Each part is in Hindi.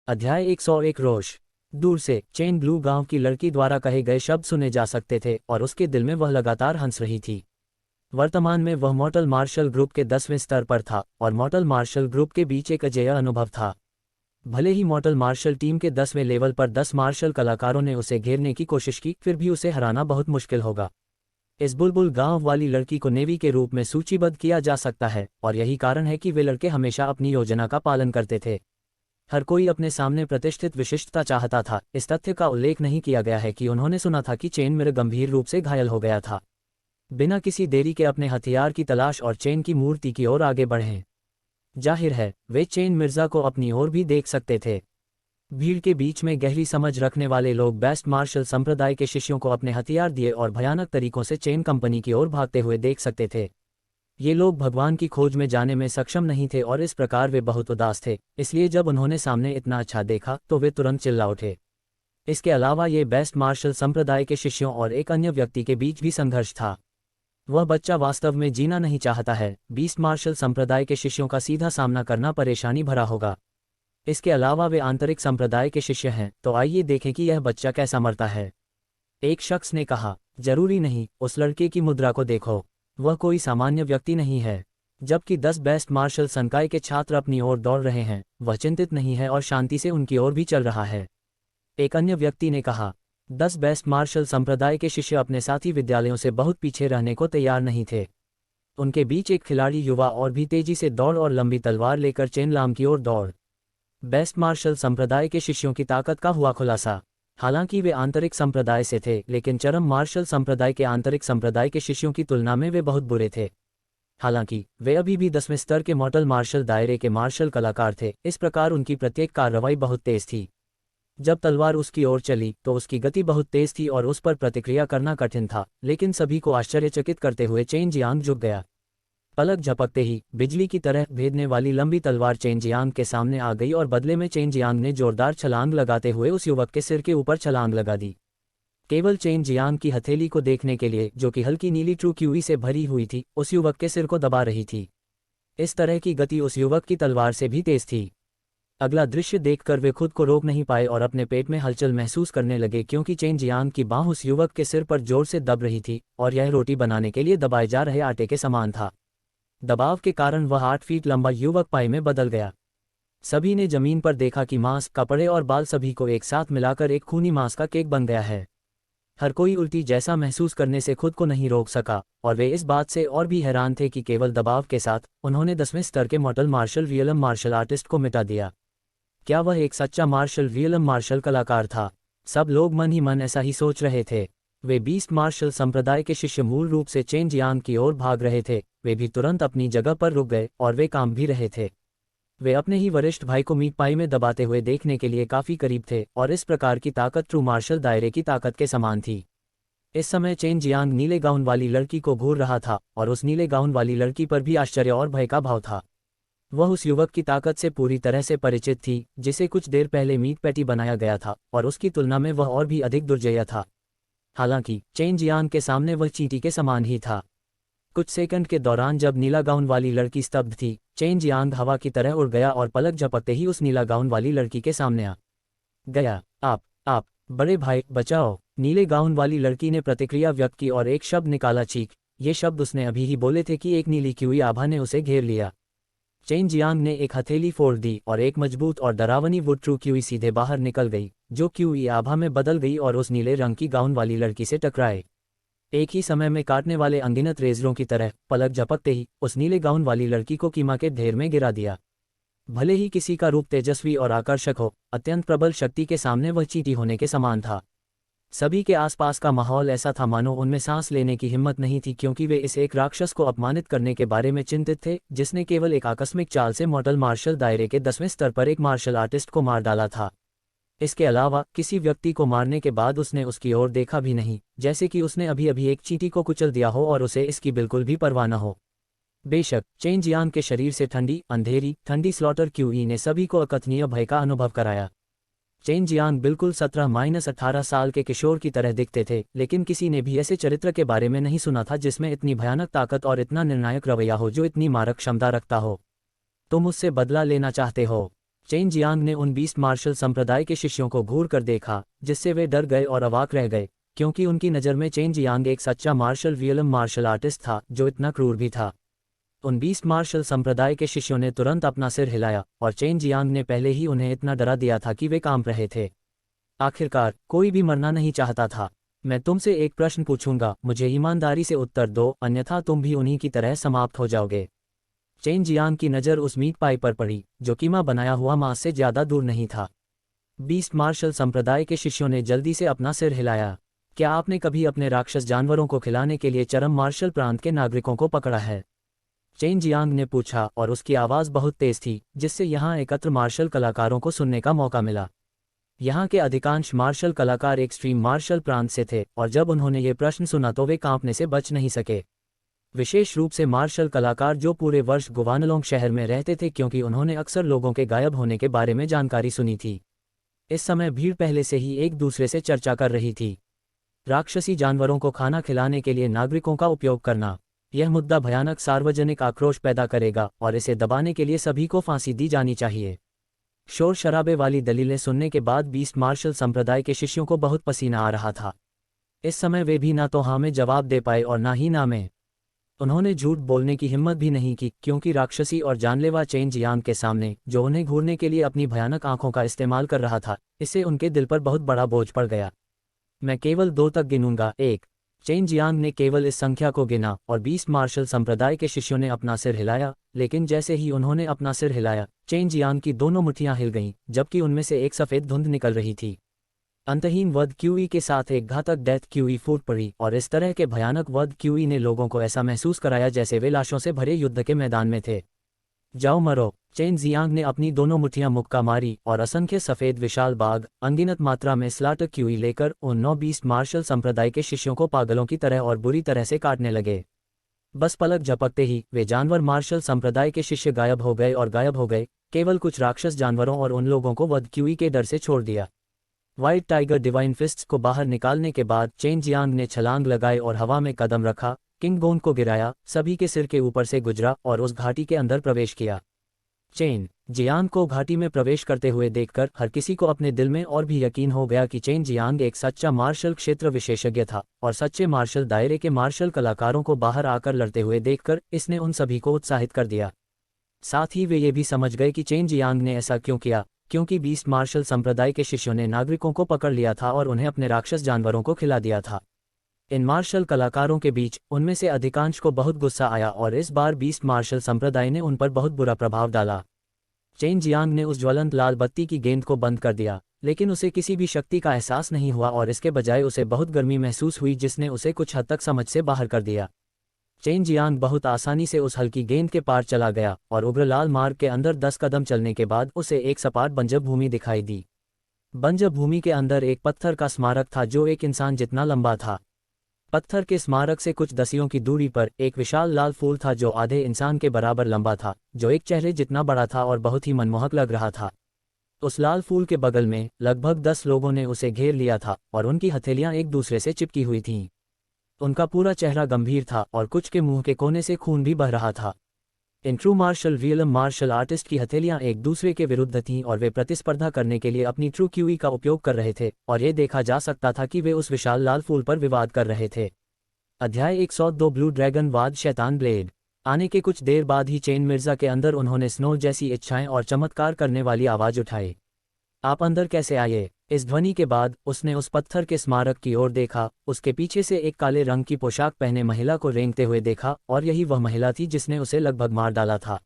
अध्याय 101 रोष। दूर से चेन ब्लू गांव की लड़की द्वारा कहे गए शब्द सुने जा सकते थे और उसके दिल में वह लगातार हंस रही थी। वर्तमान में वह मॉर्टल मार्शल ग्रुप के 10वें स्तर पर था और मॉर्टल मार्शल ग्रुप के बीच एक अजेय अनुभव था। भले ही मॉर्टल मार्शल टीम के 10वें लेवल पर 10 मार्शल कलाकारों ने उसे घेरने की कोशिश की, फिर भी उसे हराना बहुत मुश्किल होगा। इस बुलबुल गांव वाली लड़की को नेवी के रूप में सूचीबद्ध किया जा सकता है और यही कारण है कि वे लड़के हमेशा अपनी योजना का पालन करते थे। हर कोई अपने सामने प्रतिष्ठित विशिष्टता चाहता था। इस तथ्य का उल्लेख नहीं किया गया है कि उन्होंने सुना था कि चेन मिर्जा गंभीर रूप से घायल हो गया था। बिना किसी देरी के अपने हथियार की तलाश और चेन की मूर्ति की ओर आगे बढ़े। जाहिर है वे चेन मिर्जा को अपनी ओर भी देख सकते थे। भीड़ के बीच में गहरी समझ रखने वाले लोग बेस्ट मार्शल संप्रदाय के शिष्यों को अपने हथियार दिए और भयानक तरीकों से चेन कंपनी की ओर भागते हुए देख सकते थे। ये लोग भगवान की खोज में जाने में सक्षम नहीं थे और इस प्रकार वे बहुत उदास थे, इसलिए जब उन्होंने सामने इतना अच्छा देखा तो वे तुरंत चिल्ला उठे। इसके अलावा ये बेस्ट मार्शल संप्रदाय के शिष्यों और एक अन्य व्यक्ति के बीच भी संघर्ष था। वह बच्चा वास्तव में जीना नहीं चाहता है। बीस्ट मार्शल संप्रदाय के शिष्यों का सीधा सामना करना परेशानी भरा होगा। इसके अलावा वे आंतरिक संप्रदाय के शिष्य हैं, तो आइए देखें कि यह बच्चा कैसा मरता है। एक शख्स ने कहा, जरूरी नहीं, उस लड़के की मुद्रा को देखो, वह कोई सामान्य व्यक्ति नहीं है। जबकि 10 बेस्ट मार्शल संकाय के छात्र अपनी ओर दौड़ रहे हैं, वह चिंतित नहीं है और शांति से उनकी ओर भी चल रहा है। एक अन्य व्यक्ति ने कहा, 10 बेस्ट मार्शल संप्रदाय के शिष्य अपने साथी विद्यालयों से बहुत पीछे रहने को तैयार नहीं थे। उनके बीच एक खिलाड़ी युवा और भी तेजी से दौड़ और लंबी तलवार लेकर चेन लाम की ओर दौड़। बेस्ट मार्शल संप्रदाय के शिष्यों की ताकत का हुआ खुलासा। हालांकि वे आंतरिक संप्रदाय से थे, लेकिन चरम मार्शल संप्रदाय के आंतरिक संप्रदाय के शिष्यों की तुलना में वे बहुत बुरे थे। हालांकि वे अभी भी 10वें स्तर के मॉर्टल मार्शल दायरे के मार्शल कलाकार थे, इस प्रकार उनकी प्रत्येक कार्रवाई बहुत तेज थी। जब तलवार उसकी ओर चली तो उसकी गति बहुत तेज थी और उस पर प्रतिक्रिया करना कठिन था, लेकिन सभी को आश्चर्यचकित करते हुए चेन जियांग झुक गया। पलक झपकते ही बिजली की तरह भेदने वाली लंबी तलवार चेन जियांग के सामने आ गई और बदले में चेन जियांग ने जोरदार छलांग लगाते हुए उस युवक के सिर के ऊपर छलांग लगा दी। केवल चेन जियांग की हथेली को देखने के लिए, जो कि हल्की नीली ट्रू क्यूई से भरी हुई थी, उस युवक के सिर को दबा रही थी। इस तरह की गति उस युवक की तलवार से भी तेज थी। अगला दृश्य देखकर वे खुद को रोक नहीं पाए और अपने पेट में हलचल महसूस करने लगे, क्योंकि चेन जियांग की बांह उस युवक के सिर पर जोर से दब रही थी और यह रोटी बनाने के लिए दबाए जा रहे आटे के समान था। दबाव के कारण वह 8 फीट लंबा युवक पाई में बदल गया। सभी ने जमीन पर देखा कि मांस, कपड़े और बाल सभी को एक साथ मिलाकर एक खूनी मांस का केक बन गया है। हर कोई उल्टी जैसा महसूस करने से खुद को नहीं रोक सका और वे इस बात से और भी हैरान थे कि केवल दबाव के साथ उन्होंने 10वें स्तर के mortal martial realm martial artist को मिटा दिया। क्या वह एक सच्चा मार्शल रियलम मार्शल कलाकार था? सब लोग मन ही मन ऐसा ही सोच रहे थे। वे बीस्ट मार्शल संप्रदाय के शिष्य मूल रूप से चेन जियांग की ओर भाग रहे थे। वे भी तुरंत अपनी जगह पर रुक गए और वे काम भी रहे थे। वे अपने ही वरिष्ठ भाई को मीट पाई में दबाते हुए देखने के लिए काफी करीब थे और इस प्रकार की ताकत ट्रू मार्शल दायरे की ताकत के समान थी। इस समय चेन जियांग नीले गाउन वाली लड़की को घूर रहा था और उस नीले गाउन वाली लड़की पर भी आश्चर्य और भय का भाव था। वह उस युवक की ताकत से पूरी तरह से परिचित थी, जिसे कुछ देर पहले मीट पैटी बनाया गया था, और उसकी तुलना में वह और भी अधिक दुर्जय था। हालांकि चेन जियांग के सामने वह चींटी के समान ही था। कुछ सेकंड के दौरान जब नीला गाउन वाली लड़की स्तब्ध थी, चेन जियांग हवा की तरह उड़ गया और पलक झपकते ही उस नीला गाउन वाली लड़की के सामने आ गया। आप बड़े भाई, बचाओ! नीले गाउन वाली लड़की ने प्रतिक्रिया व्यक्त की और एक शब्द निकाला, चीख। ये शब्द उसने अभी ही बोले थे कि एक नीली क्यूई आभा ने उसे घेर लिया। चेन जियांग ने एक हथेली फोड़ दी और एक मजबूत और डरावनी वुड ट्रू क्यूई सीधे बाहर निकल गई, जो क्यूई आभा में बदल गई और उस नीले रंग की गाउन वाली लड़की से टकराए। एक ही समय में काटने वाले अनगिनत रेजरों की तरह पलक झपकते ही उस नीले गाउन वाली लड़की को कीमा के ढेर में गिरा दिया। भले ही किसी का रूप तेजस्वी और आकर्षक हो, अत्यंत प्रबल शक्ति के सामने वह चींटी होने के समान था। सभी के आसपास का माहौल ऐसा था मानो उनमें सांस लेने की हिम्मत नहीं थी, क्योंकि वे इस एक राक्षस को अपमानित करने के बारे में चिंतित थे, जिसने केवल एक आकस्मिक चाल से मॉर्टल मार्शल दायरे के 10वें स्तर पर एक मार्शल आर्टिस्ट को मार डाला था। इसके अलावा किसी व्यक्ति को मारने के बाद उसने उसकी ओर देखा भी नहीं, जैसे कि उसने अभी अभी एक चींटी को कुचल दिया हो और उसे इसकी बिल्कुल भी परवाह न हो। बेशक चेन जियांग के शरीर से अंधेरी ठंडी स्लॉटर क्यूई ने सभी को अकथनीय भय का अनुभव कराया। चेन जियांग बिल्कुल 17-18 साल के किशोर की तरह दिखते थे, लेकिन किसी ने भी ऐसे चरित्र के बारे में नहीं सुना था जिसमें इतनी भयानक ताकत और इतना निर्णायक रवैया हो, जो इतनी मारक क्षमता रखता हो। तुम उससे बदला लेना चाहते हो? चेन जियांग ने उन 20 मार्शल संप्रदाय के शिष्यों को घूर कर देखा, जिससे वे डर गए और अवाक रह गए, क्योंकि उनकी नज़र में चेन जियांग एक सच्चा मार्शल वियलम मार्शल आर्टिस्ट था जो इतना क्रूर भी था। उन 20 मार्शल संप्रदाय के शिष्यों ने तुरंत अपना सिर हिलाया, और चेन जियांग ने पहले ही उन्हें इतना डरा दिया था कि वे कांप रहे थे। आखिरकार कोई भी मरना नहीं चाहता था। मैं तुमसे एक प्रश्न पूछूंगा, मुझे ईमानदारी से उत्तर दो, अन्यथा तुम भी उन्हीं की तरह समाप्त हो जाओगे। चेन जियांग की नज़र उस मीट पाई पर पड़ी, जो कीमा बनाया हुआ मांस से ज्यादा दूर नहीं था। 20 मार्शल संप्रदाय के शिष्यों ने जल्दी से अपना सिर हिलाया। क्या आपने कभी अपने राक्षस जानवरों को खिलाने के लिए चरम मार्शल प्रांत के नागरिकों को पकड़ा है? चेन जियांग ने पूछा, और उसकी आवाज़ बहुत तेज थी, जिससे यहाँ एकत्र मार्शल कलाकारों को सुनने का मौका मिला। यहाँ के अधिकांश मार्शल कलाकार एक्सट्रीम मार्शल प्रांत से थे, और जब उन्होंने ये प्रश्न सुना तो वे कांपने से बच नहीं सके। विशेष रूप से मार्शल कलाकार जो पूरे वर्ष गुवानलोंग शहर में रहते थे, क्योंकि उन्होंने अक्सर लोगों के गायब होने के बारे में जानकारी सुनी थी। इस समय भीड़ पहले से ही एक दूसरे से चर्चा कर रही थी। राक्षसी जानवरों को खाना खिलाने के लिए नागरिकों का उपयोग करना, यह मुद्दा भयानक सार्वजनिक आक्रोश पैदा करेगा, और इसे दबाने के लिए सभी को फांसी दी जानी चाहिए। शोर शराबे वाली दलीलें सुनने के बाद 20 मार्शल संप्रदाय के शिष्यों को बहुत पसीना आ रहा था। इस समय वे भी ना तो हाँ में जवाब दे पाए और ना ही ना में। उन्होंने झूठ बोलने की हिम्मत भी नहीं की, क्योंकि राक्षसी और जानलेवा चेन जियांग के सामने, जो उन्हें घूरने के लिए अपनी भयानक आंखों का इस्तेमाल कर रहा था, इससे उनके दिल पर बहुत बड़ा बोझ पड़ गया। मैं केवल 2 तक गिनूंगा। 1। चेन जियांग ने केवल इस संख्या को गिना, और 20 मार्शल संप्रदाय के शिष्यों ने अपना सिर हिलाया, लेकिन जैसे ही उन्होंने अपना सिर हिलाया, चेन जियांग की दोनों मुट्ठियां हिल गईं, जबकि उनमें से एक सफ़ेद धुंध निकल रही थी। अंतहीन वध क्यूई के साथ एक घातक डेथ क्यूई फूट पड़ी, और इस तरह के भयानक वध क्यूई ने लोगों को ऐसा महसूस कराया जैसे वे लाशों से भरे युद्ध के मैदान में थे। जाओ मरो। चेन जियांग ने अपनी दोनों मुट्ठियां मुक्का मारी, और असंख्य सफ़ेद विशाल बाघ अनगिनत मात्रा में स्लाटर क्यूई लेकर उन 9-20 मार्शल संप्रदाय के शिष्यों को पागलों की तरह और बुरी तरह से काटने लगे। बस पलक झपकते ही वे जानवर मार्शल संप्रदाय के शिष्य गायब हो गए और गायब हो गए, केवल कुछ राक्षस जानवरों और उन लोगों को वध क्यूई के डर से छोड़ दिया। व्हाइट टाइगर डिवाइन फिस्ट्स को बाहर निकालने के बाद चेन जियांग ने छलांग लगाए और हवा में कदम रखा, किंग गोन को गिराया, सभी के सिर के ऊपर से गुजरा और उस घाटी के अंदर प्रवेश किया। चेन जियांग को घाटी में प्रवेश करते हुए देखकर हर किसी को अपने दिल में और भी यकीन हो गया कि चेन जियांग एक सच्चा मार्शल क्षेत्र विशेषज्ञ था, और सच्चे मार्शल दायरे के मार्शल कलाकारों को बाहर आकर लड़ते हुए देखकर इसने उन सभी को उत्साहित कर दिया। साथ ही वे ये भी समझ गए कि चेन जियांग ने ऐसा क्यों किया, क्योंकि 20 मार्शल संप्रदाय के शिष्यों ने नागरिकों को पकड़ लिया था और उन्हें अपने राक्षस जानवरों को खिला दिया था। इन मार्शल कलाकारों के बीच उनमें से अधिकांश को बहुत गुस्सा आया, और इस बार 20 मार्शल संप्रदाय ने उन पर बहुत बुरा प्रभाव डाला। चेन जियांग ने उस ज्वलंत लाल बत्ती की गेंद को बंद कर दिया, लेकिन उसे किसी भी शक्ति का एहसास नहीं हुआ, और इसके बजाय उसे बहुत गर्मी महसूस हुई, जिसने उसे कुछ हद तक समझ से बाहर कर दिया। चेन जियांग बहुत आसानी से उस हल्की गेंद के पार चला गया, और उग्र लाल मार्ग के अंदर 10 कदम चलने के बाद उसे एक सपाट बंजर भूमि दिखाई दी। बंजर भूमि के अंदर एक पत्थर का स्मारक था जो एक इंसान जितना लंबा था। पत्थर के स्मारक से कुछ दसियों की दूरी पर एक विशाल लाल फूल था जो आधे इंसान के बराबर लंबा था, जो एक चेहरे जितना बड़ा था और बहुत ही मनमोहक लग रहा था। उस लाल फूल के बगल में लगभग 10 लोगों ने उसे घेर लिया था, और उनकी हथेलियां एक दूसरे से चिपकी हुई थीं। उनका पूरा चेहरा गंभीर था, और कुछ के मुंह के कोने से खून भी बह रहा था। इन true martial realm martial artist की हथेलियां एक दूसरे के विरुद्ध थीं, और वे प्रतिस्पर्धा करने के लिए अपनी ट्रू क्यूई का उपयोग कर रहे थे, और ये देखा जा सकता था कि वे उस विशाल लाल फूल पर विवाद कर रहे थे। अध्याय 102 ब्लू ड्रैगन वाद शैतान ब्लेड। आने के कुछ देर बाद ही चेन मिर्जा के अंदर उन्होंने स्नो जैसी इच्छाएं और चमत्कार करने वाली आवाज उठाई। आप अंदर कैसे आए? इस ध्वनि के बाद उसने उस पत्थर के स्मारक की ओर देखा। उसके पीछे से एक काले रंग की पोशाक पहने महिला को रेंगते हुए देखा, और यही वह महिला थी जिसने उसे लगभग मार डाला था।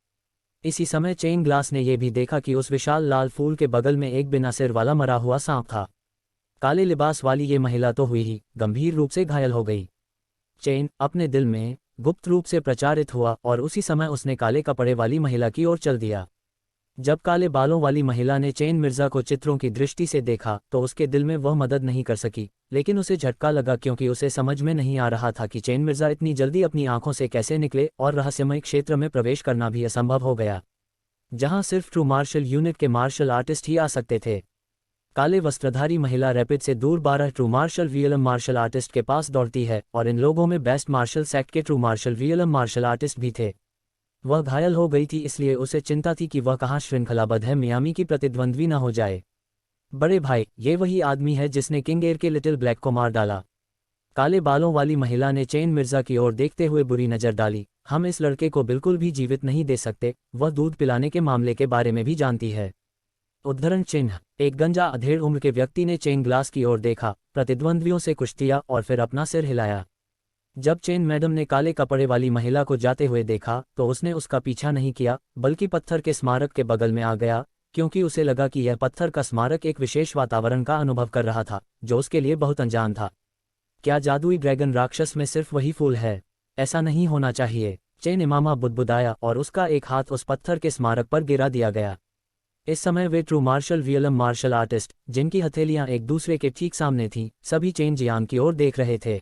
इसी समय चेन ग्लास ने यह भी देखा कि उस विशाल लाल फूल के बगल में एक बिना सिर वाला मरा हुआ सांप था। काले लिबास वाली ये महिला तो हुई ही गंभीर रूप से घायल हो गई। चेन अपने दिल में गुप्त रूप से प्रचारित हुआ, और उसी समय उसने काले कपड़े वाली महिला की ओर चल दिया। जब काले बालों वाली महिला ने चेन मिर्जा को चित्रों की दृष्टि से देखा तो उसके दिल में वह मदद नहीं कर सकी, लेकिन उसे झटका लगा, क्योंकि उसे समझ में नहीं आ रहा था कि चेन मिर्जा इतनी जल्दी अपनी आंखों से कैसे निकले, और रहस्यमय क्षेत्र में प्रवेश करना भी असंभव हो गया, जहां सिर्फ ट्रू मार्शल यूनिट के मार्शल आर्टिस्ट ही आ सकते थे। काले वस्त्रधारी महिला रैपिड से दूर 12 true martial realm martial artist के पास दौड़ती है, और इन लोगों में बेस्ट मार्शल सेक्ट के true martial realm martial artist भी थे। वह घायल हो गई थी, इसलिए उसे चिंता थी कि वह कहाँ श्रृंखलाबद्ध है, मियामी की प्रतिद्वंद्वी न हो जाए। बड़े भाई, ये वही आदमी है जिसने किंग एयर के लिटिल ब्लैक को मार डाला। काले बालों वाली महिला ने चेन मिर्जा की ओर देखते हुए बुरी नज़र डाली। हम इस लड़के को बिल्कुल भी जीवित नहीं दे सकते, वह दूध पिलाने के मामले के बारे में भी जानती है। उद्धरण चिन्ह। एक गंजा अधेड़ उम्र के व्यक्ति ने चेन ग्लास की ओर देखा, प्रतिद्वंद्वियों से कुछ किया और फिर अपना सिर हिलाया। जब चेन मैडम ने काले कपड़े वाली महिला को जाते हुए देखा तो उसने उसका पीछा नहीं किया, बल्कि पत्थर के स्मारक के बगल में आ गया, क्योंकि उसे लगा कि यह पत्थर का स्मारक एक विशेष वातावरण का अनुभव कर रहा था जो उसके लिए बहुत अनजान था। क्या जादुई ड्रैगन राक्षस में सिर्फ वही फूल है? ऐसा नहीं होना चाहिए। चेन इमामा बुदबुदाया और उसका एक हाथ उस पत्थर के स्मारक पर गिरा दिया गया। इस समय वे true martial realm martial artist, जिनकी हथेलियां एक दूसरे के ठीक सामने थीं, सभी चेन जियांग की ओर देख रहे थे।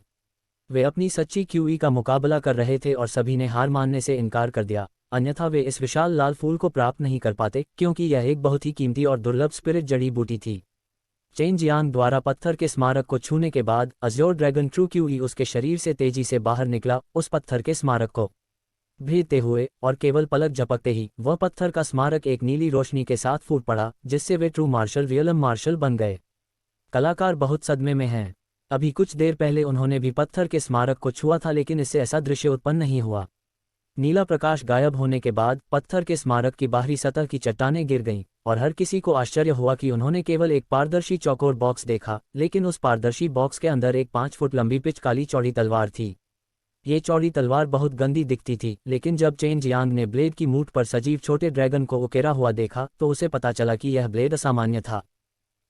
वे अपनी सच्ची क्यूई का मुकाबला कर रहे थे और सभी ने हार मानने से इनकार कर दिया, अन्यथा वे इस विशाल लाल फूल को प्राप्त नहीं कर पाते, क्योंकि यह एक बहुत ही कीमती और दुर्लभ स्पिरिट जड़ी बूटी थी। चेन जियांग द्वारा पत्थर के स्मारक को छूने के बाद अज़्योर ड्रैगन ट्रू क्यूई उसके शरीर से तेजी से बाहर निकला, उस पत्थर के स्मारक को भेदते हुए, और केवल पलक झपकते ही वह पत्थर का स्मारक एक नीली रोशनी के साथ फूट पड़ा, जिससे वे ट्रू मार्शल रियलम मार्शल बन गए। कलाकार बहुत सदमे में हैं। अभी कुछ देर पहले उन्होंने भी पत्थर के स्मारक को छुआ था, लेकिन इससे ऐसा दृश्य उत्पन्न नहीं हुआ। नीला प्रकाश गायब होने के बाद पत्थर के स्मारक की बाहरी सतह की चट्टानें गिर गईं, और हर किसी को आश्चर्य हुआ कि उन्होंने केवल एक पारदर्शी चौकोर बॉक्स देखा, लेकिन उस पारदर्शी बॉक्स के अंदर एक 5 फुट लंबी पिच काली चौड़ी तलवार थी। ये चौड़ी तलवार बहुत गंदी दिखती थी, लेकिन जब चेन जियांग ने ब्लेड की मूठ पर सजीव छोटे ड्रैगन को उकेरा हुआ देखा तो उसे पता चला कि यह ब्लेड असामान्य था।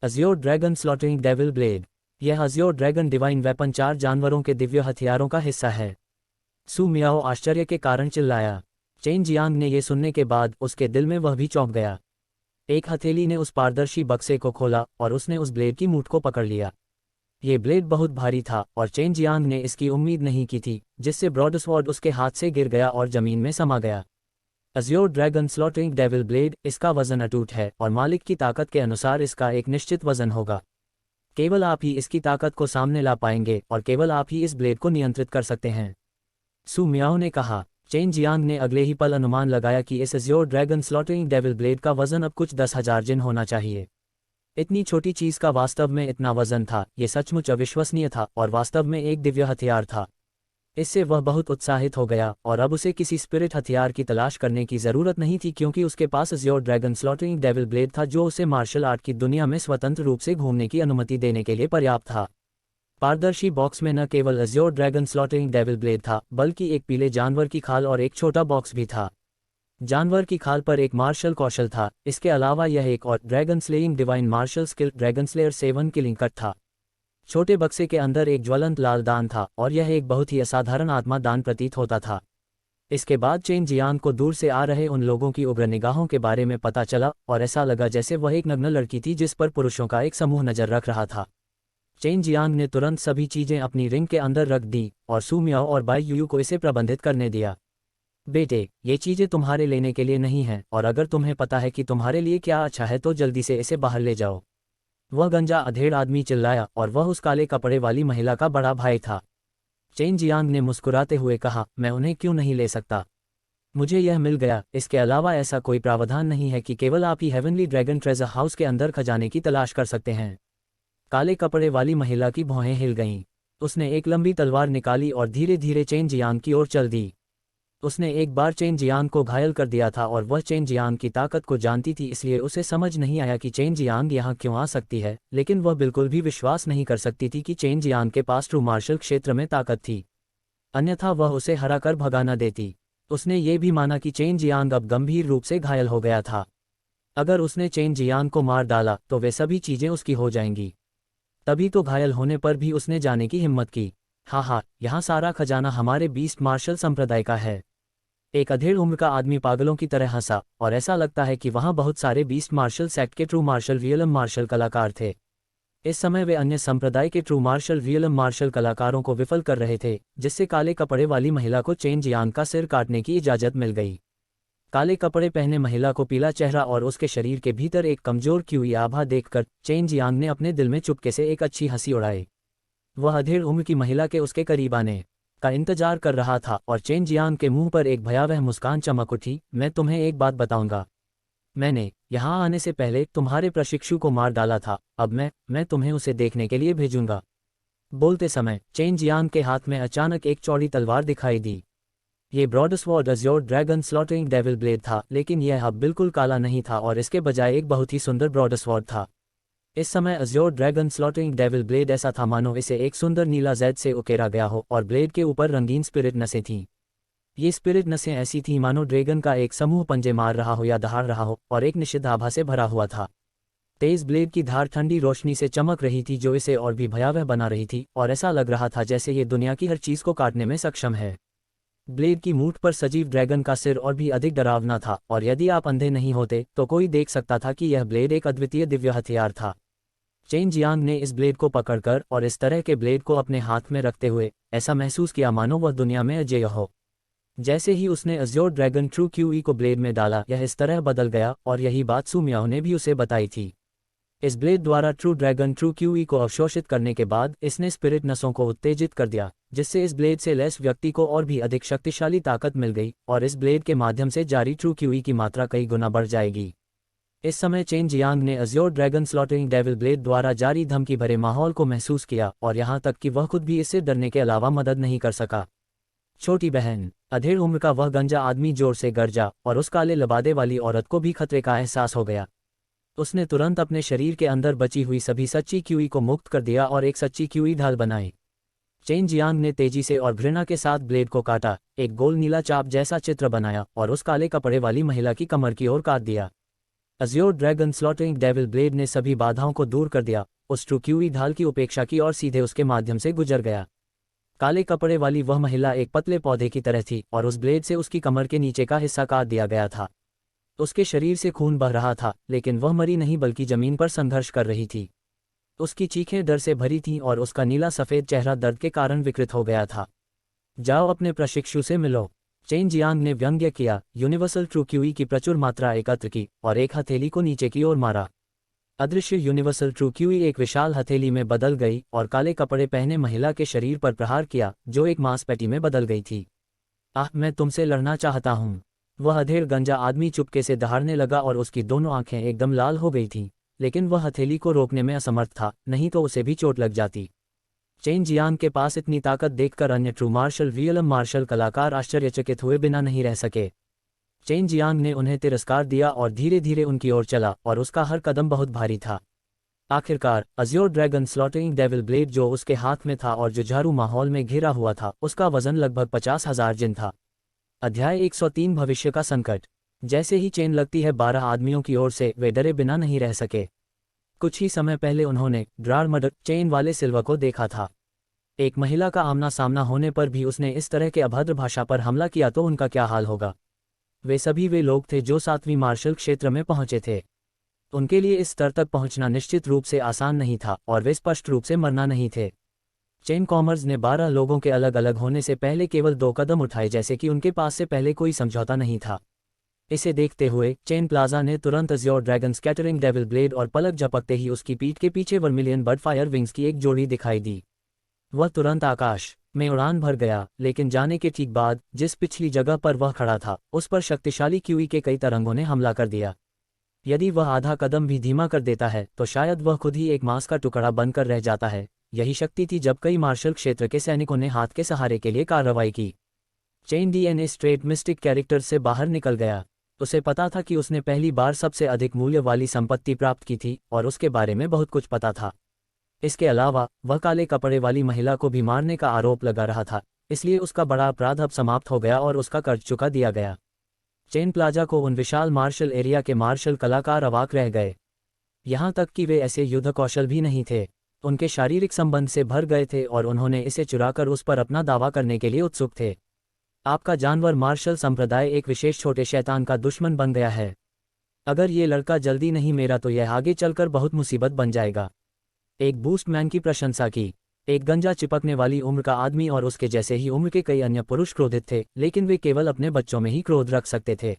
Azure dragon slaughtering devil blade. यह अज़्योर ड्रैगन डिवाइन वेपन 4 जानवरों के दिव्य हथियारों का हिस्सा है। सू मियाओ आश्चर्य के कारण चिल्लाया। चेन जियांग ने यह सुनने के बाद उसके दिल में वह भी चौंक गया। एक हथेली ने उस पारदर्शी बक्से को खोला और उसने उस ब्लेड की मूठ को पकड़ लिया। ये ब्लेड बहुत भारी था और चेन जियांग ने इसकी उम्मीद नहीं की थी, जिससे ब्रॉडस्वॉर्ड उसके हाथ से गिर गया और जमीन में समा गया। Azure dragon slaughtering devil blade, इसका वजन अटूट है और मालिक की ताकत के अनुसार इसका एक निश्चित वजन होगा। केवल आप ही इसकी ताकत को सामने ला पाएंगे और केवल आप ही इस ब्लेड को नियंत्रित कर सकते हैं, सू मियाओ ने कहा। चेन जियांग ने अगले ही पल अनुमान लगाया कि इस Azure dragon slaughtering devil blade का वजन अब कुछ 10,000 जिन होना चाहिए। इतनी छोटी चीज का वास्तव में इतना वजन था, ये सचमुच अविश्वसनीय था और वास्तव में एक दिव्य हथियार था। इससे वह बहुत उत्साहित हो गया और अब उसे किसी स्पिरिट हथियार की तलाश करने की ज़रूरत नहीं थी, क्योंकि उसके पास azure dragon slaughtering devil blade था जो उसे मार्शल आर्ट की दुनिया में स्वतंत्र रूप से घूमने की अनुमति देने के लिए पर्याप्त था। पारदर्शी बॉक्स में न केवल Azure dragon slaughtering devil blade था, बल्कि एक पीले जानवर की खाल और एक छोटा बॉक्स भी था। जानवर की खाल पर एक मार्शल कौशल था। इसके अलावा यह एक और dragon slaying divine martial skill dragon slayer 7 killing cut था। छोटे बक्से के अंदर एक ज्वलंत लाल दान था और यह एक बहुत ही असाधारण आत्मा दान प्रतीत होता था। इसके बाद चेन जियांग को दूर से आ रहे उन लोगों की उग्र निगाहों के बारे में पता चला और ऐसा लगा जैसे वह एक नग्न लड़की थी जिस पर पुरुषों का एक समूह नजर रख रहा था। चेन जियांग ने तुरंत सभी चीजें अपनी रिंग के अंदर रख दी और सू मियाओ और बाई यूयू को इसे प्रबंधित करने दिया। बेटे, ये चीजें तुम्हारे लेने के लिए नहीं हैं, और अगर तुम्हें पता है कि तुम्हारे लिए क्या अच्छा है तो जल्दी से इसे बाहर ले जाओ। वह गंजा अधेड़ आदमी चिल्लाया और वह उस काले कपड़े वाली महिला का बड़ा भाई था। चेन जियांग ने मुस्कुराते हुए कहा, मैं उन्हें क्यों नहीं ले सकता? मुझे यह मिल गया। इसके अलावा ऐसा कोई प्रावधान नहीं है कि केवल आप ही हेवनली ड्रैगन ट्रेजर हाउस के अंदर खजाने की तलाश कर सकते हैं। काले कपड़े वाली महिला की भौहें हिल गईं। उसने एक लंबी तलवार निकाली और धीरे धीरे चेन जियांग की ओर चल दी। उसने एक बार चेन जियांग को घायल कर दिया था और वह चेन जियांग की ताकत को जानती थी, इसलिए उसे समझ नहीं आया कि चेन जियांग यहाँ क्यों आ सकती है, लेकिन वह बिल्कुल भी विश्वास नहीं कर सकती थी कि चेन जियांग के पास ट्रू मार्शल क्षेत्र में ताकत थी, अन्यथा वह उसे हराकर भगा न देती। उसने ये भी माना कि चेन जियांग अब गंभीर रूप से घायल हो गया था। अगर उसने चेन जियांग को मार डाला तो वे सभी चीजें उसकी हो जाएंगी। तभी तो घायल होने पर भी उसने जाने की हिम्मत की। हाँ, यहाँ सारा खजाना हमारे बीस्ट मार्शल संप्रदाय का है। एक अधेड़ उम्र का आदमी पागलों की तरह हंसा, और ऐसा लगता है कि वहाँ बहुत सारे बीस्ट मार्शल सेक्ट के ट्रू मार्शल रियलम मार्शल कलाकार थे। इस समय वे अन्य संप्रदाय के ट्रू मार्शल रियलम मार्शल कलाकारों को विफल कर रहे थे, जिससे काले कपड़े वाली महिला को चेन जियांग का सिर काटने की इजाज़त मिल गई। काले कपड़े पहने महिला को पीला चेहरा और उसके शरीर के भीतर एक कमजोर क्यूई आभा देखकर चेन जियांग ने अपने दिल में चुपके से एक अच्छी हंसी उड़ाई। वह अधेड़ उम्र की महिला के उसके करीब आने का इंतजार कर रहा था और चेन जियांग के मुंह पर एक भयावह मुस्कान चमक उठी। मैं तुम्हें एक बात बताऊंगा। मैंने यहाँ आने से पहले तुम्हारे प्रशिक्षु को मार डाला था, अब मैं तुम्हें उसे देखने के लिए भेजूंगा। बोलते समय चेन जियांग के हाथ में अचानक एक चौड़ी तलवार दिखाई दी। ये broadsword azure dragon slaughtering devil blade था, लेकिन यह अब बिल्कुल काला नहीं था और इसके बजाय एक बहुत ही सुंदर ब्रॉडस्वॉर्ड था। इस समय Azure dragon slaughtering devil blade ऐसा था मानो इसे एक सुंदर नीला जैद से उकेरा गया हो और ब्लेड के ऊपर रंगीन स्पिरिट नसें थीं। ये स्पिरिट नसें ऐसी थीं मानो ड्रैगन का एक समूह पंजे मार रहा हो या दहाड़ रहा हो और एक निषिद्ध आभा से भरा हुआ था। तेज ब्लेड की धार ठंडी रोशनी से चमक रही थी जो इसे और भी भयावह बना रही थी और ऐसा लग रहा था जैसे ये दुनिया की हर चीज़ को काटने में सक्षम है। ब्लेड की मूठ पर सजीव ड्रैगन का सिर और भी अधिक डरावना था और यदि आप अंधे नहीं होते तो कोई देख सकता था कि यह ब्लेड एक अद्वितीय दिव्य हथियार था। चेन जियांग ने इस ब्लेड को पकड़कर और इस तरह के ब्लेड को अपने हाथ में रखते हुए ऐसा महसूस किया मानो वह दुनिया में अजेय हो। जैसे ही उसने अज़्योर ड्रैगन ट्रू क्यूई को ब्लेड में डाला यह इस तरह बदल गया और यही बात सू मियाओ ने भी उसे बताई थी। इस ब्लेड द्वारा ट्रू ड्रैगन ट्रू क्यूई को अवशोषित करने के बाद इसने स्पिरिट नसों को उत्तेजित कर दिया, जिससे इस ब्लेड से लैस व्यक्ति को और भी अधिक शक्तिशाली ताकत मिल गई और इस ब्लेड के माध्यम से जारी ट्रू क्यूई की मात्रा कई गुना बढ़ जाएगी। इस समय चेन जियांग ने Azure dragon slaughtering devil blade द्वारा जारी धमकी भरे माहौल को महसूस किया और यहाँ तक कि वह खुद भी इससे डरने के अलावा मदद नहीं कर सका। छोटी बहन। अधेड़ उम्र का वह गंजा आदमी जोर से गरजा और उस काले लबादे वाली औरत को भी खतरे का एहसास हो गया। उसने तुरंत अपने शरीर के अंदर बची हुई सभी सच्ची क्यूई को मुक्त कर दिया और एक सच्ची क्यूई ढाल बनाई। चेन जियांग ने तेजी से और घृणा के साथ ब्लेड को काटा, एक गोल नीला चाप जैसा चित्र बनाया और उस काले कपड़े वाली महिला की कमर की ओर काट दिया। Azure dragon slaughtering devil blade ने सभी बाधाओं को दूर कर दिया, उस ट्रू क्यूई ढाल की उपेक्षा की और सीधे उसके माध्यम से गुजर गया। काले कपड़े वाली वह महिला एक पतले पौधे की तरह थी और उस ब्लेड से उसकी कमर के नीचे का हिस्सा काट दिया गया था। उसके शरीर से खून बह रहा था, लेकिन वह मरी नहीं बल्कि जमीन पर संघर्ष कर रही थी। उसकी चीखें डर से भरी थीं और उसका नीला सफ़ेद चेहरा दर्द के कारण विकृत हो गया था। जाओ अपने प्रशिक्षु से मिलो, चेन जियांग ने व्यंग्य किया। यूनिवर्सल ट्रू क्यूई की प्रचुर मात्रा एकत्र की और एक हथेली को नीचे की ओर मारा। अदृश्य यूनिवर्सल ट्रू क्यूई एक विशाल हथेली में बदल गई और काले कपड़े पहने महिला के शरीर पर प्रहार किया, जो एक मांसपेटी में बदल गई थी। आह, मैं तुमसे लड़ना चाहता हूँ। वह अधेड़ गंजा आदमी चुपके से दहाड़ने लगा और उसकी दोनों आंखें एकदम लाल हो गई थीं, लेकिन वह हथेली को रोकने में असमर्थ था, नहीं तो उसे भी चोट लग जाती। चेन जियांग के पास इतनी ताकत देखकर अन्य ट्रू मार्शल रियलम मार्शल कलाकार आश्चर्यचकित हुए बिना नहीं रह सके। चेन जियांग ने उन्हें तिरस्कार दिया और धीरे धीरे उनकी ओर चला और उसका हर कदम बहुत भारी था। आखिरकार Azure dragon slaughtering devil blade जो उसके हाथ में था और जुझारू माहौल में घिरा हुआ था, उसका वजन लगभग 50,000 जिन था। अध्याय 103 भविष्य का संकट। जैसे ही चेन लगती है 12 आदमियों की ओर से, वे डरे बिना नहीं रह सके। कुछ ही समय पहले उन्होंने ड्रार मडक चेन वाले सिल्वा को देखा था। एक महिला का आमना सामना होने पर भी उसने इस तरह के अभद्र भाषा पर हमला किया तो उनका क्या हाल होगा। वे सभी वे लोग थे जो 7वीं मार्शल क्षेत्र में पहुंचे थे। उनके लिए इस स्तर तक पहुंचना निश्चित रूप से आसान नहीं था और वे स्पष्ट रूप से मरना नहीं थे। चेन कॉमर्स ने 12 लोगों के अलग अलग होने से पहले केवल 2 कदम उठाए, जैसे कि उनके पास से पहले कोई समझौता नहीं था। इसे देखते हुए चेन प्लाजा ने तुरंत Azure dragon scattering devil blade और पलक झपकते ही उसकी पीठ के पीछे वर्मिलियन बर्ड फायर विंग्स की एक जोड़ी दिखाई दी। वह तुरंत आकाश में उड़ान भर गया, लेकिन जाने के ठीक बाद जिस पिछली जगह पर वह खड़ा था उस पर शक्तिशाली क्यूई के कई तरंगों ने हमला कर दिया। यदि वह आधा कदम भी धीमा कर देता है तो शायद वह खुद ही एक मांस का टुकड़ा बनकर रह जाता है। यही शक्ति थी जब कई मार्शल क्षेत्र के सैनिकों ने हाथ के सहारे के लिए कार्रवाई की। Chain DNA straight mistake character से बाहर निकल गया। उसे पता था कि उसने पहली बार सबसे अधिक मूल्य वाली संपत्ति प्राप्त की थी और उसके बारे में बहुत कुछ पता था। इसके अलावा वह काले कपड़े वाली महिला को भी मारने का आरोप लगा रहा था, इसलिए उसका बड़ा अपराध अब समाप्त हो गया और उसका कर्ज चुका दिया गया। चेन प्लाजा को उन विशाल मार्शल एरिया के मार्शल कलाकार अवाक रह गए। यहाँ तक कि वे ऐसे युद्ध कौशल भी नहीं थे, उनके शारीरिक संबंध से भर गए थे और उन्होंने इसे चुराकर उस पर अपना दावा करने के लिए उत्सुक थे। आपका जानवर मार्शल संप्रदाय एक विशेष छोटे शैतान का दुश्मन बन गया है। अगर ये लड़का जल्दी नहीं मेरा तो यह आगे चलकर बहुत मुसीबत बन जाएगा। एक बूस्टमैन की प्रशंसा की। एक गंजा चिपकने वाली उम्र का आदमी और उसके जैसे ही उम्र के कई अन्य पुरुष क्रोधित थे, लेकिन वे केवल अपने बच्चों में ही क्रोध रख सकते थे।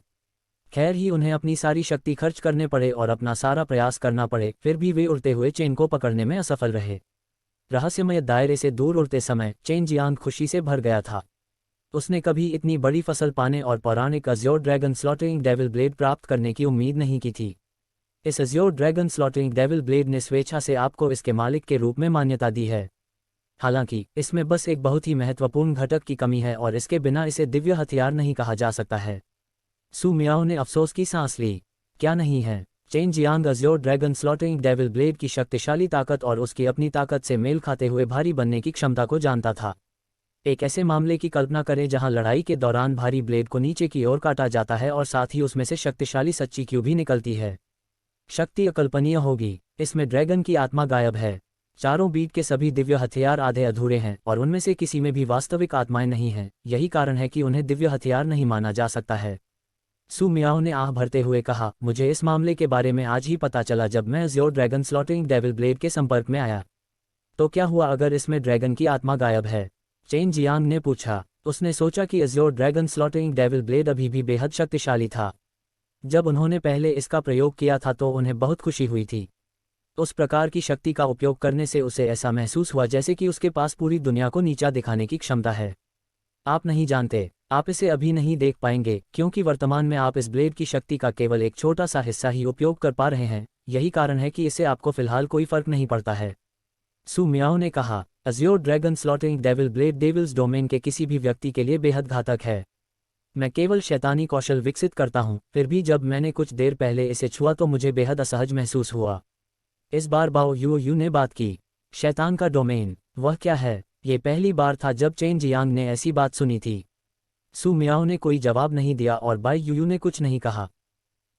खैर ही उन्हें अपनी सारी शक्ति खर्च करने पड़े और अपना सारा प्रयास करना पड़े, फिर भी वे उड़ते हुए चेन को पकड़ने में असफल रहे। रहस्यमय दायरे से दूर उड़ते समय चेन जियांग खुशी से भर गया था। उसने कभी इतनी बड़ी फसल पाने और पौराणिक Azure dragon slaughtering devil blade प्राप्त करने की उम्मीद नहीं की थी। इस Azure dragon slaughtering devil blade ने स्वेच्छा से आपको इसके मालिक के रूप में मान्यता दी है। हालांकि इसमें बस एक बहुत ही महत्वपूर्ण घटक की कमी है और इसके बिना इसे दिव्य हथियार नहीं कहा जा सकता है। सू मियाओ ने अफसोस की सांस ली। क्या नहीं है? Chain Jiang Azure dragon slaughtering devil blade की शक्तिशाली ताकत और उसकी अपनी ताकत से मेल खाते हुए भारी बनने की क्षमता को जानता था। एक ऐसे मामले की कल्पना करें जहां लड़ाई के दौरान भारी ब्लेड को नीचे की ओर काटा जाता है और साथ ही उसमें से शक्तिशाली सच्ची क्यू भी निकलती है। शक्ति अकल्पनीय होगी। इसमें ड्रैगन की आत्मा गायब है। चारों बीट के सभी दिव्य हथियार आधे अधूरे हैं और उनमें से किसी में भी वास्तविक आत्माएं नहीं हैं। यही कारण है कि उन्हें दिव्य हथियार नहीं माना जा सकता है। सू मियाओ ने आह भरते हुए कहा, मुझे इस मामले के बारे में आज ही पता चला जब मैं Azure dragon slaughtering devil blade के संपर्क में आया। तो क्या हुआ अगर इसमें ड्रैगन की आत्मा गायब है? चेन जियांग ने पूछा। उसने सोचा कि Azure dragon slaughtering devil blade अभी भी बेहद शक्तिशाली था। जब उन्होंने पहले इसका प्रयोग किया था तो उन्हें बहुत खुशी हुई थी। उस प्रकार की शक्ति का उपयोग करने से उसे ऐसा महसूस हुआ जैसे कि उसके पास पूरी दुनिया को नीचा दिखाने की क्षमता है। आप नहीं जानते, आप इसे अभी नहीं देख पाएंगे क्योंकि वर्तमान में आप इस ब्लेड की शक्ति का केवल एक छोटा सा हिस्सा ही उपयोग कर पा रहे हैं। यही कारण है कि इससे आपको फिलहाल कोई फर्क नहीं पड़ता है। सू मियाओ ने कहा, azure dragon slaughtering devil blade devil's domain के किसी भी व्यक्ति के लिए बेहद घातक है। मैं केवल शैतानी कौशल विकसित करता हूं, फिर भी जब मैंने कुछ देर पहले इसे छुआ तो मुझे बेहद असहज महसूस हुआ। इस बार बाओ यू ने बात की। शैतान का डोमेन, वह क्या है? ये पहली बार था जब चेन जियांग ने ऐसी बात सुनी थी। सू मियाओ ने कोई जवाब नहीं दिया और बाई यू ने कुछ नहीं कहा।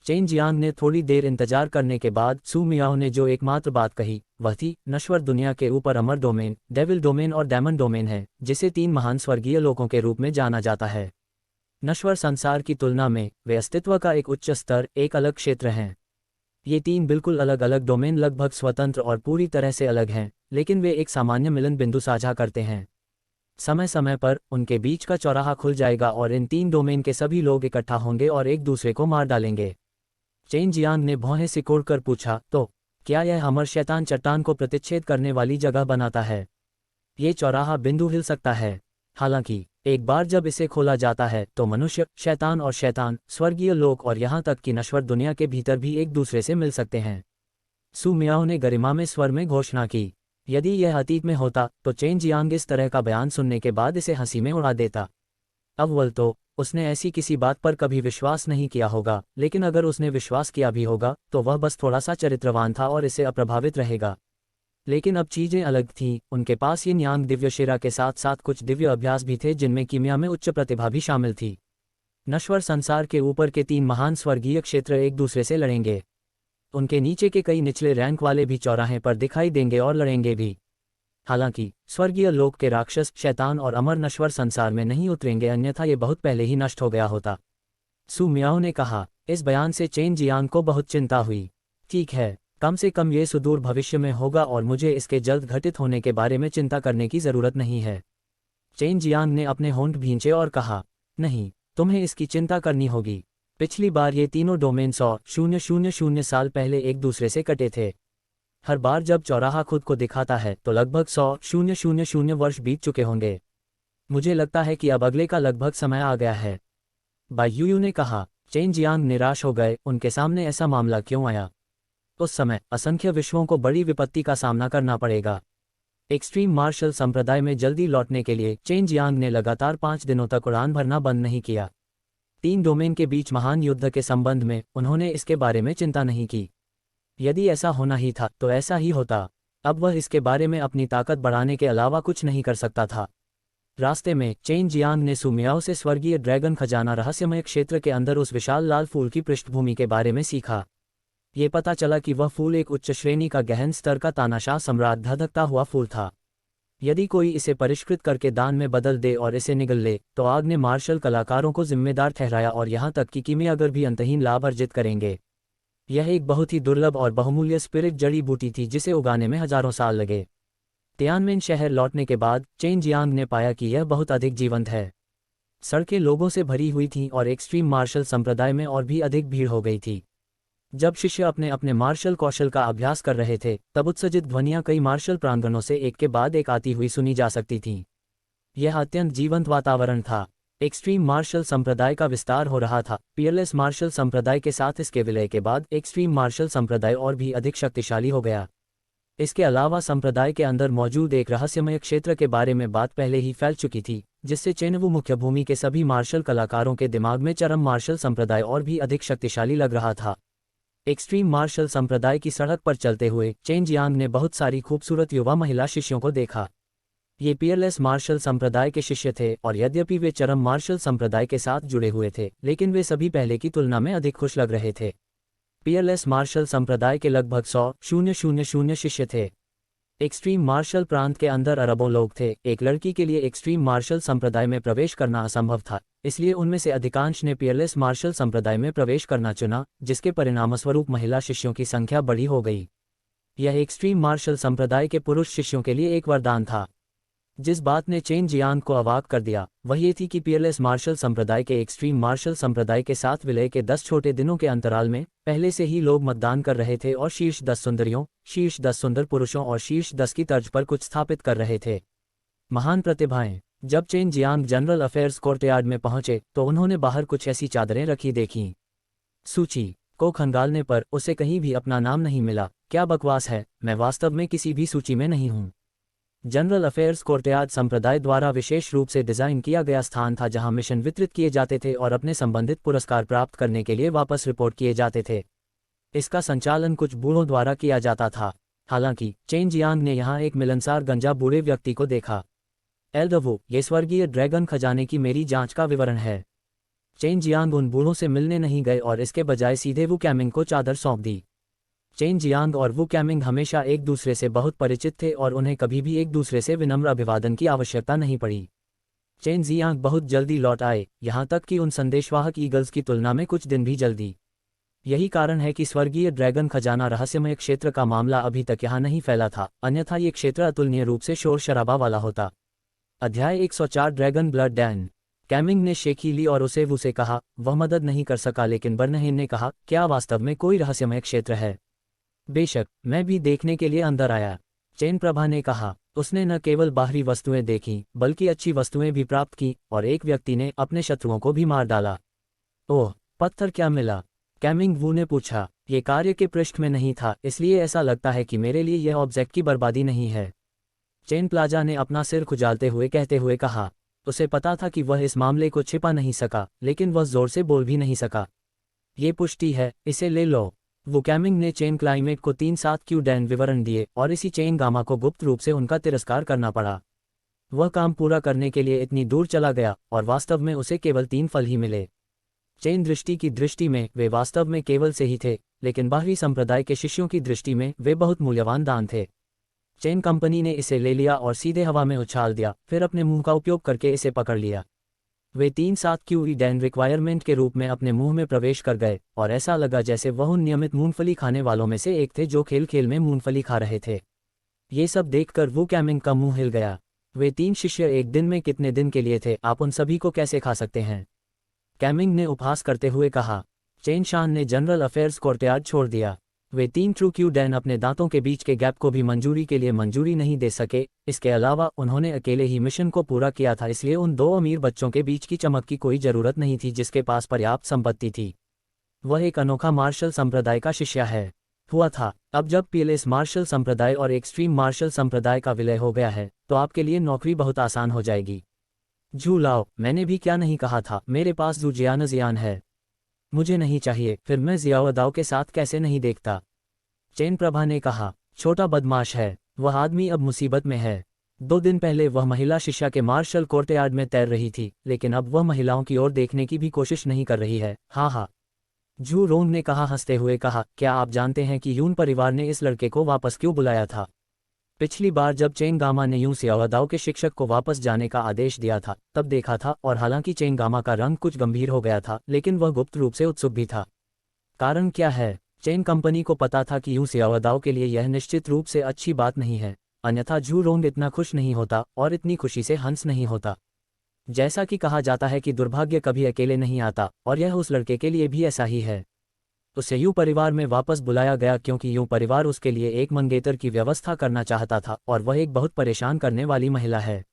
चेन जियांग ने थोड़ी देर इंतजार करने के बाद सू मियाओ ने जो एकमात्र बात कही वह थी, नश्वर दुनिया के ऊपर अमर डोमेन, डेविल डोमेन और डेमन डोमेन है, जिसे 3 महान स्वर्गीय लोकों के रूप में जाना जाता है। नश्वर संसार की तुलना में वे अस्तित्व का एक उच्च स्तर, एक अलग क्षेत्र हैं। ये 3 बिल्कुल अलग अलग डोमेन लगभग स्वतंत्र और पूरी तरह से अलग हैं, लेकिन वे एक सामान्य मिलन बिंदु साझा करते हैं। समय समय पर उनके बीच का चौराहा खुल जाएगा और इन 3 डोमेन के सभी लोग इकट्ठा होंगे और एक दूसरे को मार डालेंगे। चेन जियांग ने भौहें सिकोड़कर पूछा, तो क्या यह अमर शैतान चट्टान को प्रतिच्छेद करने वाली जगह बनाता है? ये चौराहा बिंदु हिल सकता है। हालांकि एक बार जब इसे खोला जाता है तो मनुष्य, शैतान और शैतान, स्वर्गीय लोक और यहाँ तक कि नश्वर दुनिया के भीतर भी एक दूसरे से मिल सकते हैं। सू मियाओ ने गरिमा में स्वर में घोषणा की। यदि यह अतीत में होता तो चेन जियांग इस तरह का बयान सुनने के बाद इसे हंसी में उड़ा देता। अव्वल तो उसने ऐसी किसी बात पर कभी विश्वास नहीं किया होगा, लेकिन अगर उसने विश्वास किया भी होगा तो वह बस थोड़ा सा चरित्रवान था और इससे अप्रभावित रहेगा। लेकिन अब चीजें अलग थीं। उनके पास यिन यांग दिव्यशिरा के साथ साथ कुछ दिव्य अभ्यास भी थे जिनमें कीमिया में उच्च प्रतिभा भी शामिल थी। नश्वर संसार के ऊपर के 3 महान स्वर्गीय क्षेत्र एक दूसरे से लड़ेंगे। उनके नीचे के कई निचले रैंक वाले भी चौराहे पर दिखाई देंगे और लड़ेंगे भी। हालांकि स्वर्गीय लोक के राक्षस, शैतान और अमर नश्वर संसार में नहीं उतरेंगे, अन्यथा ये बहुत पहले ही नष्ट हो गया होता। सू मियाओ ने कहा। इस बयान से चेन जियांग को बहुत चिंता हुई। ठीक है, कम से कम ये सुदूर भविष्य में होगा और मुझे इसके जल्द घटित होने के बारे में चिंता करने की जरूरत नहीं है। चेन जियांग ने अपने होंठ भींचे और कहा, नहीं, तुम्हें इसकी चिंता करनी होगी। पिछली बार ये तीनों डोमेन 100,000 साल पहले एक दूसरे से कटे थे। हर बार जब चौराहा खुद को दिखाता है तो लगभग 100,000 वर्ष बीत चुके होंगे। मुझे लगता है कि अब अगले का लगभग समय आ गया है। बाई यू ने कहा। चेन जियांग निराश हो गए। उनके सामने ऐसा मामला क्यों आया? उस समय असंख्य विश्वों को बड़ी विपत्ति का सामना करना पड़ेगा। एक्सट्रीम मार्शल संप्रदाय में जल्दी लौटने के लिए चेन जियांग ने लगातार 5 दिनों तक उड़ान भरना बंद नहीं किया। 3 डोमेन के बीच महान युद्ध के संबंध में उन्होंने इसके बारे में चिंता नहीं की। यदि ऐसा होना ही था तो ऐसा ही होता। अब वह इसके बारे में अपनी ताकत बढ़ाने के अलावा कुछ नहीं कर सकता था। रास्ते में चेन जियांग ने सू मियाओ से स्वर्गीय ड्रैगन खजाना रहस्यमय क्षेत्र के अंदर उस विशाल लाल फूल की पृष्ठभूमि के बारे में सीखा। ये पता चला कि वह फूल एक उच्च श्रेणी का गहन स्तर का तानाशाह सम्राट धधकता हुआ फूल था। यदि कोई इसे परिष्कृत करके दान में बदल दे और इसे निगल ले तो आग ने मार्शल कलाकारों को जिम्मेदार ठहराया और यहाँ तक कि कीमियागर भी अंतहीन लाभ अर्जित करेंगे। यह एक बहुत ही दुर्लभ और बहुमूल्य स्पिरिट जड़ी बूटी थी जिसे उगाने में हजारों साल लगे। तियानमेन शहर लौटने के बाद चेन जियांग ने पाया कि यह बहुत अधिक जीवंत है। सड़कें लोगों से भरी हुई थीं और एक्सट्रीम मार्शल संप्रदाय में और भी अधिक भीड़ हो गई थी। जब शिष्य अपने अपने मार्शल कौशल का अभ्यास कर रहे थे तब उत्सर्जित ध्वनियां कई मार्शल प्रांगणों से एक के बाद एक आती हुई सुनी जा सकती थीं। यह अत्यंत जीवंत वातावरण था। एक्सट्रीम मार्शल संप्रदाय का विस्तार हो रहा था। पीयरलेस मार्शल संप्रदाय के साथ इसके विलय के बाद एक्सट्रीम मार्शल संप्रदाय और भी अधिक शक्तिशाली हो गया। इसके अलावा संप्रदाय के अंदर मौजूद एक रहस्यमय क्षेत्र के बारे में बात पहले ही फैल चुकी थी, जिससे चेनवू मुख्य भूमि के सभी मार्शल कलाकारों के दिमाग में चरम मार्शल संप्रदाय और भी अधिक शक्तिशाली लग रहा था। एक्सट्रीम मार्शल संप्रदाय की सड़क पर चलते हुए चेन जियांग ने बहुत सारी खूबसूरत युवा महिला शिष्यों को देखा। ये पीयरलेस मार्शल संप्रदाय के शिष्य थे और यद्यपि वे चरम मार्शल संप्रदाय के साथ जुड़े हुए थे, लेकिन वे सभी पहले की तुलना में अधिक खुश लग रहे थे। पीयरलेस मार्शल संप्रदाय के लगभग 100,000 शिष्य थे। एक्सट्रीम मार्शल प्रांत के अंदर अरबों लोग थे। एक लड़की के लिए एक्सट्रीम मार्शल संप्रदाय में प्रवेश करना असंभव था, इसलिए उनमें से अधिकांश ने पीयरलेस मार्शल संप्रदाय में प्रवेश करना चुना, जिसके परिणामस्वरूप महिला शिष्यों की संख्या बड़ी हो गई। यह एक्सट्रीम मार्शल संप्रदाय के पुरुष शिष्यों के लिए एक वरदान था। जिस बात ने चेन जियांग को अवाक कर दिया वह ये थी कि पीयरलेस मार्शल संप्रदाय के एक्सट्रीम मार्शल संप्रदाय के साथ विलय के 10 छोटे दिनों के अंतराल में पहले से ही लोग मतदान कर रहे थे और शीर्ष 10 सुंदरियों, शीर्ष 10 सुंदर पुरुषों और शीर्ष 10 की तर्ज पर कुछ स्थापित कर रहे थे। महान प्रतिभाएं। जब chain Jiang general affairs courtyard में पहुंचे तो उन्होंने बाहर कुछ ऐसी चादरें रखी देखीं। सूची को खंगालने पर उसे कहीं भी अपना नाम नहीं मिला। क्या बकवास है, मैं वास्तव में किसी भी सूची में नहीं हूं। जनरल अफेयर्स कोर्टयार्ड संप्रदाय द्वारा विशेष रूप से डिजाइन किया गया स्थान था जहां मिशन वितरित किए जाते थे और अपने संबंधित पुरस्कार प्राप्त करने के लिए वापस रिपोर्ट किए जाते थे। इसका संचालन कुछ बूढ़ों द्वारा किया जाता था। हालांकि चेन जियांग ने यहां एक मिलनसार गंजा बूढ़े व्यक्ति को देखा। एल्डवो, ये स्वर्गीय ड्रैगन खजाने की मेरी जांच का विवरण है। चेन जियांग उन बूढ़ों से मिलने नहीं गए और इसके बजाय सीधे वू कैमिंग को चादर सौंप दी। चेन जियांग और वू कैमिंग हमेशा एक दूसरे से बहुत परिचित थे और उन्हें कभी भी एक दूसरे से विनम्र अभिवादन की आवश्यकता नहीं पड़ी। चेन जियांग बहुत जल्दी लौट आए, यहाँ तक कि उन संदेशवाहक ईगल्स की तुलना में कुछ दिन भी जल्दी। यही कारण है कि स्वर्गीय ड्रैगन खजाना रहस्यमय क्षेत्र का मामला अभी तक यहाँ नहीं फैला था, अन्यथा ये क्षेत्र अतुलनीय रूप से शोर शराबा वाला होता। अध्याय 104 ड्रैगन ब्लड डैन। कैमिंग ने शेखी ली और उसे वू से कहा। वह मदद नहीं कर सका, लेकिन बर्नहेम ने कहा, क्या वास्तव में कोई रहस्यमय क्षेत्र है? बेशक, मैं भी देखने के लिए अंदर आया, चेन प्रभा ने कहा। उसने न केवल बाहरी वस्तुएं देखीं बल्कि अच्छी वस्तुएं भी प्राप्त की और एक व्यक्ति ने अपने शत्रुओं को भी मार डाला। ओह, पत्थर क्या मिला? कैमिंग वू ने पूछा। ये कार्य के पृष्ठ में नहीं था, इसलिए ऐसा लगता है कि मेरे लिए यह ऑब्जेक्ट की बर्बादी नहीं है, चेन प्लाजा ने अपना सिर खुजालते हुए कहते हुए कहा। उसे पता था कि वह इस मामले को छिपा नहीं सका, लेकिन वह जोर से बोल भी नहीं सका। ये पुष्टि है, इसे ले लो। वू कैमिंग ने चेन क्लाइमेट को 3-7 क्यू डैन विवरण दिए और इसी चेन गामा को गुप्त रूप से उनका तिरस्कार करना पड़ा। वह काम पूरा करने के लिए इतनी दूर चला गया और वास्तव में उसे केवल 3 फल ही मिले। चेन दृष्टि की दृष्टि में वे वास्तव में केवल से ही थे, लेकिन बाहरी संप्रदाय के शिष्यों की दृष्टि में वे बहुत मूल्यवान दान थे। चेन कंपनी ने इसे ले लिया और सीधे हवा में उछाल दिया, फिर अपने मुंह का उपयोग करके इसे पकड़ लिया। वे 3-7 क्यू डैन रिक्वायरमेंट के रूप में अपने मुंह में प्रवेश कर गए और ऐसा लगा जैसे वह उन नियमित मूंगफली खाने वालों में से एक थे जो खेल खेल में मूंगफली खा रहे थे। ये सब देखकर वू कैमिंग का मुंह हिल गया। वे 3 शिष्य एक दिन में कितने दिन के लिए थे? आप उन सभी को कैसे खा सकते हैं? कैमिंग ने उपहास करते हुए कहा। चेन शान ने जनरल अफेयर्स कोर्टयार्ड छोड़ दिया। वे 3 ट्रू क्यू डैन अपने दांतों के बीच के गैप को भी मंजूरी के लिए मंजूरी नहीं दे सके। इसके अलावा उन्होंने अकेले ही मिशन को पूरा किया था, इसलिए उन 2 अमीर बच्चों के बीच की चमक की कोई जरूरत नहीं थी जिसके पास पर्याप्त संपत्ति थी। वह एक अनोखा मार्शल संप्रदाय का शिष्य है। हुआ था। अब जब पीयरलेस मार्शल संप्रदाय और एक्सट्रीम मार्शल संप्रदाय का विलय हो गया है तो आपके लिए नौकरी बहुत आसान हो जाएगी। झू लाओ, मैंने भी क्या नहीं कहा था, मेरे पास जू जियान है। मुझे नहीं चाहिए, फिर मैं जियाओ दाओ के साथ कैसे नहीं देखता? चेन प्रभा ने कहा। छोटा बदमाश है, वह आदमी अब मुसीबत में है। 2 दिन पहले वह महिला शिष्या के मार्शल कोर्टयार्ड में तैर रही थी, लेकिन अब वह महिलाओं की ओर देखने की भी कोशिश नहीं कर रही है। हाँ हाँ, झू रोंग ने कहा हंसते हुए कहा। क्या आप जानते हैं कि यून परिवार ने इस लड़के को वापस क्यों बुलाया था? पिछली बार जब चेन गामा ने यूं सियाओ दाओ के शिक्षक को वापस जाने का आदेश दिया था तब देखा था, और हालांकि चेन गामा का रंग कुछ गंभीर हो गया था लेकिन वह गुप्त रूप से उत्सुक भी था। कारण क्या है? चेन कंपनी को पता था कि यूं सियाओ दाओ के लिए यह निश्चित रूप से अच्छी बात नहीं है, अन्यथा झू रोंग इतना खुश नहीं होता और इतनी खुशी से हंस नहीं होता। जैसा कि कहा जाता है कि दुर्भाग्य कभी अकेले नहीं आता, और यह उस लड़के के लिए भी ऐसा ही है। उसे यूं परिवार में वापस बुलाया गया क्योंकि यूं परिवार उसके लिए एक मंगेतर की व्यवस्था करना चाहता था और वह एक बहुत परेशान करने वाली महिला है।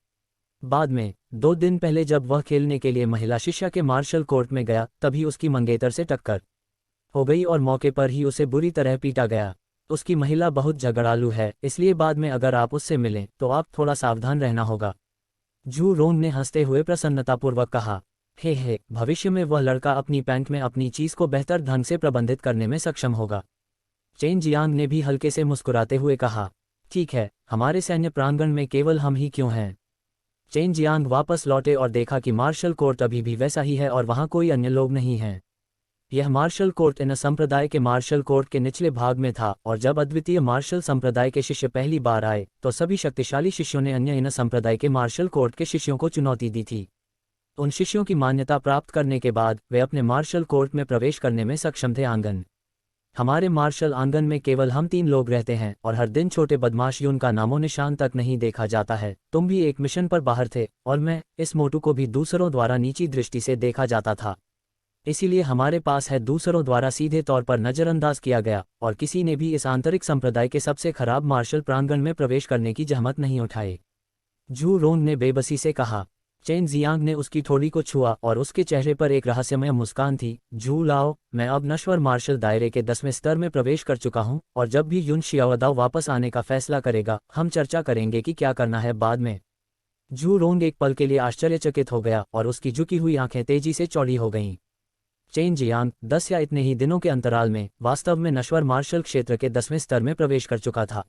बाद में 2 दिन पहले जब वह खेलने के लिए महिला शिष्या के मार्शल कोर्ट में गया तभी उसकी मंगेतर से टक्कर हो गई और मौके पर ही उसे बुरी तरह पीटा गया। उसकी महिला बहुत झगड़ालू है, इसलिए बाद में अगर आप उससे मिलें तो आप थोड़ा सावधान रहना होगा। जू रोंग ने हंसते हुए प्रसन्नतापूर्वक कहा। हे भविष्य में वह लड़का अपनी पैंट में अपनी चीज को बेहतर ढंग से प्रबंधित करने में सक्षम होगा। चेन जियांग ने भी हल्के से मुस्कुराते हुए कहा, ठीक है, हमारे सैन्य प्रांगण में केवल हम ही क्यों हैं। चेन जियांग वापस लौटे और देखा कि मार्शल कोर्ट अभी भी वैसा ही है और वहां कोई अन्य लोग नहीं हैं। यह मार्शल कोर्ट इन संप्रदाय के मार्शल कोर्ट के निचले भाग में था और जब अद्वितीय मार्शल संप्रदाय के शिष्य पहली बार आए तो सभी शक्तिशाली शिष्यों ने अन्य इन संप्रदाय के मार्शल कोर्ट के शिष्यों को चुनौती दी थी। उन शिष्यों की मान्यता प्राप्त करने के बाद वे अपने मार्शल कोर्ट में प्रवेश करने में सक्षम थे। आंगन, हमारे मार्शल आंगन में केवल हम 3 लोग रहते हैं और हर दिन छोटे बदमाश यून का नामो निशान तक नहीं देखा जाता है। तुम भी एक मिशन पर बाहर थे और मैं, इस मोटू को भी दूसरों द्वारा नीची दृष्टि से देखा जाता था, इसीलिए हमारे पास है दूसरों द्वारा सीधे तौर पर नज़रअंदाज किया गया और किसी ने भी इस आंतरिक संप्रदाय के सबसे खराब मार्शल प्रांगण में प्रवेश करने की जहमत नहीं उठाई। जू रोंग ने बेबसी से कहा। चेन जियांग ने उसकी ठोड़ी को छुआ और उसके चेहरे पर एक रहस्यमय मुस्कान थी। जू लाओ, मैं अब नश्वर मार्शल दायरे के 10वें स्तर में प्रवेश कर चुका हूं और जब भी युन शियाओदाओ वापस आने का फैसला करेगा हम चर्चा करेंगे कि क्या करना है बाद में। जू रोंग एक पल के लिए आश्चर्यचकित हो गया और उसकी झुकी हुई आंखें तेजी से चौड़ी हो गईं। चेन जियांग 10 या इतने ही दिनों के अंतराल में वास्तव में नश्वर मार्शल क्षेत्र के 10वें स्तर में प्रवेश कर चुका था।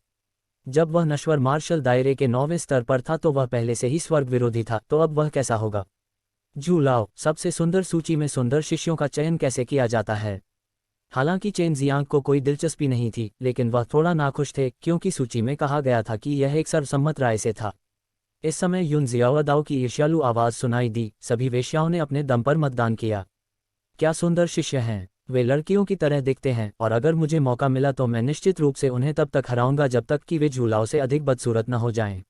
जब वह नश्वर मार्शल दायरे के 9वें स्तर पर था तो वह पहले से ही स्वर्ग विरोधी था, तो अब वह कैसा होगा। जू लाओ, सबसे सुंदर सूची में सुंदर शिष्यों का चयन कैसे किया जाता है। हालांकि चेन जियांग को कोई दिलचस्पी नहीं थी, लेकिन वह थोड़ा नाखुश थे क्योंकि सूची में कहा गया था कि यह एक सर्वसम्मत राय से था। इस समय युन जियाओदाओ की ईर्ष्यालु आवाज सुनाई दी। सभी वेश्याओं ने अपने दम पर मतदान किया। क्या सुंदर शिष्य हैं, वे लड़कियों की तरह दिखते हैं और अगर मुझे मौका मिला तो मैं निश्चित रूप से उन्हें तब तक हराऊंगा जब तक कि वे झूलाओं से अधिक बदसूरत न हो जाएं।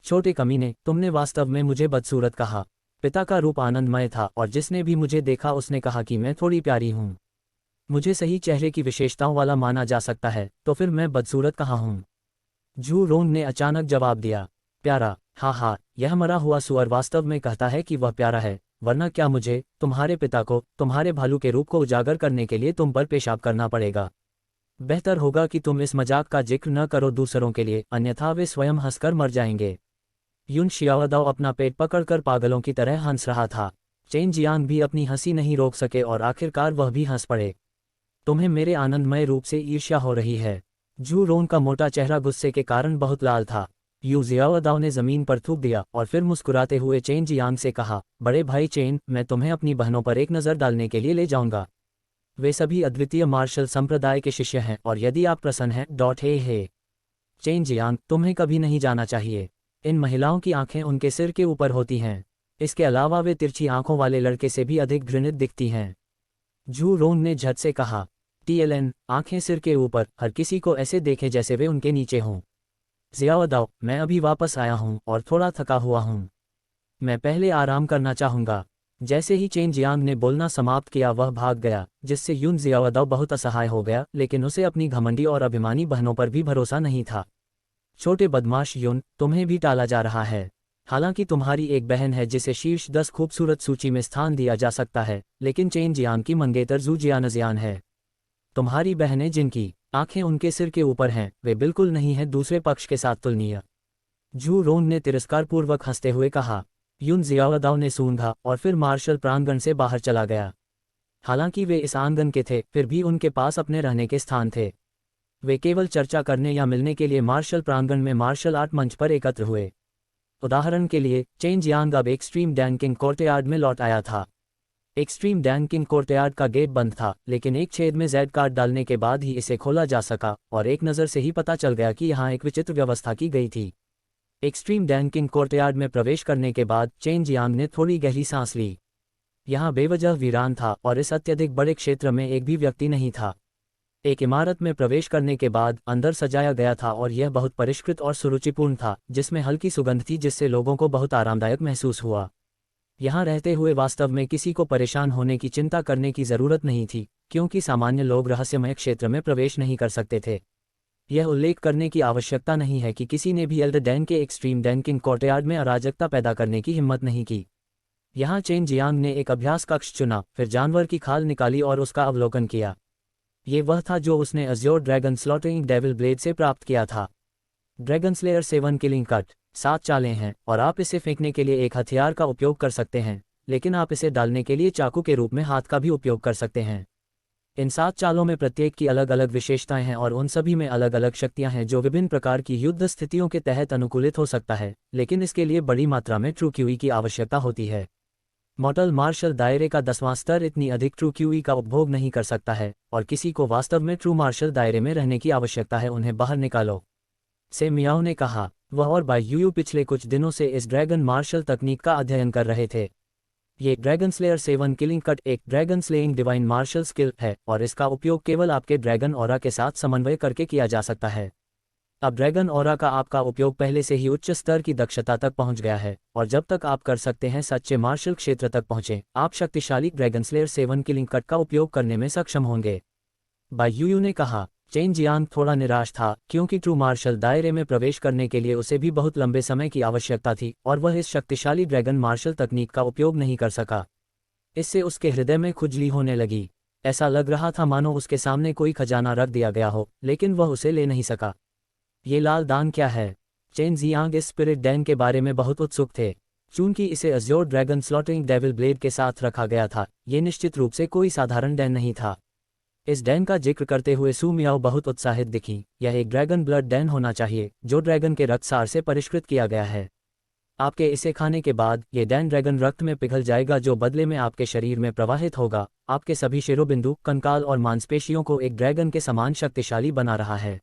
छोटे कमीने, तुमने वास्तव में मुझे बदसूरत कहा। पिता का रूप आनंदमय था और जिसने भी मुझे देखा उसने कहा कि मैं थोड़ी प्यारी हूँ। मुझे सही चेहरे की विशेषताओं वाला माना जा सकता है, तो फिर मैं बदसूरत कहाँ हूँ। जू रोंग ने अचानक जवाब दिया, प्यारा, हाँ, यह मरा हुआ सुअर वास्तव में कहता है कि वह प्यारा है, वरना क्या मुझे, तुम्हारे पिता को, तुम्हारे भालू के रूप को उजागर करने के लिए तुम पर पेशाब करना पड़ेगा। बेहतर होगा कि तुम इस मजाक का जिक्र न करो दूसरों के लिए, अन्यथा वे स्वयं हंसकर मर जाएंगे। युन शियाओदाओ अपना पेट पकड़कर पागलों की तरह हंस रहा था। चेन जियांग भी अपनी हंसी नहीं रोक सके और आखिरकार वह भी हंस पड़े। तुम्हें मेरे आनंदमय रूप से ईर्ष्या हो रही है। जू रोंग का मोटा चेहरा गुस्से के कारण बहुत लाल था। यू जियाओदाओ ने जमीन पर थूक दिया और फिर मुस्कुराते हुए चेन जियांग से कहा, बड़े भाई चेन, मैं तुम्हें अपनी बहनों पर एक नज़र डालने के लिए ले जाऊंगा। वे सभी अद्वितीय मार्शल संप्रदाय के शिष्य हैं और यदि आप प्रसन्न हैं हे। चेन जियांग, तुम्हें कभी नहीं जाना चाहिए। इन महिलाओं की आंखें उनके सिर के ऊपर होती हैं। इसके अलावा वे तिरछी आंखों वाले लड़के से भी अधिक घृणित दिखती हैं। जू रोंग ने झट से कहा, TLN, आंखें सिर के ऊपर, हर किसी को ऐसे देखे जैसे वे उनके नीचे हों। जियाओदाओ, मैं अभी वापस आया हूँ और थोड़ा थका हुआ हूँ। मैं पहले आराम करना चाहूँगा। जैसे ही चेन जियांग ने बोलना समाप्त किया वह भाग गया, जिससे युन जियाओदाओ बहुत असहाय हो गया, लेकिन उसे अपनी घमंडी और अभिमानी बहनों पर भी भरोसा नहीं था। छोटे बदमाश युन, तुम्हें भी टाला जा रहा है। हालांकि तुम्हारी एक बहन है जिसे शीर्ष 10 खूबसूरत सूची में स्थान दिया जा सकता है, लेकिन चेन जियांग की मंगेतर जू जियानजियान है। तुम्हारी बहनें जिनकी आंखें उनके सिर के ऊपर हैं, वे बिल्कुल नहीं हैं दूसरे पक्ष के साथ तुलनीय। जू रोंग ने तिरस्कारपूर्वक हंसते हुए कहा। युन जियाओदाओ ने सूंघा और फिर मार्शल प्रांगण से बाहर चला गया। हालांकि वे इस आंगन के थे, फिर भी उनके पास अपने रहने के स्थान थे। वे केवल चर्चा करने या मिलने के लिए मार्शल प्रांगण में मार्शल आर्ट मंच पर एकत्र हुए। उदाहरण के लिए, चेन जियांग अब एक्सट्रीम डैंकिंग कोर्टयार्ड में लौट आया था। एक्सट्रीम डैंकिंग कोर्टयार्ड का गेट बंद था, लेकिन एक छेद में जेड कार्ड डालने के बाद ही इसे खोला जा सका और एक नज़र से ही पता चल गया कि यहाँ एक विचित्र व्यवस्था की गई थी। एक्सट्रीम डैंकिंग कोर्टयार्ड में प्रवेश करने के बाद चेन जियांग ने थोड़ी गहरी सांस ली। यहाँ बेवजह वीरान था और इस अत्यधिक बड़े क्षेत्र में एक भी व्यक्ति नहीं था। एक इमारत में प्रवेश करने के बाद अंदर सजाया गया था और यह बहुत परिष्कृत और सुरुचिपूर्ण था, जिसमें हल्की सुगंध थी जिससे लोगों को बहुत आरामदायक महसूस हुआ। यहाँ रहते हुए वास्तव में किसी को परेशान होने की चिंता करने की ज़रूरत नहीं थी, क्योंकि सामान्य लोग रहस्यमय क्षेत्र में प्रवेश नहीं कर सकते थे। यह उल्लेख करने की आवश्यकता नहीं है कि किसी ने भी एल्डर डैन के एक्सट्रीम डैन किंग कोर्टयार्ड में अराजकता पैदा करने की हिम्मत नहीं की। यहाँ चेन जियांग ने एक अभ्यास कक्ष चुना, फिर जानवर की खाल निकाली और उसका अवलोकन किया। ये वह था जो उसने Azure dragon slaughtering devil blade से प्राप्त किया था। ड्रैगन स्लेयर 7 किलिंग कट 7 चालें हैं और आप इसे फेंकने के लिए एक हथियार का उपयोग कर सकते हैं, लेकिन आप इसे डालने के लिए चाकू के रूप में हाथ का भी उपयोग कर सकते हैं। इन 7 चालों में प्रत्येक की अलग अलग विशेषताएं हैं और उन सभी में अलग अलग शक्तियां हैं जो विभिन्न प्रकार की युद्ध स्थितियों के तहत अनुकूलित हो सकता है, लेकिन इसके लिए बड़ी मात्रा में ट्रू क्यूई की आवश्यकता होती है। मॉर्टल मार्शल दायरे का 10वां स्तर इतनी अधिक ट्रू क्यूई का उपभोग नहीं कर सकता है, और किसी को वास्तव में ट्रू मार्शल दायरे में रहने की आवश्यकता है। उन्हें बाहर निकालो, से मियाओ ने कहा। वह और बाई यूयू पिछले कुछ दिनों से इस ड्रैगन मार्शल तकनीक का अध्ययन कर रहे थे। ये ड्रैगन स्लेयर 7 किलिंग कट एक dragon slaying divine martial skill है और इसका उपयोग केवल आपके ड्रैगन ऑरा के साथ समन्वय करके किया जा सकता है। अब ड्रैगन ऑरा का आपका उपयोग पहले से ही उच्च स्तर की दक्षता तक पहुंच गया है, और जब तक आप कर सकते हैं सच्चे मार्शल क्षेत्र तक पहुंचे, आप शक्तिशाली ड्रैगन स्लेयर 7 किलिंग कट का उपयोग करने में सक्षम होंगे। बाई यूयू ने कहा। चेन जियांग थोड़ा निराश था, क्योंकि ट्रू मार्शल दायरे में प्रवेश करने के लिए उसे भी बहुत लंबे समय की आवश्यकता थी और वह इस शक्तिशाली ड्रैगन मार्शल तकनीक का उपयोग नहीं कर सका। इससे उसके हृदय में खुजली होने लगी। ऐसा लग रहा था मानो उसके सामने कोई खजाना रख दिया गया हो, लेकिन वह उसे ले नहीं सका। ये लाल दान क्या है? चेन जियांग इस स्पिरिट डैन के बारे में बहुत उत्सुक थे। चूंकि इसे Azure dragon slaughtering devil blade के साथ रखा गया था, ये निश्चित रूप से कोई साधारण डैन नहीं था। इस डैन का जिक्र करते हुए सू मियाओ बहुत उत्साहित दिखी। यह एक ड्रैगन ब्लड डैन होना चाहिए, जो ड्रैगन के रक्तसार से परिष्कृत किया गया है। आपके इसे खाने के बाद ये डैन ड्रैगन रक्त में पिघल जाएगा, जो बदले में आपके शरीर में प्रवाहित होगा। आपके सभी शिरोबिंदु, कंकाल और मांसपेशियों को एक ड्रैगन के समान शक्तिशाली बना रहा है।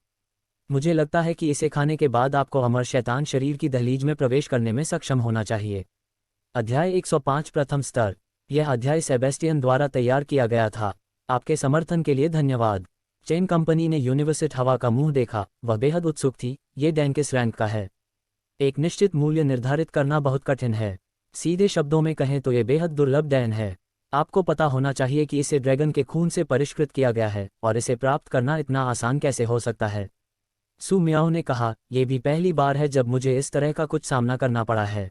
मुझे लगता है कि इसे खाने के बाद आपको अमर शैतान शरीर की दहलीज में प्रवेश करने में सक्षम होना चाहिए। अध्याय 105 प्रथम स्तर। यह अध्याय सेबेस्टियन द्वारा तैयार किया गया था। आपके समर्थन के लिए धन्यवाद। चेन कंपनी ने यूनिवर्सिट हवा का मुंह देखा। वह बेहद उत्सुक थी। ये डैन किस रैंक का है? एक निश्चित मूल्य निर्धारित करना बहुत कठिन है। सीधे शब्दों में कहें तो ये बेहद दुर्लभ डैन है। आपको पता होना चाहिए कि इसे ड्रैगन के खून से परिष्कृत किया गया है, और इसे प्राप्त करना इतना आसान कैसे हो सकता है? सू मियाओ ने कहा, यह भी पहली बार है जब मुझे इस तरह का कुछ सामना करना पड़ा है।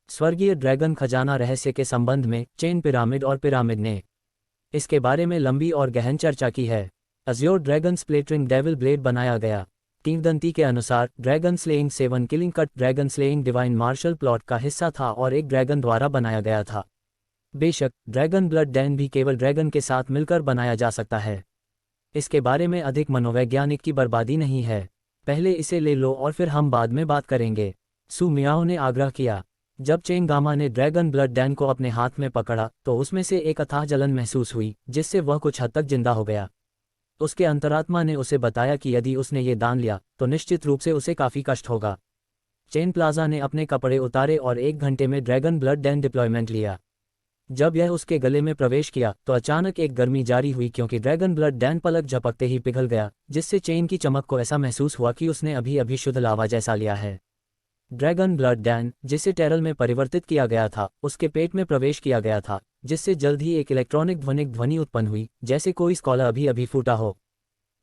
स्वर्गीय ड्रैगन खजाना रहस्य के संबंध में चेन पिरामिड और पिरामिड ने इसके बारे में लंबी और गहन चर्चा की है। Azure dragon splattering devil blade बनाया गया। किंवदंती के अनुसार dragon slaying 7 killing cut dragon slaying divine martial plot का हिस्सा था और एक ड्रैगन द्वारा बनाया गया था। बेशक ड्रैगन ब्लड डैन भी केवल ड्रैगन के साथ मिलकर बनाया जा सकता है। इसके बारे में अधिक मनोवैज्ञानिक की बर्बादी नहीं है। पहले इसे ले लो और फिर हम बाद में बात करेंगे, सू मियाओ ने आग्रह किया। जब चेंग गामा ने ड्रैगन ब्लड डैन को अपने हाथ में पकड़ा तो उसमें से एक अथाह जलन महसूस हुई, जिससे वह कुछ हद तक जिंदा हो गया। उसके अंतरात्मा ने उसे बताया कि यदि उसने ये दान लिया तो निश्चित रूप से उसे काफी कष्ट होगा। चेन प्लाजा ने अपने कपड़े उतारे और 1 घंटे में ड्रैगन ब्लड डैन डिप्लॉयमेंट लिया। जब यह उसके गले में प्रवेश किया तो अचानक एक गर्मी जारी हुई, क्योंकि ड्रैगन ब्लड डैन पलक झपकते ही पिघल गया, जिससे चेन की चमक को ऐसा महसूस हुआ कि उसने अभी अभी शुद्ध लावा जैसा लिया है। ड्रैगन ब्लड डैन, जिसे टेरल में परिवर्तित किया गया था, उसके पेट में प्रवेश किया गया था, जिससे जल्द ही एक इलेक्ट्रॉनिक ध्वनि उत्पन्न हुई, जैसे कोई स्कॉलर अभी अभी फूटा हो।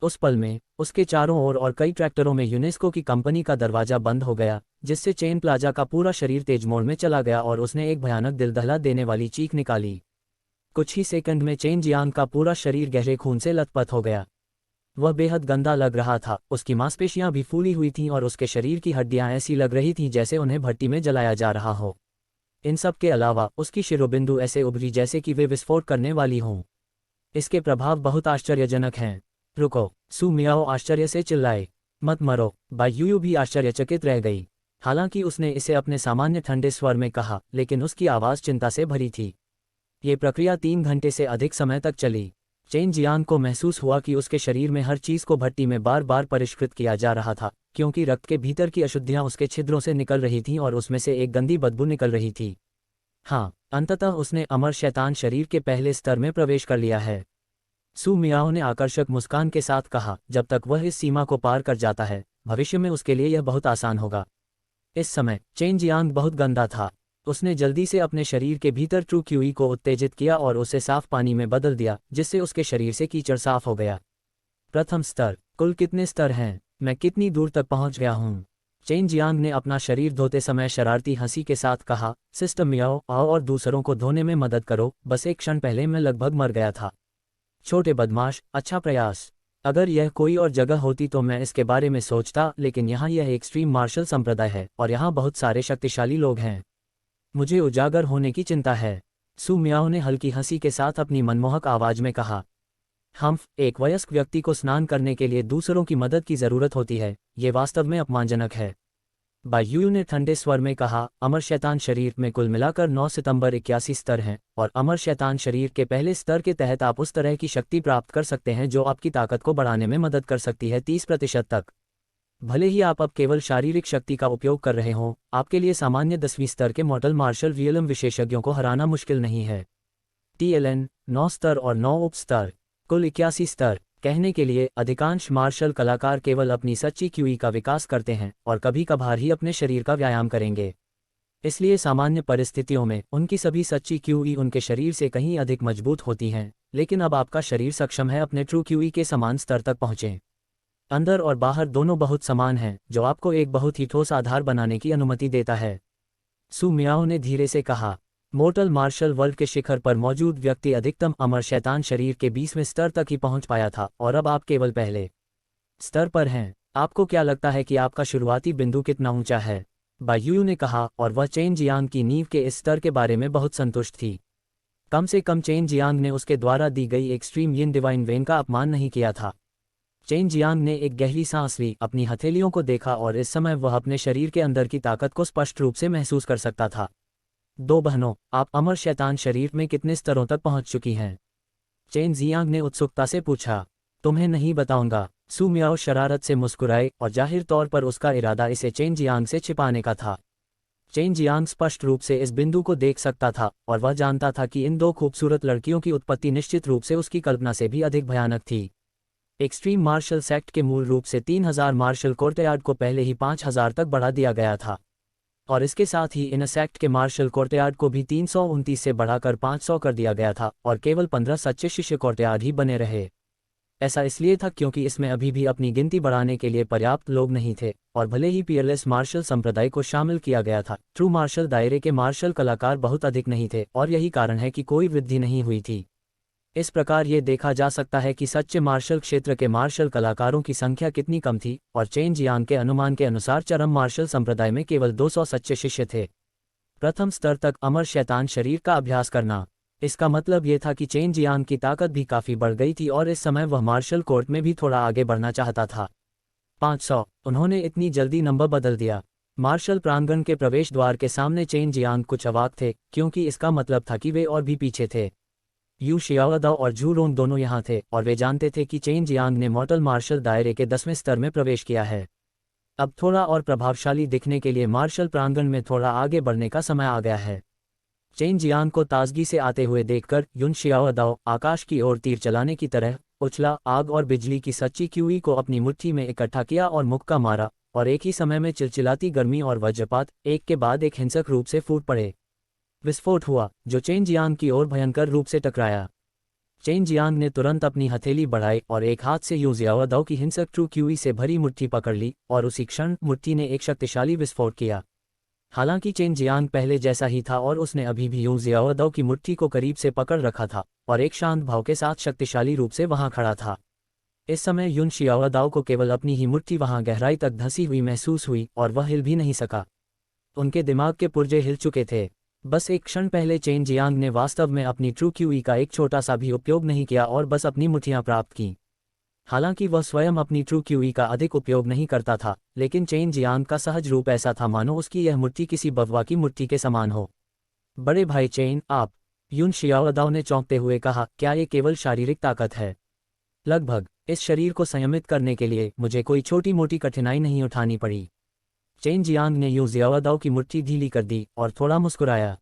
उस पल में उसके चारों ओर और कई ट्रैक्टरों में यूनेस्को की कंपनी का दरवाजा बंद हो गया, जिससे चेन प्लाजा का पूरा शरीर तेज मोड़ में चला गया और उसने एक भयानक दिल दहला देने वाली चीख निकाली। कुछ ही सेकंड में चेन जियांग का पूरा शरीर गहरे खून से लथपथ हो गया। वह बेहद गंदा लग रहा था। उसकी मांसपेशियां भी फूली हुई थीं और उसके शरीर की हड्डियां ऐसी लग रही थीं जैसे उन्हें भट्टी में जलाया जा रहा हो। इन सब के अलावा उसकी शिरोबिंदु ऐसे उभरी जैसे कि वे विस्फोट करने वाली हों। इसके प्रभाव बहुत आश्चर्यजनक हैं। रुको, सू मियाओ आश्चर्य से चिल्लाए। मत मरो। बाई यूयू भी आश्चर्यचकित रह गई। हालांकि उसने इसे अपने सामान्य ठंडे स्वर में कहा, लेकिन उसकी आवाज़ चिंता से भरी थी। ये प्रक्रिया 3 घंटे से अधिक समय तक चली। चेन जियांग को महसूस हुआ कि उसके शरीर में हर चीज़ को भट्टी में बार बार परिष्कृत किया जा रहा था, क्योंकि रक्त के भीतर की अशुद्धियां उसके छिद्रों से निकल रही थीं और उसमें से एक गंदी बदबू निकल रही थी। हाँ, अंततः उसने अमर शैतान शरीर के पहले स्तर में प्रवेश कर लिया है। सू मियाओ ने आकर्षक मुस्कान के साथ कहा, जब तक वह इस सीमा को पार कर जाता है, भविष्य में उसके लिए यह बहुत आसान होगा। इस समय चेन जियांग बहुत गंदा था। उसने जल्दी से अपने शरीर के भीतर ट्रू क्यूई को उत्तेजित किया और उसे साफ पानी में बदल दिया, जिससे उसके शरीर से कीचड़ साफ हो गया। प्रथम स्तर। कुल कितने स्तर हैं? मैं कितनी दूर तक पहुंच गया हूं? चेन जियांग ने अपना शरीर धोते समय शरारती हंसी के साथ कहा, सिस्टर मियाओ, आओ और दूसरों को धोने में मदद करो, बस एक क्षण पहले मैं लगभग मर गया था। छोटे बदमाश, अच्छा प्रयास। अगर यह कोई और जगह होती तो मैं इसके बारे में सोचता, लेकिन यहाँ यह एक्सट्रीम मार्शल संप्रदाय है और यहाँ बहुत सारे शक्तिशाली लोग हैं। मुझे उजागर होने की चिंता है। सू मियाओ ने हल्की हंसी के साथ अपनी मनमोहक आवाज में कहा। एक वयस्क व्यक्ति को स्नान करने के लिए दूसरों की मदद की जरूरत होती है, ये वास्तव में अपमानजनक है। बायू ने ठंडे स्वर में कहा, अमर शैतान शरीर में कुल मिलाकर 9 सितंबर 81 स्तर हैं, और अमर शैतान शरीर के पहले स्तर के तहत आप उस तरह की शक्ति प्राप्त कर सकते हैं जो आपकी ताकत को बढ़ाने में मदद कर सकती है 30% तक। भले ही आप अब केवल शारीरिक शक्ति का उपयोग कर रहे हों, आपके लिए सामान्य 10वीं स्तर के मॉर्टल मार्शल रियलम विशेषज्ञों को हराना मुश्किल नहीं है। TLN 9 स्तर और 9 उप स्तर, कुल 81 स्तर। कहने के लिए, अधिकांश मार्शल कलाकार केवल अपनी सच्ची क्यूई का विकास करते हैं और कभी कभार ही अपने शरीर का व्यायाम करेंगे। इसलिए सामान्य परिस्थितियों में उनकी सभी सच्ची क्यूई उनके शरीर से कहीं अधिक मजबूत होती हैं, लेकिन अब आपका शरीर सक्षम है अपने ट्रू क्यूई के समान स्तर तक पहुंचें। अंदर और बाहर दोनों बहुत समान हैं, जो आपको एक बहुत ही ठोस आधार बनाने की अनुमति देता है। सू मियाओ ने धीरे से कहा। मोर्टल मार्शल वर्ल्ड के शिखर पर मौजूद व्यक्ति अधिकतम अमर शैतान शरीर के 20वें स्तर तक ही पहुंच पाया था, और अब आप केवल पहले स्तर पर हैं। आपको क्या लगता है कि आपका शुरुआती बिंदु कितना ऊंचा है? बायू ने कहा, और वह चेन जियांग की नींव के इस स्तर के बारे में बहुत संतुष्ट थी। कम से कम चेन जियांग ने उसके द्वारा दी गई एक्सट्रीम यिन डिवाइन वेन का अपमान नहीं किया था। चेन जियांग ने एक गहरी सांस ली, अपनी हथेलियों को देखा, और इस समय वह अपने शरीर के अंदर की ताकत को स्पष्ट रूप से महसूस कर सकता था। 2 बहनों, आप अमर शैतान शरीर में कितने स्तरों तक पहुंच चुकी हैं? चेन जियांग ने उत्सुकता से पूछा। तुम्हें नहीं बताऊंगा। सू मियाओ शरारत से मुस्कुराए, और जाहिर तौर पर उसका इरादा इसे चेन जियांग से छिपाने का था। चेन जियांग स्पष्ट रूप से इस बिंदु को देख सकता था, और वह जानता था कि इन 2 खूबसूरत लड़कियों की उत्पत्ति निश्चित रूप से उसकी कल्पना से भी अधिक भयानक थी। एक्सट्रीम मार्शल सेक्ट के मूल रूप से 3000 मार्शल कोर्टयार्ड को पहले ही 5000 तक बढ़ा दिया गया था, और इसके साथ ही इन सेक्ट के मार्शल कोर्टयार्ड को भी 329 से बढ़ाकर 500 कर दिया गया था, और केवल 15 सच्चे शिष्य कोर्टयार्ड ही बने रहे। ऐसा इसलिए था क्योंकि इसमें अभी भी अपनी गिनती बढ़ाने के लिए पर्याप्त लोग नहीं थे, और भले ही पीयरलेस मार्शल संप्रदाय को शामिल किया गया था, ट्रू मार्शल दायरे के मार्शल कलाकार बहुत अधिक नहीं थे, और यही कारण है कि कोई वृद्धि नहीं हुई थी। इस प्रकार ये देखा जा सकता है कि सच्चे मार्शल क्षेत्र के मार्शल कलाकारों की संख्या कितनी कम थी, और चेन जियांग के अनुमान के अनुसार चरम मार्शल संप्रदाय में केवल 200 सच्चे शिष्य थे। प्रथम स्तर तक अमर शैतान शरीर का अभ्यास करना। इसका मतलब ये था कि चेन जियांग की ताकत भी काफ़ी बढ़ गई थी, और इस समय वह मार्शल कोर्ट में भी थोड़ा आगे बढ़ना चाहता था। 500। उन्होंने इतनी जल्दी नंबर बदल दिया। मार्शल प्रांगण के प्रवेश द्वार के सामने चेन जियांग कुछ अवाक थे, क्योंकि इसका मतलब था कि वे और भी पीछे थे। यू शियाओदाओ और जू रोंग दोनों यहाँ थे, और वे जानते थे कि चेन जियांग ने मॉर्टल मार्शल दायरे के 10वें स्तर में प्रवेश किया है। अब थोड़ा और प्रभावशाली दिखने के लिए मार्शल प्रांगण में थोड़ा आगे बढ़ने का समय आ गया है। चेन जियांग को ताजगी से आते हुए देखकर युन शियाओदाओ आकाश की ओर तीर चलाने की तरह उछला, आग और बिजली की सच्ची क्यूई को अपनी मुट्ठी में इकट्ठा किया और मुक्का मारा, और एक ही समय में चिलचिलाती गर्मी और वज्रपात एक के बाद एक हिंसक रूप से फूट पड़े। विस्फोट हुआ, जो चेन जियांग की ओर भयंकर रूप से टकराया। चेन जियांग ने तुरंत अपनी हथेली बढ़ाई और एक हाथ से यू जियाओदाओ की हिंसक ट्रू क्यूई से भरी मुट्ठी पकड़ ली, और उसी क्षण मुट्ठी ने एक शक्तिशाली विस्फोट किया। हालांकि चेन जियांग पहले जैसा ही था, और उसने अभी भी यू जियाओदाओ की मुट्ठी को करीब से पकड़ रखा था, और एक शांत भाव के साथ शक्तिशाली रूप से वहां खड़ा था। इस समय युन शियाओदाओ को केवल अपनी ही मुट्ठी वहां गहराई तक धंसी हुई महसूस हुई, और वह हिल भी नहीं सका। उनके दिमाग के पुर्जे हिल चुके थे। बस एक क्षण पहले चेन जियांग ने वास्तव में अपनी ट्रू क्यूई का एक छोटा सा भी उपयोग नहीं किया और बस अपनी मुट्ठियां प्राप्त की। हालांकि वह स्वयं अपनी ट्रू क्यूई का अधिक उपयोग नहीं करता था, लेकिन चेन जियांग का सहज रूप ऐसा था मानो उसकी यह मुट्ठी किसी बववा की मुट्ठी के समान हो। बड़े भाई चेन, आप? युन शियाओदाओ ने चौंकते हुए कहा, क्या ये केवल शारीरिक ताकत है? लगभग। इस शरीर को संयमित करने के लिए मुझे कोई छोटी मोटी कठिनाई नहीं उठानी पड़ी। चेन जियांग ने यू जियाओदाओ की मुट्ठी ढीली कर दी और थोड़ा मुस्कुराया।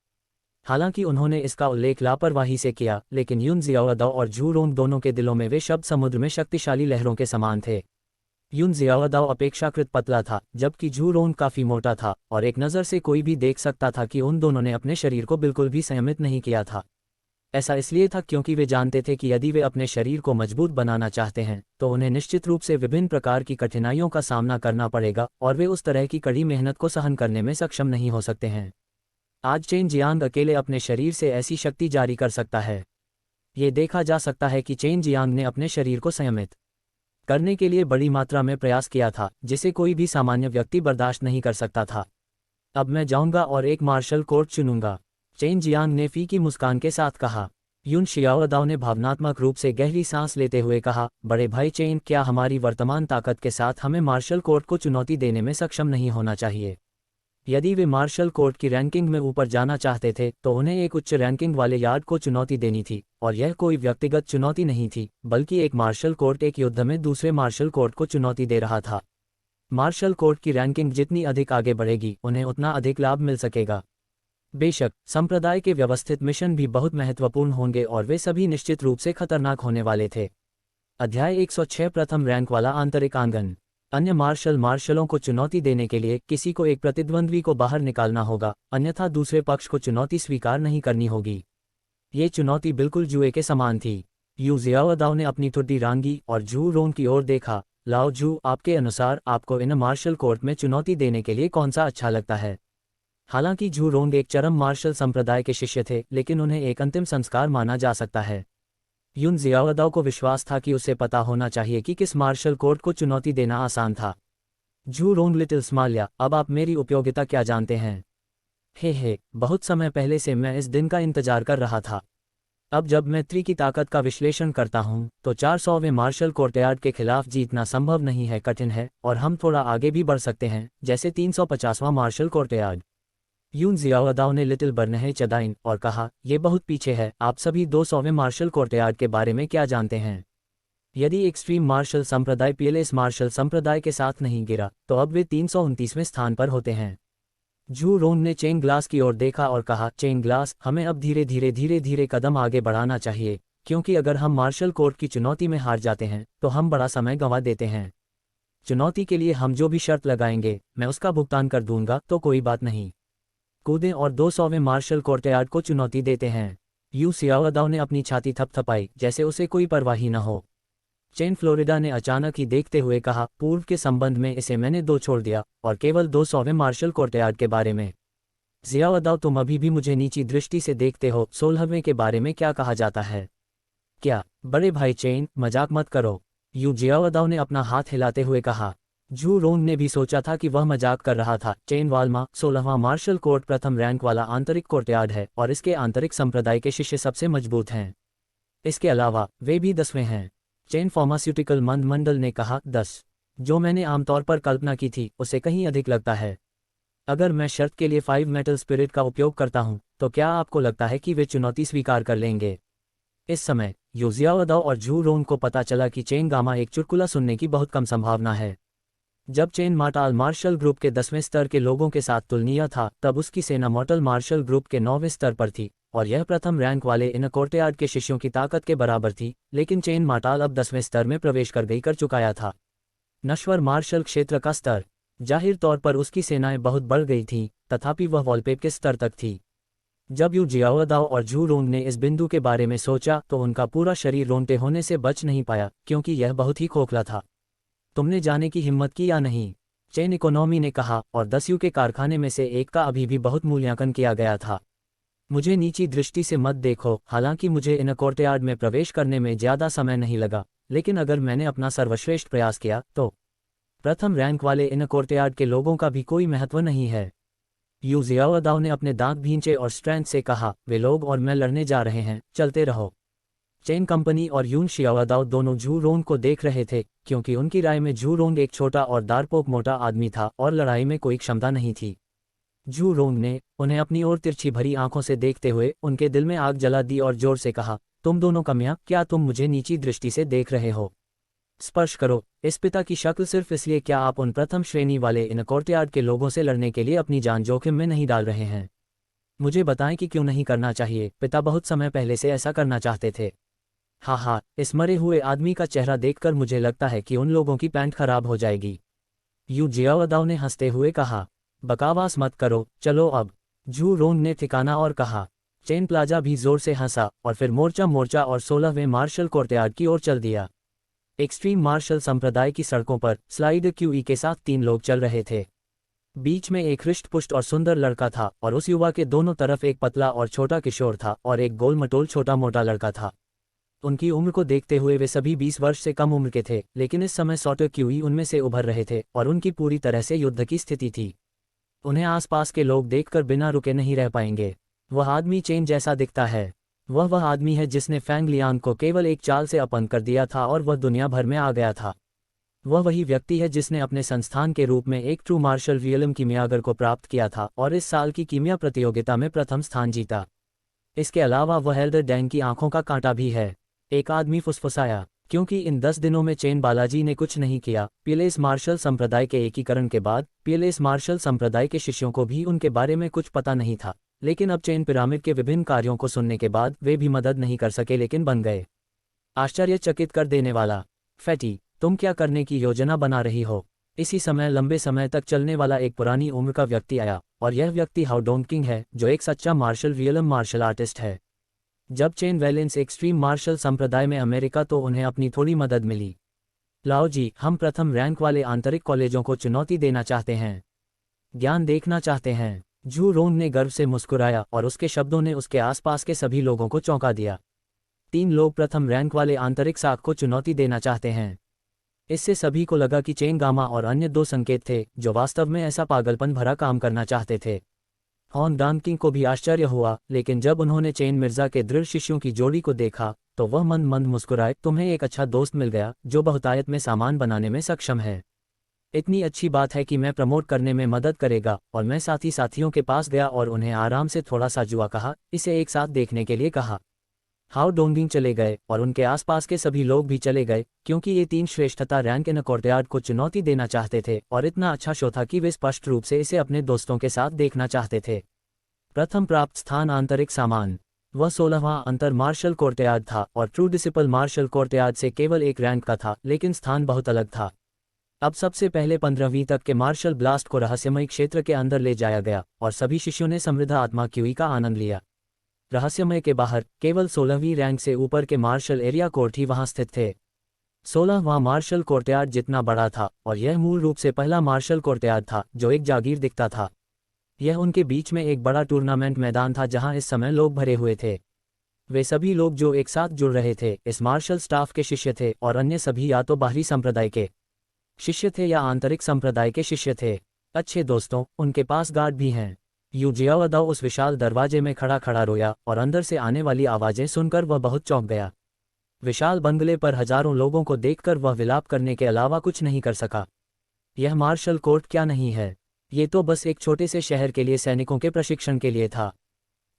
हालांकि उन्होंने इसका उल्लेख लापरवाही से किया, लेकिन युन जियाओदाओ और जू रोंग दोनों के दिलों में वे शब्द समुद्र में शक्तिशाली लहरों के समान थे। युन जियाओदाओ अपेक्षाकृत पतला था, जबकि झू रोंग काफी मोटा था, और एक नज़र से कोई भी देख सकता था कि उन दोनों ने अपने शरीर को बिल्कुल भी संयमित नहीं किया था। ऐसा इसलिए था क्योंकि वे जानते थे कि यदि वे अपने शरीर को मजबूत बनाना चाहते हैं तो उन्हें निश्चित रूप से विभिन्न प्रकार की कठिनाइयों का सामना करना पड़ेगा, और वे उस तरह की कड़ी मेहनत को सहन करने में सक्षम नहीं हो सकते हैं। आज चेन जियांग अकेले अपने शरीर से ऐसी शक्ति जारी कर सकता है। ये देखा जा सकता है कि चेन जियांग ने अपने शरीर को संयमित करने के लिए बड़ी मात्रा में प्रयास किया था, जिसे कोई भी सामान्य व्यक्ति बर्दाश्त नहीं कर सकता था। अब मैं जाऊंगा और एक मार्शल कोर्ट चुनूंगा, चेन जियांग ने फी की मुस्कान के साथ कहा। युन शियाओदाओ ने भावनात्मक रूप से गहरी सांस लेते हुए कहा, बड़े भाई चेन, क्या हमारी वर्तमान ताकत के साथ हमें मार्शल कोर्ट को चुनौती देने में सक्षम नहीं होना चाहिए? यदि वे मार्शल कोर्ट की रैंकिंग में ऊपर जाना चाहते थे तो उन्हें एक उच्च रैंकिंग वाले यार्ड को चुनौती देनी थी, और यह कोई व्यक्तिगत चुनौती नहीं थी, बल्कि एक मार्शल कोर्ट एक युद्ध में दूसरे मार्शल कोर्ट को चुनौती दे रहा था। मार्शल कोर्ट की रैंकिंग जितनी अधिक आगे बढ़ेगी, उन्हें उतना अधिक लाभ मिल सकेगा। बेशक संप्रदाय के व्यवस्थित मिशन भी बहुत महत्वपूर्ण होंगे और वे सभी निश्चित रूप से खतरनाक होने वाले थे। अध्याय 106 प्रथम रैंक वाला आंतरिक आंगन। अन्य मार्शलों को चुनौती देने के लिए किसी को एक प्रतिद्वंद्वी को बाहर निकालना होगा, अन्यथा दूसरे पक्ष को चुनौती स्वीकार नहीं करनी होगी। ये चुनौती बिल्कुल जुए के समान थी। यू जियाओदाओ ने अपनी ठुड्डी रांगी और झू रोंग की ओर देखा। लाओ झू, आपके अनुसार आपको इन मार्शल कोर्ट में चुनौती देने के लिए कौन सा अच्छा लगता है? हालांकि झू रोंग एक चरम मार्शल संप्रदाय के शिष्य थे, लेकिन उन्हें एक अंतिम संस्कार माना जा सकता है। युन जियाओदाओ को विश्वास था कि उसे पता होना चाहिए कि किस मार्शल कोर्ट को चुनौती देना आसान था। झू रोंग लिटिल स्मालिया, अब आप मेरी उपयोगिता क्या जानते हैं? हे, बहुत समय पहले से मैं इस दिन का इंतजार कर रहा था। अब जब मैं त्रि की ताकत का विश्लेषण करता हूं तो 400वें मार्शल कोर्टयार्ड के खिलाफ जीतना संभव नहीं है, कठिन है, और हम थोड़ा आगे भी बढ़ सकते हैं, जैसे 350वां मार्शल कोर्टयार्ड। यून जियाओदाओ ने लिटिल बर्नहे चदाइन और कहा, यह बहुत पीछे है। आप सभी 200वें मार्शल कोर्टयार्ड के बारे में क्या जानते हैं? यदि एक्सट्रीम मार्शल संप्रदाय पीएलएस मार्शल संप्रदाय के साथ नहीं गिरा तो अब वे 329वें स्थान पर होते हैं। झू रोंग ने चेन ग्लास की ओर देखा और कहा, चेन ग्लास, हमें अब धीरे कदम आगे बढ़ाना चाहिए, क्योंकि अगर हम मार्शल कोर्ट की चुनौती में हार जाते हैं तो हम बड़ा समय गंवा देते हैं। चुनौती के लिए हम जो भी शर्त लगाएंगे मैं उसका भुगतान कर दूंगा, तो कोई बात नहीं। कूदें और 200वें मार्शल कोर्टयार्ड को चुनौती देते हैं। यू जियाओदाओ ने अपनी छाती थपथपाई जैसे उसे कोई परवाह ही न हो। चेन फ्लोरिडा ने अचानक ही देखते हुए कहा, पूर्व के संबंध में इसे मैंने दो छोड़ दिया और केवल 200वें मार्शल कोर्टयार्ड के बारे में। जियाओदाओ, तुम अभी भी मुझे नीची दृष्टि से देखते हो। 16वें के बारे में क्या कहा जाता है? क्या बड़े भाई चेन, मजाक मत करो, यू जियाओदाओ ने अपना हाथ हिलाते हुए कहा। झू रोंग ने भी सोचा था कि वह मजाक कर रहा था। चेन वालमा, 16वां मार्शल कोर्ट प्रथम रैंक वाला आंतरिक कोर्टयार्ड है और इसके आंतरिक संप्रदाय के शिष्य सबसे मजबूत हैं। इसके अलावा वे भी 10वें हैं। चेन फार्मास्यूटिकल मंडल ने कहा, 10, जो मैंने आमतौर पर कल्पना की थी उसे कहीं अधिक लगता है। अगर मैं शर्त के लिए 5 मेटल स्पिरिट का उपयोग करता हूं तो क्या आपको लगता है कि वे चुनौती स्वीकार कर लेंगे? इस समय यू जियाओदाओ और झू रोंग को पता चला कि चेन गामा एक चुटकुला सुनने की बहुत कम संभावना है। जब चेन मार्टल मार्शल ग्रुप के 10वें स्तर के लोगों के साथ तुलनीय था, तब उसकी सेना मॉर्टल मार्शल ग्रुप के 9वें स्तर पर थी, और यह प्रथम रैंक वाले इन कोर्टयार्ड के शिष्यों की ताकत के बराबर थी। लेकिन चेन मार्टल अब 10वें स्तर में प्रवेश कर चुकाया था। नश्वर मार्शल क्षेत्र का स्तर। जाहिर तौर पर उसकी सेनाएं बहुत बढ़ गई थीं, तथापि वह वॉलपेप के स्तर तक थी। जब यू जियाओदाओ और झू रोंग ने इस बिंदु के बारे में सोचा तो उनका पूरा शरीर रोंगटे होने से बच नहीं पाया, क्योंकि यह बहुत ही खोखला था। तुमने जाने की हिम्मत की या नहीं? चेन इकोनॉमी ने कहा, और 10 यू के कारखाने में से एक का अभी भी बहुत मूल्यांकन किया गया था। मुझे नीची दृष्टि से मत देखो। हालांकि मुझे इन कोर्टयार्ड में प्रवेश करने में ज़्यादा समय नहीं लगा, लेकिन अगर मैंने अपना सर्वश्रेष्ठ प्रयास किया तो प्रथम रैंक वाले इन कोर्टयार्ड के लोगों का भी कोई महत्व नहीं है। यू जियाओदाओ ने अपने दांत भींचे और स्ट्रेंथ से कहा, वे लोग और मैं लड़ने जा रहे हैं, चलते रहो। चेन कंपनी और यून जियाओदाओ दोनों झू रोंग को देख रहे थे, क्योंकि उनकी राय में झू रोंग एक छोटा और दारपोक मोटा आदमी था और लड़ाई में कोई क्षमता नहीं थी। झू रोंग ने उन्हें अपनी ओर तिरछी भरी आंखों से देखते हुए उनके दिल में आग जला दी और जोर से कहा, तुम दोनों कमियां, क्या तुम मुझे नीची दृष्टि से देख रहे हो? स्पर्श करो इस पिता की शक्ल सिर्फ इसलिए क्या आप उन प्रथम श्रेणी वाले इन कोर्टयार्ड के लोगों से लड़ने के लिए अपनी जान जोखिम में नहीं डाल रहे हैं? मुझे बताएं कि क्यों नहीं करना चाहिए। पिता बहुत समय पहले से ऐसा करना चाहते थे। हाँ हाँ, इस मरे हुए आदमी का चेहरा देखकर मुझे लगता है कि उन लोगों की पैंट खराब हो जाएगी। यू जियाओदाओ ने हंसते हुए कहा। बकवास मत करो, चलो अब। जू रोंग ने ठिकाना और कहा। चेन प्लाजा भी जोर से हंसा और फिर मोर्चा मोर्चा और 16वें मार्शल कोर्टयार्ड की ओर चल दिया। एक्सट्रीम मार्शल संप्रदाय की सड़कों पर स्लाइड क्यूई के साथ 3 लोग चल रहे थे। बीच में एक हृष्ट-पुष्ट और सुंदर लड़का था और उस युवा के दोनों तरफ एक पतला और छोटा किशोर था और एक गोल-मटोल छोटा-मोटा लड़का था। उनकी उम्र को देखते हुए वे सभी 20 वर्ष से कम उम्र के थे, लेकिन इस समय सॉटो क्यूई उनमें से उभर रहे थे और उनकी पूरी तरह से युद्ध की स्थिति थी। उन्हें आसपास के लोग देखकर बिना रुके नहीं रह पाएंगे। वह आदमी चेन जैसा दिखता है। वह आदमी है जिसने फैंग लियांग को केवल एक चाल से अपंग कर दिया था और वह दुनिया भर में आ गया था। वह वही व्यक्ति है जिसने अपने संस्थान के रूप में एक ट्रू मार्शल रियलम कीमियागर को प्राप्त किया था और इस साल की कीमिया प्रतियोगिता में प्रथम स्थान जीता। इसके अलावा वह एल्डर डैंग की आंखों का कांटा भी है। एक आदमी फुसफुसाया, क्योंकि इन 10 दिनों में चेन बालाजी ने कुछ नहीं किया। पीलेस मार्शल संप्रदाय के एकीकरण के बाद पीलेस मार्शल संप्रदाय के शिष्यों को भी उनके बारे में कुछ पता नहीं था, लेकिन अब चेन पिरामिड के विभिन्न कार्यों को सुनने के बाद वे भी मदद नहीं कर सके लेकिन बन गए। आश्चर्यचकित कर देने वाला। फैटी, तुम क्या करने की योजना बना रही हो? इसी समय लंबे समय तक चलने वाला एक पुरानी उम्र का व्यक्ति आया, और यह व्यक्ति हाउ डोंकिंग है, जो एक सच्चा मार्शल रियलम मार्शल आर्टिस्ट है। जब चेन वैलेंस एक्सट्रीम मार्शल संप्रदाय में अमेरिका तो उन्हें अपनी थोड़ी मदद मिली। लाओ जी, हम प्रथम रैंक वाले आंतरिक कॉलेजों को चुनौती देना चाहते हैं, ज्ञान देखना चाहते हैं। जू रोंग ने गर्व से मुस्कुराया और उसके शब्दों ने उसके आसपास के सभी लोगों को चौंका दिया। 3 लोग प्रथम रैंक वाले आंतरिक साख को चुनौती देना चाहते हैं। इससे सभी को लगा कि चेन गामा और अन्य 2 संकेत थे जो वास्तव में ऐसा पागलपन भरा काम करना चाहते थे। हॉन डांकिंग को भी आश्चर्य हुआ, लेकिन जब उन्होंने चेन मिर्जा के दृढ़ शिष्यों की जोड़ी को देखा तो वह मंद मंद मुस्कुराए। तुम्हें एक अच्छा दोस्त मिल गया जो बहुतायत में सामान बनाने में सक्षम है। इतनी अच्छी बात है कि मैं प्रमोट करने में मदद करेगा। और मैं साथियों के पास गया और उन्हें आराम से थोड़ा सा जुआ कहा, इसे एक साथ देखने के लिए कहा। हाउ डोंगिंग चले गए और उनके आसपास के सभी लोग भी चले गए, क्योंकि ये 3 श्रेष्ठता रैंक इन कोर्टयार्ड को चुनौती देना चाहते थे और इतना अच्छा शो था कि वे स्पष्ट रूप से इसे अपने दोस्तों के साथ देखना चाहते थे। प्रथम प्राप्त स्थान आंतरिक सामान। वह 16वां अंतर मार्शल कोर्टयार्ड था और ट्रू डिसिपल मार्शल कोर्टयार्ड से केवल एक रैंक का था, लेकिन स्थान बहुत अलग था। अब सबसे पहले 15वीं तक के मार्शल ब्लास्ट को रहस्यमयी क्षेत्र के अंदर ले जाया गया और सभी शिष्यों ने समृद्ध आत्मा क्यूई का आनंद लिया। रहस्यमय के बाहर केवल 16वीं रैंक से ऊपर के मार्शल एरिया कोर्ट ही वहां स्थित थे। 16वां मार्शल कोर्टयार्ड जितना बड़ा था और यह मूल रूप से पहला मार्शल कोर्टयार्ड था जो एक जागीर दिखता था। यह उनके बीच में एक बड़ा टूर्नामेंट मैदान था जहां इस समय लोग भरे हुए थे। वे सभी लोग जो एक साथ जुड़ रहे थे इस मार्शल स्टाफ के शिष्य थे और अन्य सभी या तो बाहरी संप्रदाय के शिष्य थे या आंतरिक संप्रदाय के शिष्य थे। अच्छे दोस्तों, उनके पास गार्ड भी हैं। यू जियाओदाओ उस विशाल दरवाजे में खड़ा खड़ा रोया और अंदर से आने वाली आवाजें सुनकर वह बहुत चौंक गया। विशाल बंगले पर हजारों लोगों को देखकर वह विलाप करने के अलावा कुछ नहीं कर सका। यह मार्शल कोर्ट क्या नहीं है, ये तो बस एक छोटे से शहर के लिए सैनिकों के प्रशिक्षण के लिए था।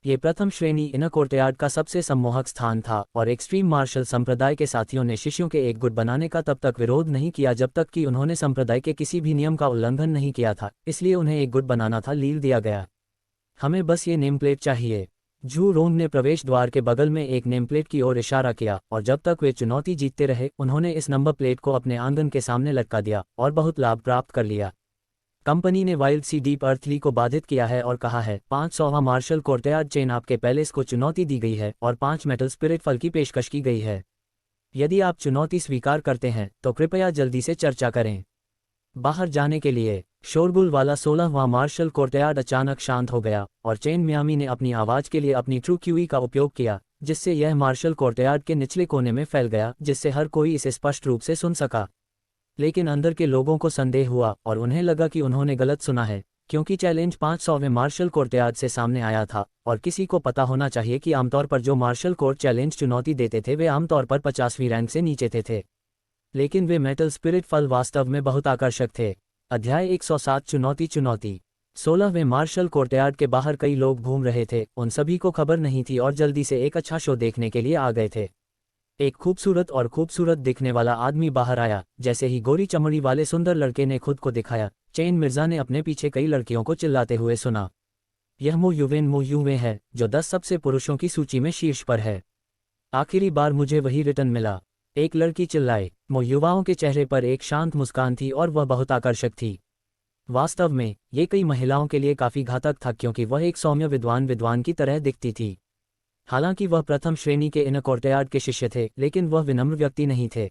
ये प्रथम श्रेणी इनर कोर्टयार्ड का सबसे सम्मोहक स्थान था और एक्सट्रीम मार्शल संप्रदाय के साथियों ने शिष्यों के एक गुट बनाने का तब तक विरोध नहीं किया जब तक कि उन्होंने संप्रदाय के किसी भी नियम का उल्लंघन नहीं किया था, इसलिए उन्हें एक गुट बनाना था। लील दिया गया, हमें बस ये नेम प्लेट चाहिए। जू रोंग ने प्रवेश द्वार के बगल में एक नेम प्लेट की ओर इशारा किया और जब तक वे चुनौती जीतते रहे उन्होंने इस नंबर प्लेट को अपने आंगन के सामने लटका दिया और बहुत लाभ प्राप्त कर लिया। कंपनी ने वाइल्ड सी डीप अर्थली को बाधित किया है और कहा है 500वां मार्शल कोर्टयार्ड चेन आपके पैलेस को चुनौती दी गई है और 5 मेटल स्पिरिट फल की पेशकश की गई है। यदि आप चुनौती स्वीकार करते हैं तो कृपया जल्दी से चर्चा करें। बाहर जाने के लिए शोरगुल वाला 16वां मार्शल कोर्टयार्ड अचानक शांत हो गया और चेन मियामी ने अपनी आवाज के लिए अपनी ट्रू क्यूई का उपयोग किया, जिससे यह मार्शल कोर्टयार्ड के निचले कोने में फैल गया, जिससे हर कोई इसे स्पष्ट रूप से सुन सका। लेकिन अंदर के लोगों को संदेह हुआ और उन्हें लगा कि उन्होंने गलत सुना है, क्योंकि चैलेंज 500वें मार्शल कोर्टयार्ड से सामने आया था और किसी को पता होना चाहिए कि आमतौर पर जो मार्शल कोर्ट चैलेंज चुनौती देते थे वे आमतौर पर 50वीं रैंक से नीचे थे। लेकिन वे मेटल स्पिरिट फल वास्तव में बहुत आकर्षक थे। अध्याय 107 चुनौती 16वें मार्शल कोर्टयार्ड के बाहर कई लोग घूम रहे थे, उन सभी को खबर नहीं थी और जल्दी से एक अच्छा शो देखने के लिए आ गए थे। एक खूबसूरत दिखने वाला आदमी बाहर आया। जैसे ही गोरी चमड़ी वाले सुंदर लड़के ने खुद को दिखाया, चेन मिर्जा ने अपने पीछे कई लड़कियों को चिल्लाते हुए सुना, यह मो युवे है जो 10 सबसे पुरुषों की सूची में शीर्ष पर है। आखिरी बार मुझे वही रिटर्न मिला। एक लड़की चिल्लाई। युवाओं के चेहरे पर एक शांत मुस्कान थी और वह बहुत आकर्षक थी। वास्तव में ये कई महिलाओं के लिए काफी घातक था क्योंकि वह एक सौम्य विद्वान की तरह दिखती थी। हालांकि वह प्रथम श्रेणी के इन कोर्टयार्ड के शिष्य थे, लेकिन वह विनम्र व्यक्ति नहीं थे।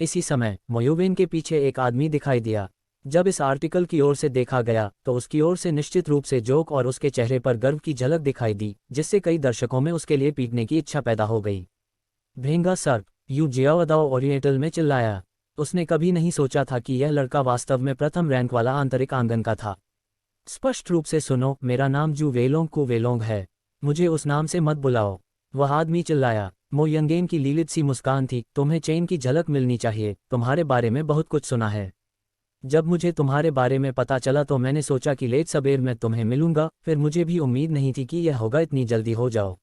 इसी समय मोयुवेन के पीछे एक आदमी दिखाई दिया। जब इस आर्टिकल की ओर से देखा गया तो उसकी ओर से निश्चित रूप से जोक और उसके चेहरे पर गर्व की झलक दिखाई दी, जिससे कई दर्शकों में उसके लिए पीटने की इच्छा पैदा हो गई। भेंगा सर्प, यू जियाओदाओ ओरिएंटल में चिल्लाया। उसने कभी नहीं सोचा था कि यह लड़का वास्तव में प्रथम रैंक वाला आंतरिक आंगन का था। स्पष्ट रूप से सुनो, मेरा नाम जू वेलोंग कु वेलोंग है। मुझे उस नाम से मत बुलाओ, वह आदमी चिल्लाया। मो यंगेन की लीलित सी मुस्कान थी। तुम्हें चेन की झलक मिलनी चाहिए, तुम्हारे बारे में बहुत कुछ सुना है। जब मुझे तुम्हारे बारे में पता चला तो मैंने सोचा कि लेट सबेर मैं तुम्हें मिलूंगा, फिर मुझे भी उम्मीद नहीं थी कि यह होगा इतनी जल्दी हो जाओ।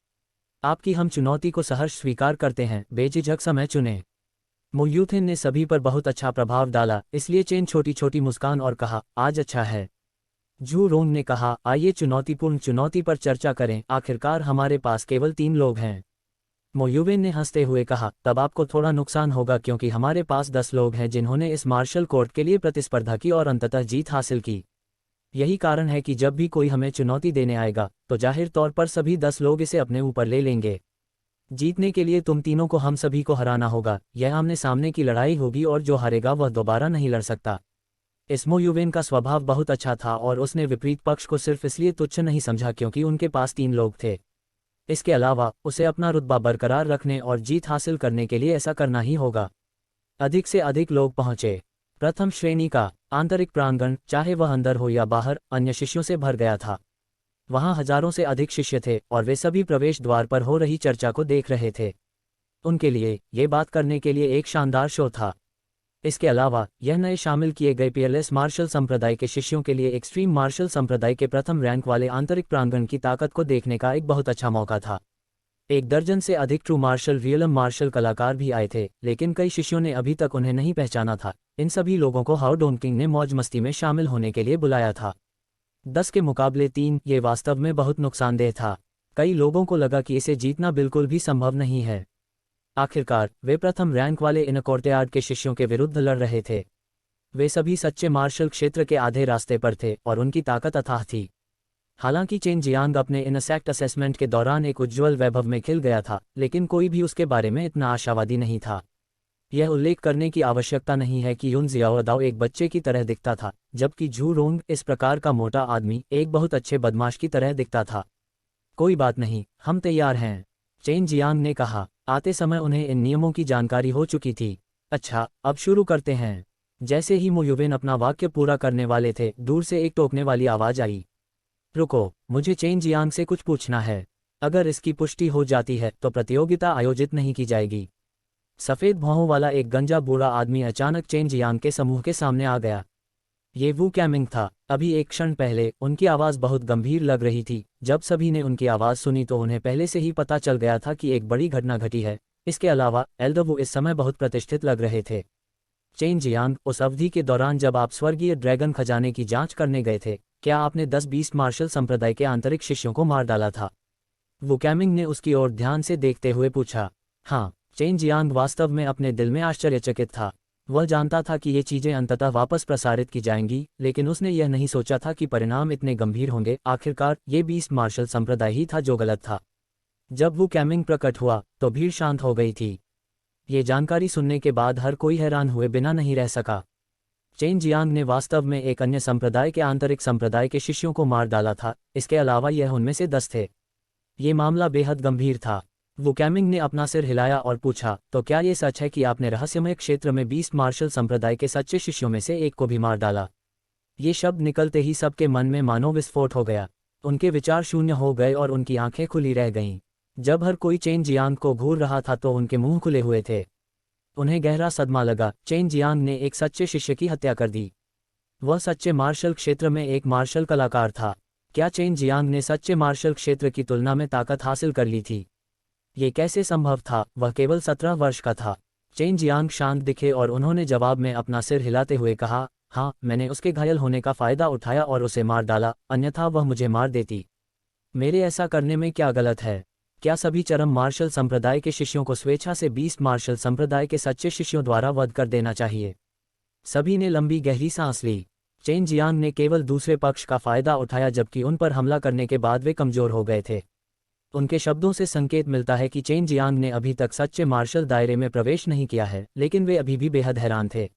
आपकी हम चुनौती को सहर्ष स्वीकार करते हैं, बेझिझक समय चुनें। मो यूथिन ने सभी पर बहुत अच्छा प्रभाव डाला, इसलिए चेन छोटी छोटी मुस्कान और कहा, आज अच्छा है। जू रोंग ने कहा, आइए चुनौतीपूर्ण चुनौती पर चर्चा करें, आखिरकार हमारे पास केवल 3 लोग हैं। मो युवेन ने हंसते हुए कहा, तब आपको थोड़ा नुकसान होगा क्योंकि हमारे पास 10 लोग हैं जिन्होंने इस मार्शल कोर्ट के लिए प्रतिस्पर्धा की और अंततः जीत हासिल की। यही कारण है कि जब भी कोई हमें चुनौती देने आएगा तो जाहिर तौर पर सभी 10 लोग इसे अपने ऊपर ले लेंगे। जीतने के लिए तुम तीनों को हम सभी को हराना होगा। यह आमने सामने की लड़ाई होगी और जो हारेगा वह दोबारा नहीं लड़ सकता। इस मो युवेन का स्वभाव बहुत अच्छा था और उसने विपरीत पक्ष को सिर्फ इसलिए तुच्छ नहीं समझा क्योंकि उनके पास 3 लोग थे। इसके अलावा उसे अपना रुतबा बरकरार रखने और जीत हासिल करने के लिए ऐसा करना ही होगा। अधिक से अधिक लोग पहुंचे। प्रथम श्रेणी का आंतरिक प्रांगण, चाहे वह अंदर हो या बाहर, अन्य शिष्यों से भर गया था। वहां हजारों से अधिक शिष्य थे और वे सभी प्रवेश द्वार पर हो रही चर्चा को देख रहे थे। उनके लिए ये बात करने के लिए एक शानदार शो था। इसके अलावा यह नए शामिल किए गए पीएलएस मार्शल संप्रदाय के शिष्यों के लिए एक्सट्रीम मार्शल संप्रदाय के प्रथम रैंक वाले आंतरिक प्रांगण की ताकत को देखने का एक बहुत अच्छा मौका था। 1 दर्जन से अधिक ट्रू मार्शल रियलम मार्शल कलाकार भी आए थे, लेकिन कई शिष्यों ने अभी तक उन्हें नहीं पहचाना था। इन सभी लोगों को हाउ डोंकिंग ने मौज मस्ती में शामिल होने के लिए बुलाया था। 10 के मुकाबले 3, ये वास्तव में बहुत नुकसानदेह था। कई लोगों को लगा कि इसे जीतना बिल्कुल भी संभव नहीं है। आखिरकार वे प्रथम रैंक वाले इन कोर्टयार्ड के शिष्यों के विरुद्ध लड़ रहे थे। वे सभी सच्चे मार्शल क्षेत्र के आधे रास्ते पर थे और उनकी ताकत अथाह थी। हालांकि चेन जियांग अपने इनसेक्ट असेसमेंट के दौरान एक उज्ज्वल वैभव में खिल गया था, लेकिन कोई भी उसके बारे में इतना आशावादी नहीं था। यह उल्लेख करने की आवश्यकता नहीं है कि युन जियाओदाओ एक बच्चे की तरह दिखता था, जबकि झू रोंग इस प्रकार का मोटा आदमी एक बहुत अच्छे बदमाश की तरह दिखता था। कोई बात नहीं, हम तैयार हैं, चेन जियांग ने कहा। आते समय उन्हें इन नियमों की जानकारी हो चुकी थी। अच्छा, अब शुरू करते हैं। जैसे ही मो युवेन अपना वाक्य पूरा करने वाले थे, दूर से एक टोकने वाली आवाज आई। रुको, मुझे चेन जियांग से कुछ पूछना है। अगर इसकी पुष्टि हो जाती है तो प्रतियोगिता आयोजित नहीं की जाएगी। सफेद भौहों वाला एक गंजा बूढ़ा आदमी अचानक चेन जियांग के समूह के सामने आ गया। ये वू कैमिंग था। अभी एक क्षण पहले उनकी आवाज़ बहुत गंभीर लग रही थी। जब सभी ने उनकी आवाज़ सुनी तो उन्हें पहले से ही पता चल गया था कि एक बड़ी घटना घटी है। इसके अलावा एल्डवू इस समय बहुत प्रतिष्ठित लग रहे थे। चेन जियांग, उस अवधि के दौरान जब आप स्वर्गीय ड्रैगन खजाने की जांच करने गए थे, क्या आपने 10-20 मार्शल संप्रदाय के आंतरिक शिष्यों को मार डाला था? वू कैमिंग ने उसकी ओर ध्यान से देखते हुए पूछा। हाँ, चेन जियांग वास्तव में अपने दिल में आश्चर्यचकित था। वह जानता था कि ये चीजें अंततः वापस प्रसारित की जाएंगी, लेकिन उसने यह नहीं सोचा था कि परिणाम इतने गंभीर होंगे। आखिरकार ये 20 मार्शल संप्रदाय ही था जो गलत था। जब वो कैमिंग प्रकट हुआ तो भीड़ शांत हो गई थी। ये जानकारी सुनने के बाद हर कोई हैरान हुए बिना नहीं रह सका। चेन जियांग ने वास्तव में एक अन्य संप्रदाय के आंतरिक संप्रदाय के शिष्यों को मार डाला था। इसके अलावा यह उनमें से 10 थे। ये मामला बेहद गंभीर था। वो कैमिंग ने अपना सिर हिलाया और पूछा, तो क्या ये सच है कि आपने रहस्यमय क्षेत्र में 20 मार्शल संप्रदाय के सच्चे शिष्यों में से एक को भी मार डाला? ये शब्द निकलते ही सबके मन में मानो विस्फोट हो गया। उनके विचार शून्य हो गए और उनकी आंखें खुली रह गईं। जब हर कोई चेन जियांग को घूर रहा था तो उनके मुंह खुले हुए थे। उन्हें गहरा सदमा लगा। चेन जियांग ने एक सच्चे शिष्य की हत्या कर दी। वह सच्चे मार्शल क्षेत्र में एक मार्शल कलाकार था। क्या चेन जियांग ने सच्चे मार्शल क्षेत्र की तुलना में ताकत हासिल कर ली थी? ये कैसे संभव था? वह केवल 17 वर्ष का था। चेन जियांग शांत दिखे और उन्होंने जवाब में अपना सिर हिलाते हुए कहा, हाँ, मैंने उसके घायल होने का फायदा उठाया और उसे मार डाला, अन्यथा वह मुझे मार देती। मेरे ऐसा करने में क्या गलत है? क्या सभी चरम मार्शल संप्रदाय के शिष्यों को स्वेच्छा से बीस्ट मार्शल संप्रदाय के सच्चे शिष्यों द्वारा वध कर देना चाहिए? सभी ने लंबी गहरी सांस ली। चेन जियांग ने केवल दूसरे पक्ष का फायदा उठाया, जबकि उन पर हमला करने के बाद वे कमजोर हो गए थे। उनके शब्दों से संकेत मिलता है कि चेन जियांग ने अभी तक सच्चे मार्शल दायरे में प्रवेश नहीं किया है, लेकिन वे अभी भी बेहद हैरान थे।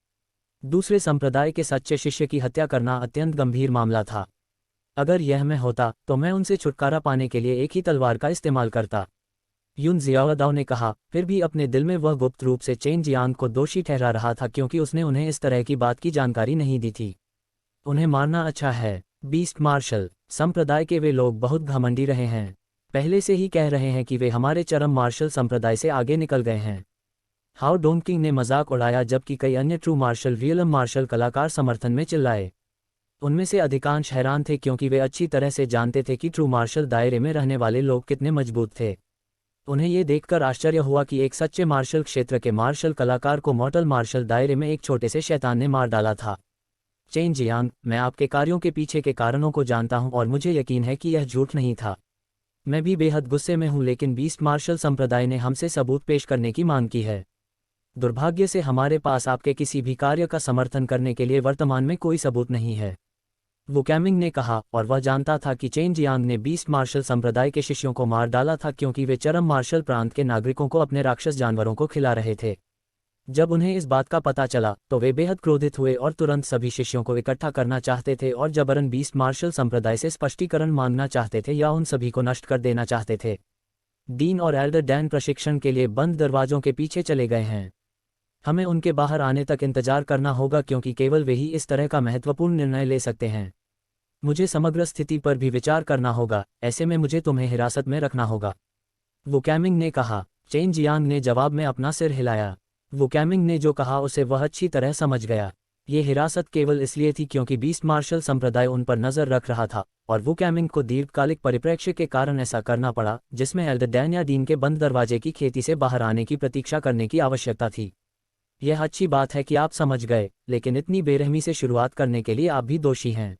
दूसरे संप्रदाय के सच्चे शिष्य की हत्या करना अत्यंत गंभीर मामला था। अगर यह मैं होता तो मैं उनसे छुटकारा पाने के लिए एक ही तलवार का इस्तेमाल करता, यून जियाओदाओ ने कहा। फिर भी अपने दिल में वह गुप्त रूप से चेन जियांग को दोषी ठहरा रहा था, क्योंकि उसने उन्हें इस तरह की बात की जानकारी नहीं दी थी। उन्हें मारना अच्छा है। बीस्ट मार्शल संप्रदाय के वे लोग बहुत घमंडी रहे हैं, पहले से ही कह रहे हैं कि वे हमारे चरम मार्शल संप्रदाय से आगे निकल गए हैं। हाउ डोंकिंग ने मजाक उड़ाया, जबकि कई अन्य ट्रू मार्शल रियलम मार्शल कलाकार समर्थन में चिल्लाए। उनमें से अधिकांश हैरान थे, क्योंकि वे अच्छी तरह से जानते थे कि ट्रू मार्शल दायरे में रहने वाले लोग कितने मजबूत थे। उन्हें ये देखकर आश्चर्य हुआ कि एक सच्चे मार्शल क्षेत्र के मार्शल कलाकार को मॉर्टल मार्शल दायरे में एक छोटे से शैतान ने मार डाला था। चेन जियांग, मैं आपके कार्यों के पीछे के कारणों को जानता हूं और मुझे यकीन है कि यह झूठ नहीं था। मैं भी बेहद गुस्से में हूं, लेकिन बीस्ट मार्शल संप्रदाय ने हमसे सबूत पेश करने की मांग की है। दुर्भाग्य से हमारे पास आपके किसी भी कार्य का समर्थन करने के लिए वर्तमान में कोई सबूत नहीं है, वू कैमिंग ने कहा। और वह जानता था कि चेन जियांग ने बीस्ट मार्शल संप्रदाय के शिष्यों को मार डाला था, क्योंकि वे चरम मार्शल प्रांत के नागरिकों को अपने राक्षस जानवरों को खिला रहे थे। जब उन्हें इस बात का पता चला तो वे बेहद क्रोधित हुए और तुरंत सभी शिष्यों को इकट्ठा करना चाहते थे और जबरन बीस्ट मार्शल संप्रदाय से स्पष्टीकरण मांगना चाहते थे या उन सभी को नष्ट कर देना चाहते थे। डीन और एल्डर डैन प्रशिक्षण के लिए बंद दरवाजों के पीछे चले गए हैं। हमें उनके बाहर आने तक इंतजार करना होगा, क्योंकि केवल वे ही इस तरह का महत्वपूर्ण निर्णय ले सकते हैं। मुझे समग्र स्थिति पर भी विचार करना होगा, ऐसे में मुझे तुम्हें हिरासत में रखना होगा, वू कैमिंग ने कहा। चेन जियांग ने जवाब में अपना सिर हिलाया। वू कैमिंग ने जो कहा उसे वह अच्छी तरह समझ गया। ये हिरासत केवल इसलिए थी क्योंकि बीस्ट मार्शल संप्रदाय उन पर नजर रख रहा था, और वू कैमिंग को दीर्घकालिक परिप्रेक्ष्य के कारण ऐसा करना पड़ा, जिसमें एल्डर डैन या डीन के बंद दरवाजे की खेती से बाहर आने की प्रतीक्षा करने की आवश्यकता थी। यह अच्छी बात है कि आप समझ गए, लेकिन इतनी बेरहमी से शुरुआत करने के लिए आप भी दोषी हैं।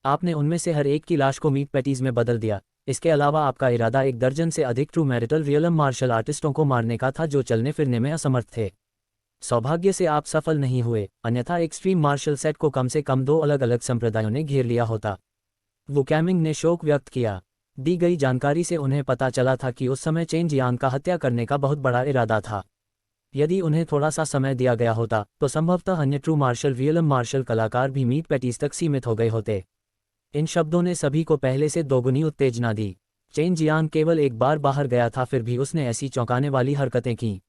आपने उनमें से हर एक की लाश को मीट पैटीज में बदल दिया। इसके अलावा आपका इरादा एक दर्जन से अधिक ट्रू मैरिटल रियलम मार्शल आर्टिस्टों को मारने का था, जो चलने फिरने में असमर्थ थे। सौभाग्य से आप सफल नहीं हुए, अन्यथा एक्सट्रीम मार्शल सेट को कम से कम 2 अलग अलग संप्रदायों ने घेर लिया होता, वू कैमिंग ने शोक व्यक्त किया। दी गई जानकारी से उन्हें पता चला था कि उस समय चेन जियांग का हत्या करने का बहुत बड़ा इरादा था। यदि उन्हें थोड़ा सा समय दिया गया होता तो संभवतः अन्य ट्रू मार्शल रियलम मार्शल कलाकार भी मीट पैटीज तक सीमित हो गए होते। इन शब्दों ने सभी को पहले से दोगुनी उत्तेजना दी। चेन जियांग केवल एक बार बाहर गया था, फिर भी उसने ऐसी चौंकाने वाली हरकतें की।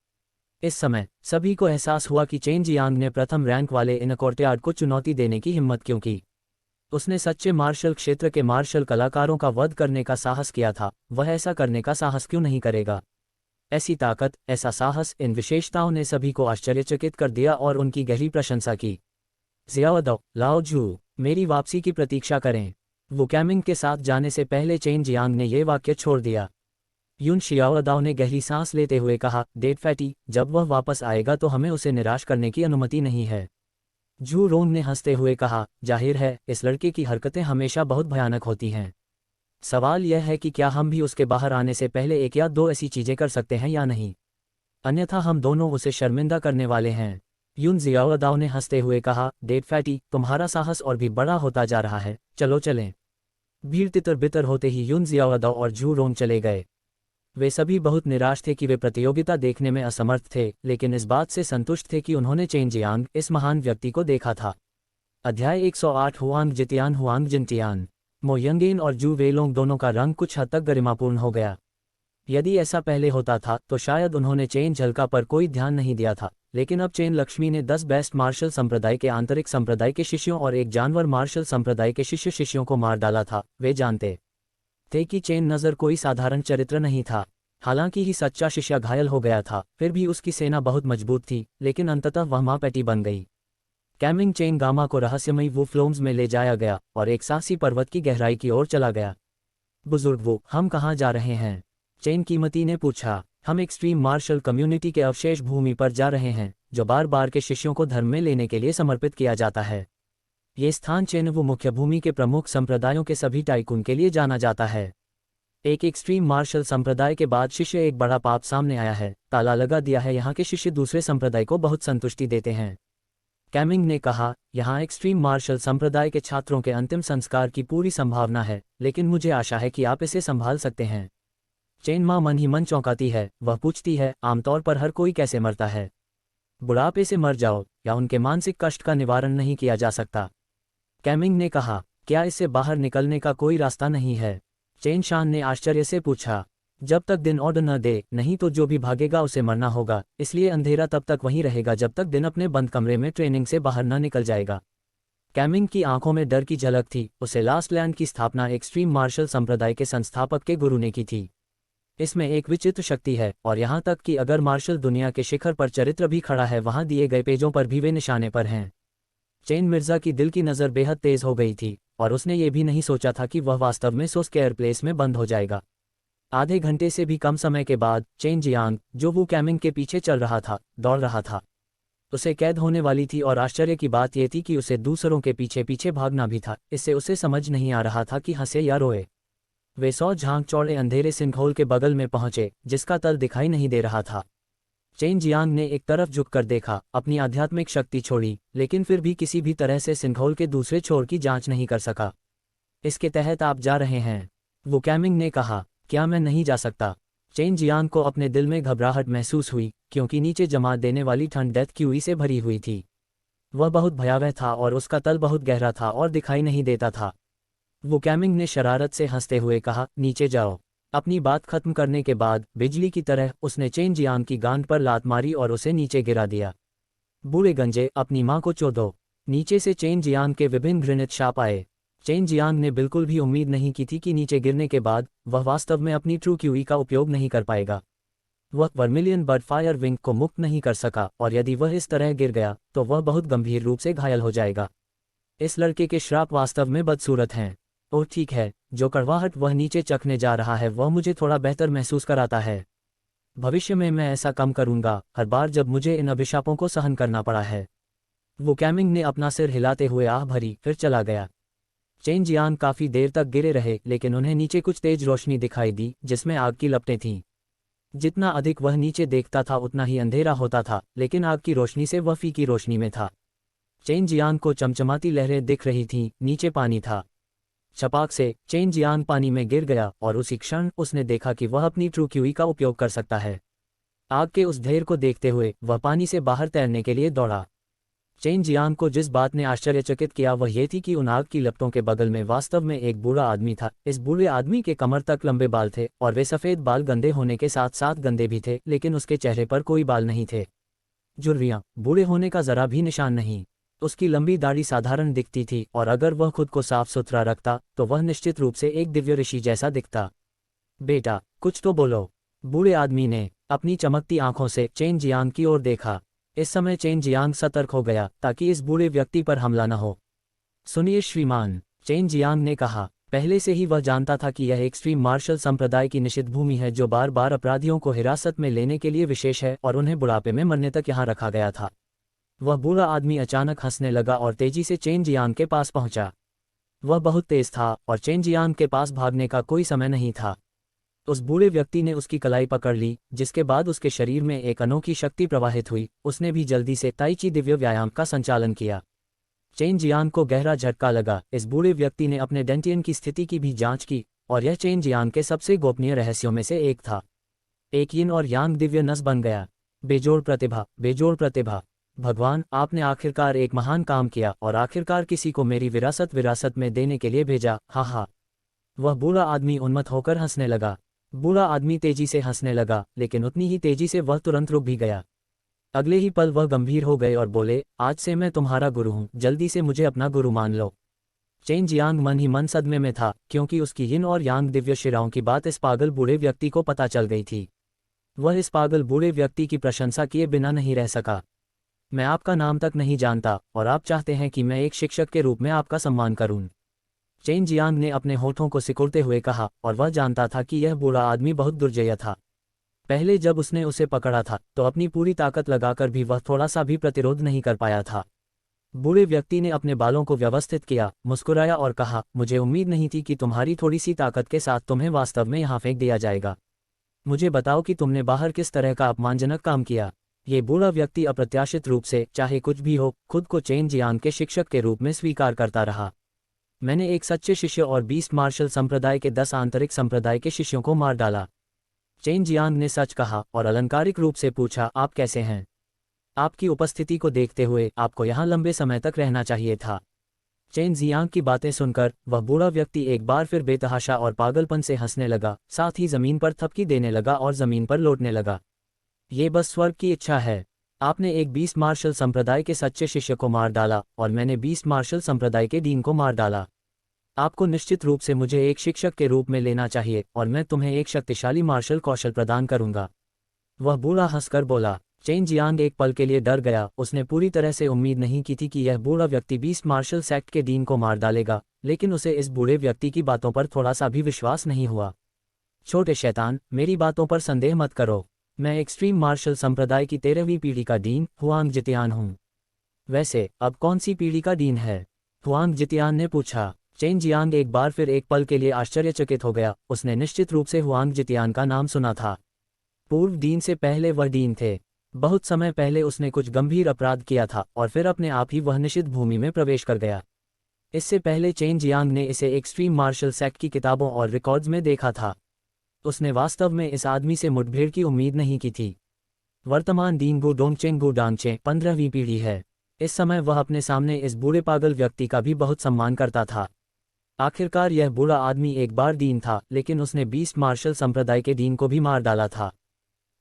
इस समय सभी को एहसास हुआ कि चेन जियांग ने प्रथम रैंक वाले इन कोर्टयार्ड को चुनौती देने की हिम्मत क्यों की। उसने सच्चे मार्शल क्षेत्र के मार्शल कलाकारों का वध करने का साहस किया था, वह ऐसा करने का साहस क्यों नहीं करेगा। ऐसी ताकत, ऐसा साहस, इन विशेषताओं ने सभी को आश्चर्यचकित कर दिया और उनकी गहरी प्रशंसा की। ज़ियाओदाओ, लाओ जू, मेरी वापसी की प्रतीक्षा करें। वू कैमिंग के साथ जाने से पहले चेन जियांग ने यह वाक्य छोड़ दिया। यून शियाओदाओ ने गहरी सांस लेते हुए कहा, डेड फैटी, जब वह वापस आएगा तो हमें उसे निराश करने की अनुमति नहीं है। जू रोंग ने हंसते हुए कहा, जाहिर है इस लड़के की हरकतें हमेशा बहुत भयानक होती हैं। सवाल यह है कि क्या हम भी उसके बाहर आने से पहले 1 या 2 ऐसी चीजें कर सकते हैं या नहीं, अन्यथा हम दोनों उसे शर्मिंदा करने वाले हैं। यून ज़ियाओदाओ ने हंसते हुए कहा, डेड फैटी, तुम्हारा साहस और भी बड़ा होता जा रहा है, चलो चलें। भीड़ तितर बितर होते ही यून ज़ियाओदाओ और जू रोंग चले गए। वे सभी बहुत निराश थे कि वे प्रतियोगिता देखने में असमर्थ थे, लेकिन इस बात से संतुष्ट थे कि उन्होंने चेन जियांग, इस महान व्यक्ति को देखा था। अध्याय 108 हुआंग जितियान हुआंग जिनतियान। मो यंगेन और जू वेलोंग दोनों का रंग कुछ हद तक गरिमापूर्ण हो गया। यदि ऐसा पहले होता था तो शायद उन्होंने चेन झलका पर कोई ध्यान नहीं दिया था, लेकिन अब चेन लक्ष्मी ने 10 बेस्ट मार्शल संप्रदाय के आंतरिक संप्रदाय के शिष्यों और एक जानवर मार्शल संप्रदाय के शिष्यों को मार डाला था। वे जानते थे कि चेन नज़र कोई साधारण चरित्र नहीं था। हालांकि ही सच्चा शिष्य घायल हो गया था, फिर भी उसकी सेना बहुत मजबूत थी, लेकिन अंततः वह मां पैटी बन गई। कैमिंग चेन गामा को रहस्यमयी वुफ्लोम्स में ले जाया गया और एक साहसी पर्वत की गहराई की ओर चला गया। बुजुर्ग वो, हम कहाँ जा रहे हैं? चेन कीमती ने पूछा। हम एक्सट्रीम मार्शल कम्युनिटी के अवशेष भूमि पर जा रहे हैं, जो बार बार के शिष्यों को धर्म में लेने के लिए समर्पित किया जाता है। ये स्थान चेनवू मुख्य भूमि के प्रमुख संप्रदायों के सभी टाइकून के लिए जाना जाता है। एक एक्सट्रीम मार्शल संप्रदाय के बाद शिष्य एक बड़ा पाप सामने आया है, ताला लगा दिया है। यहाँ के शिष्य दूसरे संप्रदाय को बहुत संतुष्टि देते हैं। कैमिंग ने कहा, यहाँ एक्सट्रीम मार्शल संप्रदाय के छात्रों के अंतिम संस्कार की पूरी संभावना है, लेकिन मुझे आशा है कि आप इसे संभाल सकते हैं। चेन माँ मन ही मन चौंकाती है। वह पूछती है, आमतौर पर हर कोई कैसे मरता है? बुढ़ापे से मर जाओ या उनके मानसिक कष्ट का निवारण नहीं किया जा सकता? कैमिंग ने कहा, क्या इससे बाहर निकलने का कोई रास्ता नहीं है? चेन शान ने आश्चर्य से पूछा। जब तक दिन ऑर्डर न दे, नहीं तो जो भी भागेगा उसे मरना होगा, इसलिए अंधेरा तब तक वहीं रहेगा जब तक दिन अपने बंद कमरे में ट्रेनिंग से बाहर न निकल जाएगा। कैमिंग की आंखों में डर की झलक थी। उसे लास्ट लैंड की स्थापना एक्सट्रीम मार्शल संप्रदाय के संस्थापक के गुरु ने की थी। इसमें एक विचित्र शक्ति है, और यहाँ तक कि अगर मार्शल दुनिया के शिखर पर चरित्र भी खड़ा है, वहाँ दिए गए पेजों पर भी वे निशाने पर हैं। चेन मिर्जा की दिल की नज़र बेहद तेज हो गई थी, और उसने ये भी नहीं सोचा था कि वह वास्तव में सोस्केयर प्लेस में बंद हो जाएगा। आधे घंटे से भी कम समय के बाद चेन जियांग, जो वो कैमिंग के पीछे चल रहा था, दौड़ रहा था। उसे कैद होने वाली थी, और आश्चर्य की बात यह थी कि उसे दूसरों के पीछे पीछे भागना भी था। इससे उसे समझ नहीं आ रहा था कि हंसे या रोए। वे 100 झांक चौड़े अंधेरे सिंघोल के बगल में पहुंचे, जिसका तल दिखाई नहीं दे रहा था। चेन जियांग ने एक तरफ झुककर देखा, अपनी आध्यात्मिक शक्ति छोड़ी, लेकिन फिर भी किसी भी तरह से सिंघोल के दूसरे छोर की जांच नहीं कर सका। इसके तहत आप जा रहे हैं? वो कैमिंग ने कहा। क्या मैं नहीं जा सकता? चेन जियांग को अपने दिल में घबराहट महसूस हुई, क्योंकि नीचे जमा देने वाली ठंड डेथ क्यूई से भरी हुई थी। वह बहुत भयावह था, और उसका तल बहुत गहरा था और दिखाई नहीं देता था। वो कैमिंग ने शरारत से हंसते हुए कहा, नीचे जाओ। अपनी बात खत्म करने के बाद बिजली की तरह उसने चेन जियांग की गांड पर लात मारी और उसे नीचे गिरा दिया। बूढ़े गंजे, अपनी मां को चोदो। नीचे से चेन जियांग के विभिन्न घृणित शाप आए। चेन जियांग ने बिल्कुल भी उम्मीद नहीं की थी कि नीचे गिरने के बाद वह वास्तव में अपनी ट्रू क्यूई का उपयोग नहीं कर पाएगा। वह वर्मिलियन बर्ड फायर विंग को मुक्त नहीं कर सका, और यदि वह इस तरह गिर गया तो वह बहुत गंभीर रूप से घायल हो जाएगा। इस लड़के के श्राप वास्तव में बदसूरत हैं। ओह ठीक है, जो कड़वाहट वह नीचे चखने जा रहा है वह मुझे थोड़ा बेहतर महसूस कराता है। भविष्य में मैं ऐसा कम करूंगा, हर बार जब मुझे इन अभिशापों को सहन करना पड़ा है। वो कैमिंग ने अपना सिर हिलाते हुए आह भरी, फिर चला गया। चेन जियांग काफी देर तक गिरे रहे, लेकिन उन्हें नीचे कुछ तेज रोशनी दिखाई दी, जिसमें आग की लपटें थीं। जितना अधिक वह नीचे देखता था उतना ही अंधेरा होता था, लेकिन आग की रोशनी से वह फीकी रोशनी में था। चेन जियांग को चमचमाती लहरें दिख रही थीं, नीचे पानी था। छपाक से चेन जियांग पानी में गिर गया, और उसी क्षण उसने देखा कि वह अपनी ट्रू क्यूई का उपयोग कर सकता है। आग के उस ढेर को देखते हुए वह पानी से बाहर तैरने के लिए दौड़ा। चेन जियांग को जिस बात ने आश्चर्यचकित किया वह ये थी कि उन आग की लपटों के बगल में वास्तव में एक बूढ़ा आदमी था। इस बूढ़े आदमी के कमर तक लंबे बाल थे, और वे सफ़ेद बाल गंदे होने के साथ साथ गंदे भी थे, लेकिन उसके चेहरे पर कोई बाल नहीं थे। झुर्रियाँ, बूढ़े होने का जरा भी निशान नहीं। उसकी लंबी दाढ़ी साधारण दिखती थी, और अगर वह खुद को साफ सुथरा रखता तो वह निश्चित रूप से एक दिव्य ऋषि जैसा दिखता। बेटा, कुछ तो बोलो। बूढ़े आदमी ने अपनी चमकती आंखों से चेन जियांग की ओर देखा। इस समय चेन जियांग सतर्क हो गया, ताकि इस बूढ़े व्यक्ति पर हमला न हो। सुनिए श्रीमान, चेन जियांग ने कहा। पहले से ही वह जानता था कि यह एक्सट्रीम मार्शल संप्रदाय की निषिद्ध भूमि है, जो बार बार अपराधियों को हिरासत में लेने के लिए विशेष है, और उन्हें बुढ़ापे में मरने तक यहाँ रखा गया था। वह बूढ़ा आदमी अचानक हंसने लगा और तेजी से चेन जियांग के पास पहुंचा। वह बहुत तेज था, और चेन जियांग के पास भागने का कोई समय नहीं था। उस बूढ़े व्यक्ति ने उसकी कलाई पकड़ ली, जिसके बाद उसके शरीर में एक अनोखी शक्ति प्रवाहित हुई। उसने भी जल्दी से ताई ची दिव्य व्यायाम का संचालन किया। चेन जियांग को गहरा झटका लगा। इस बूढ़े व्यक्ति ने अपने डेंटियन की स्थिति की भी जांच की, और यह चेन जियांग के सबसे गोपनीय रहस्यों में से एक था। एक यिन और यांग दिव्य नस बन गया। बेजोड़ प्रतिभा, बेजोड़ प्रतिभा। भगवान, आपने आखिरकार एक महान काम किया, और आखिरकार किसी को मेरी विरासत में देने के लिए भेजा। हा हा। वह बूढ़ा आदमी उन्मत्त होकर हंसने लगा। बूढ़ा आदमी तेजी से हंसने लगा, लेकिन उतनी ही तेजी से वह तुरंत रुक भी गया। अगले ही पल वह गंभीर हो गए और बोले, आज से मैं तुम्हारा गुरु हूँ, जल्दी से मुझे अपना गुरु मान लो। चेन जियांग मन ही मन सदमे में था, क्योंकि उसकी यिन और यांग दिव्य शिराओं की बात इस पागल बूढ़े व्यक्ति को पता चल गई थी। वह इस पागल बूढ़े व्यक्ति की प्रशंसा किए बिना नहीं रह सका। मैं आपका नाम तक नहीं जानता, और आप चाहते हैं कि मैं एक शिक्षक के रूप में आपका सम्मान करूं। चेन जियांग ने अपने होठों को सिकुड़ते हुए कहा, और वह जानता था कि यह बूढ़ा आदमी बहुत दुर्जय था। पहले जब उसने उसे पकड़ा था तो अपनी पूरी ताकत लगाकर भी वह थोड़ा सा भी प्रतिरोध नहीं कर पाया था। बूढ़े व्यक्ति ने अपने बालों को व्यवस्थित किया, मुस्कुराया और कहा, मुझे उम्मीद नहीं थी कि तुम्हारी थोड़ी सी ताकत के साथ तुम्हें वास्तव में यहाँ फेंक दिया जाएगा। मुझे बताओ कि तुमने बाहर किस तरह का अपमानजनक काम किया। ये बूढ़ा व्यक्ति अप्रत्याशित रूप से, चाहे कुछ भी हो, खुद को चेन जियांग के शिक्षक के रूप में स्वीकार करता रहा। मैंने एक सच्चे शिष्य और 20 मार्शल संप्रदाय के 10 आंतरिक संप्रदाय के शिष्यों को मार डाला। चेन जियांग ने सच कहा और अलंकारिक रूप से पूछा, आप कैसे हैं? आपकी उपस्थिति को देखते हुए आपको यहाँ लंबे समय तक रहना चाहिए था। चेन जियांग की बातें सुनकर वह बूढ़ा व्यक्ति एक बार फिर बेतहाशा और पागलपन से हंसने लगा, साथ ही जमीन पर थपकी देने लगा और जमीन पर लौटने लगा। ये बस स्वर्ग की इच्छा है। आपने एक 20 मार्शल संप्रदाय के सच्चे शिष्य को मार डाला और मैंने 20 मार्शल संप्रदाय के डीन को मार डाला। आपको निश्चित रूप से मुझे एक शिक्षक के रूप में लेना चाहिए और मैं तुम्हें एक शक्तिशाली मार्शल कौशल प्रदान करूंगा। वह बूढ़ा हंसकर बोला। चेन जियांग एक पल के लिए डर गया। उसने पूरी तरह से उम्मीद नहीं की थी कि यह बूढ़ा व्यक्ति 20 मार्शल सेक्ट के डीन को मार डालेगा, लेकिन उसे इस बूढ़े व्यक्ति की बातों पर थोड़ा सा भी विश्वास नहीं हुआ। छोटे शैतान, मेरी बातों पर संदेह मत करो। मैं एक्सट्रीम मार्शल संप्रदाय की 13वीं पीढ़ी का डीन हुआंग जितियान हूँ। वैसे अब कौन सी पीढ़ी का डीन है? हुआंग जितियान ने पूछा। चेन जियांग एक बार फिर एक पल के लिए आश्चर्यचकित हो गया। उसने निश्चित रूप से हुआंग जितियान का नाम सुना था। पूर्व डीन से पहले वह डीन थे। बहुत समय पहले उसने कुछ गंभीर अपराध किया था और फिर अपने आप ही वह निषिद्ध भूमि में प्रवेश कर गया। इससे पहले चेन जियांग ने इसे एक्सट्रीम मार्शल सेक्ट की किताबों और रिकॉर्ड्स में देखा था। उसने वास्तव में इस आदमी से मुठभेड़ की उम्मीद नहीं की थी। वर्तमान डीन गु डोंगचेंग गु डांगचे 15वीं पीढ़ी है। इस समय वह अपने सामने इस बूढ़े पागल व्यक्ति का भी बहुत सम्मान करता था। आखिरकार यह बूढ़ा आदमी एक बार डीन था, लेकिन उसने 20 मार्शल संप्रदाय के डीन को भी मार डाला था।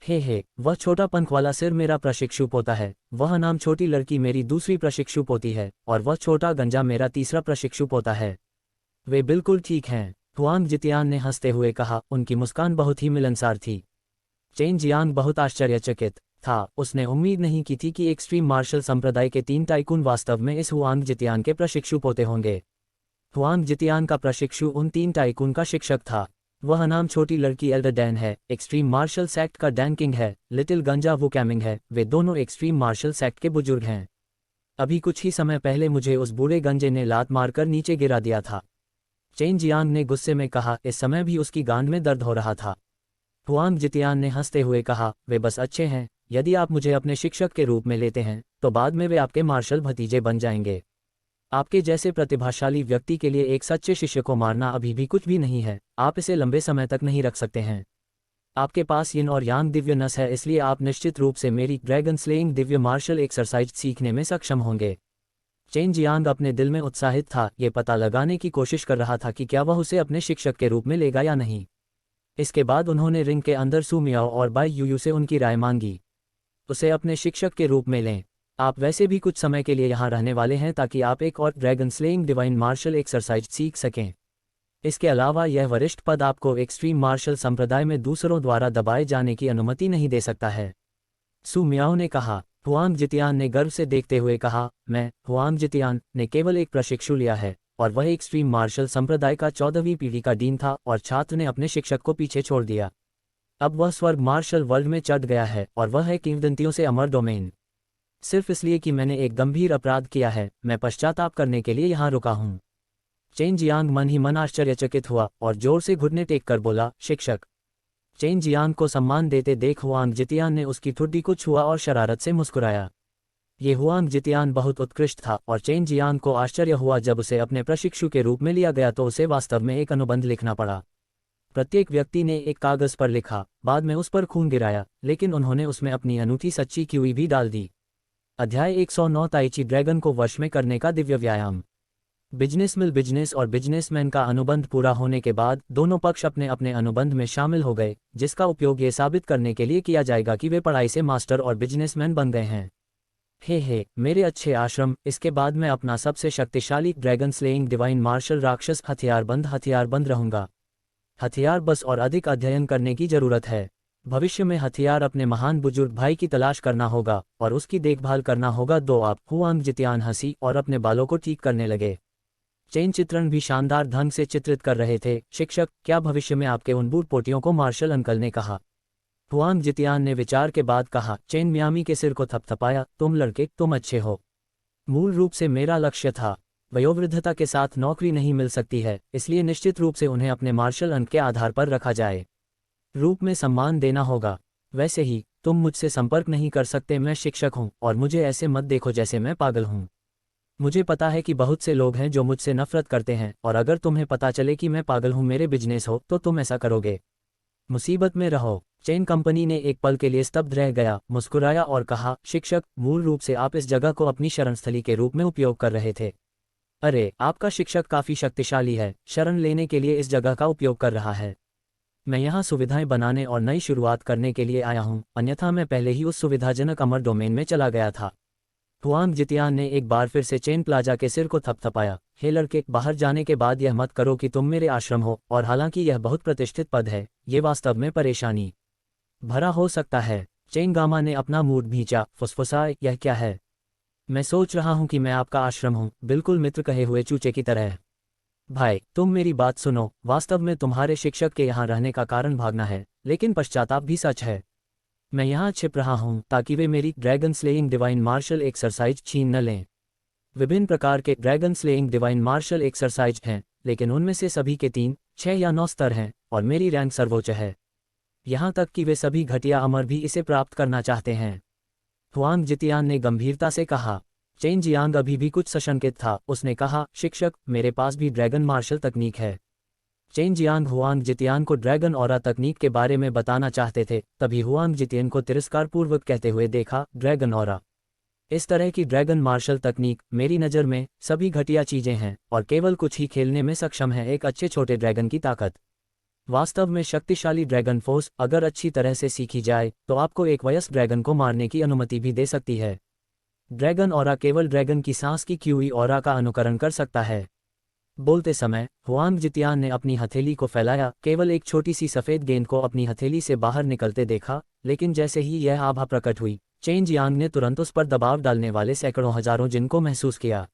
हे, वह छोटा पंख वाला सिर मेरा प्रशिक्षु पोता है, वह नाम छोटी लड़की मेरी दूसरी प्रशिक्षु पोती है और वह छोटा गंजा मेरा तीसरा प्रशिक्षु पोता है। वे बिल्कुल ठीक हैं, हुआंग जितियान ने हंसते हुए कहा। उनकी मुस्कान बहुत ही मिलनसार थी। चेन जियांग बहुत आश्चर्यचकित था। उसने उम्मीद नहीं की थी कि एक्सट्रीम मार्शल संप्रदाय के 3 टाइकून वास्तव में इस हुआंग जितियान के प्रशिक्षु पोते होंगे। हुआंग जितियान का प्रशिक्षु उन 3 टाइकून का शिक्षक था। वह नाम छोटी लड़की एल्डर डैन है, एक्सट्रीम मार्शल सेक्ट का डैन किंग है, लिटिल गंजा वो कैमिंग है। वे दोनों एक्सट्रीम मार्शल सेक्ट के बुजुर्ग हैं। अभी कुछ ही समय पहले मुझे उस बूढ़े गंजे ने लात मारकर नीचे गिरा दिया था। चेन जियांग ने गुस्से में कहा। इस समय भी उसकी गांड में दर्द हो रहा था। हुआंग जितियान ने हंसते हुए कहा, वे बस अच्छे हैं। यदि आप मुझे अपने शिक्षक के रूप में लेते हैं तो बाद में वे आपके मार्शल भतीजे बन जाएंगे। आपके जैसे प्रतिभाशाली व्यक्ति के लिए एक सच्चे शिष्य को मारना अभी भी कुछ भी नहीं है। आप इसे लंबे समय तक नहीं रख सकते हैं। आपके पास यिन और यांग दिव्य नस है, इसलिए आप निश्चित रूप से मेरी dragon slaying Divya martial exercise सीखने में सक्षम होंगे। चेन जियांग अपने दिल में उत्साहित था। ये पता लगाने की कोशिश कर रहा था कि क्या वह उसे अपने शिक्षक के रूप में लेगा या नहीं। इसके बाद उन्होंने रिंग के अंदर सू मियाओ और बाई यूयू से उनकी राय मांगी। उसे अपने शिक्षक के रूप में लें। आप वैसे भी कुछ समय के लिए यहाँ रहने वाले हैं ताकि आप एक और dragon slaying divine martial exercise सीख सकें। इसके अलावा यह वरिष्ठ पद आपको एक्सट्रीम मार्शल संप्रदाय में दूसरों द्वारा दबाए जाने की अनुमति नहीं दे सकता है। सू मियाओ ने कहा। हुआंग जितियान ने गर्व से देखते हुए कहा, मैं हुआंग जितियान ने केवल एक प्रशिक्षु लिया है और वह एक्सट्रीम मार्शल संप्रदाय का 14वीं पीढ़ी का डीन था और छात्र ने अपने शिक्षक को पीछे छोड़ दिया। अब वह स्वर्ग मार्शल वर्ल्ड में चढ़ गया है और वह है किंवदंतियों से अमर डोमेन। सिर्फ इसलिए कि मैंने एक गंभीर अपराध किया है, मैं पश्चाताप करने के लिए यहाँ रुका हूँ। चेन जियांग मन ही मन आश्चर्यचकित हुआ और जोर से घुटने टेक कर बोला, शिक्षक। चेन जियांग को सम्मान देते देख हुआंग जितियान ने उसकी ठुड्डी को छुआ और शरारत से मुस्कुराया। ये हुआंग जितियान बहुत उत्कृष्ट था और चेन जियांग को आश्चर्य हुआ जब उसे अपने प्रशिक्षु के रूप में लिया गया तो उसे वास्तव में एक अनुबंध लिखना पड़ा। प्रत्येक व्यक्ति ने एक कागज पर लिखा, बाद में उस पर खून गिराया, लेकिन उन्होंने उसमें अपनी अनूठी सच्ची क्यूई भी डाल दी। अध्याय 109 ताइची ड्रैगन को वश में करने का दिव्य व्यायाम। बिजनेसमिल बिजनेस और बिजनेसमैन का अनुबंध पूरा होने के बाद दोनों पक्ष अपने अपने अनुबंध में शामिल हो गए, जिसका उपयोग ये साबित करने के लिए किया जाएगा कि वे पढ़ाई से मास्टर और बिजनेसमैन बन गए हैं। हे मेरे अच्छे आश्रम, इसके बाद मैं अपना सबसे शक्तिशाली ड्रैगन स्लेइंग डिवाइन मार्शल राक्षस हथियारबंद रहूंगा। हथियार बस और अधिक अध्ययन करने की जरूरत है। भविष्य में हथियार अपने महान बुजुर्ग भाई की तलाश करना होगा और उसकी देखभाल करना होगा। आप हुआंग जितियान हंसी और अपने बालों को ठीक करने लगे। चेन चित्रण भी शानदार ढंग से चित्रित कर रहे थे। शिक्षक, क्या भविष्य में आपके उन बूढ़ पोटियों को मार्शल अंकल ने कहा? हुआंग जितियान ने विचार के बाद कहा। चेन मियामी के सिर को थपथपाया। तुम लड़के, तुम अच्छे हो। मूल रूप से मेरा लक्ष्य था। वयोवृद्धता के साथ नौकरी नहीं मिल सकती है, इसलिए निश्चित रूप से उन्हें अपने मार्शल अंक के आधार पर रखा जाए। रूप में सम्मान देना होगा। वैसे ही तुम मुझसे संपर्क नहीं कर सकते, मैं शिक्षक हूँ, और मुझे ऐसे मत देखो जैसे मैं पागल हूँ। मुझे पता है कि बहुत से लोग हैं जो मुझसे नफरत करते हैं, और अगर तुम्हें पता चले कि मैं पागल हूँ, मेरे बिजनेस हो, तो तुम ऐसा करोगे। मुसीबत में रहो। चेन कंपनी ने एक पल के लिए स्तब्ध रह गया, मुस्कुराया और कहा, शिक्षक, मूल रूप से आप इस जगह को अपनी शरणस्थली के रूप में उपयोग कर रहे थे। अरे, आपका शिक्षक काफी शक्तिशाली है, शरण लेने के लिए इस जगह का उपयोग कर रहा है। मैं यहाँ सुविधाएं बनाने और नई शुरुआत करने के लिए आया हूँ, अन्यथा मैं पहले ही उस सुविधाजनक अमर डोमेन में चला गया था। हुआंग जितियान ने एक बार फिर से चेन प्लाजा के सिर को थपथपाया। हे लड़के, बाहर जाने के बाद यह मत करो कि तुम मेरे आश्रम हो, और हालांकि यह बहुत प्रतिष्ठित पद है, ये वास्तव में परेशानी भरा हो सकता है। चेन गामा ने अपना मूड भींचा, फुसफुसाए, यह क्या है? मैं सोच रहा हूँ कि मैं आपका आश्रम हूँ, बिल्कुल मित्र कहे हुए चूचे की तरह। भाई, तुम मेरी बात सुनो, वास्तव में तुम्हारे शिक्षक के यहाँ रहने का कारण भागना है, लेकिन पश्चाताप भी सच है। मैं यहाँ छिप रहा हूँ ताकि वे मेरी dragon slaying divine martial exercise छीन न लें। विभिन्न प्रकार के dragon slaying divine martial exercise हैं, लेकिन उनमें से सभी के 3, 6 या 9 स्तर हैं, और मेरी रैंक सर्वोच्च है। यहाँ तक कि वे सभी घटिया अमर भी इसे प्राप्त करना चाहते हैं। हुआंग जितियान ने गंभीरता से कहा। चेन जियांग अभी भी कुछ सशंकित था। उसने कहा, शिक्षक, मेरे पास भी ड्रैगन मार्शल तकनीक है। चेन जियांग हुआंग जितियान को ड्रैगन ऑरा तकनीक के बारे में बताना चाहते थे, तभी हुआंग जितियान को तिरस्कारपूर्वक कहते हुए देखा, ड्रैगन ऑरा? इस तरह की ड्रैगन मार्शल तकनीक, मेरी नज़र में, सभी घटिया चीज़ें हैं, और केवल कुछ ही खेलने में सक्षम है एक अच्छे छोटे ड्रैगन की ताकत। वास्तव में शक्तिशाली ड्रैगन फोर्स, अगर अच्छी तरह से सीखी जाए, तो आपको एक वयस्क ड्रैगन को मारने की अनुमति भी दे सकती है। ड्रैगन ऑरा केवल ड्रैगन की सांस की क्यूई ऑरा का अनुकरण कर सकता है। बोलते समय हुआंग जितियान ने अपनी हथेली को फैलाया, केवल एक छोटी सी सफ़ेद गेंद को अपनी हथेली से बाहर निकलते देखा, लेकिन जैसे ही यह आभा प्रकट हुई, चेन जियांग ने तुरंत उस पर दबाव डालने वाले सैकड़ों हजारों जिन को महसूस किया।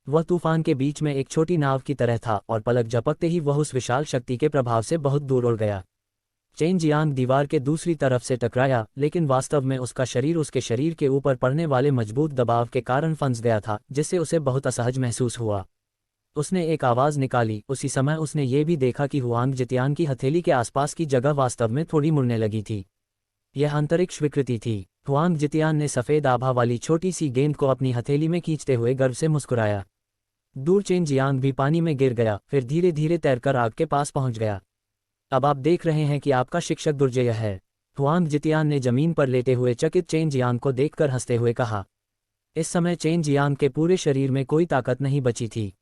वह तूफान के बीच में एक छोटी नाव की तरह था, और पलक झपकते ही वह उस विशाल शक्ति के प्रभाव से बहुत दूर उड़ गया। चेन जियांग दीवार के दूसरी तरफ से टकराया, लेकिन वास्तव में उसका शरीर उसके शरीर के ऊपर पड़ने वाले मजबूत दबाव के कारण फंस गया था, जिससे उसे बहुत असहज महसूस हुआ। उसने एक आवाज़ निकाली। उसी समय उसने ये भी देखा कि हुआंग जितियान की हथेली के आसपास की जगह वास्तव में थोड़ी मुड़ने लगी थी। यह अंतरिक्ष विकृति थी। हुआंग जितियान ने सफ़ेद आभा वाली छोटी सी गेंद को अपनी हथेली में खींचते हुए गर्व से मुस्कुराया। दूर चेन जियांग भी पानी में गिर गया, फिर धीरे धीरे तैरकर आग के पास पहुंच गया। अब आप देख रहे हैं कि आपका शिक्षक दुर्जय है। हुआंग जितियान ने जमीन पर लेटे हुए चकित चेन जियांग को देखकर हंसते हुए कहा। इस समय चेन जियांग के पूरे शरीर में कोई ताकत नहीं बची थी।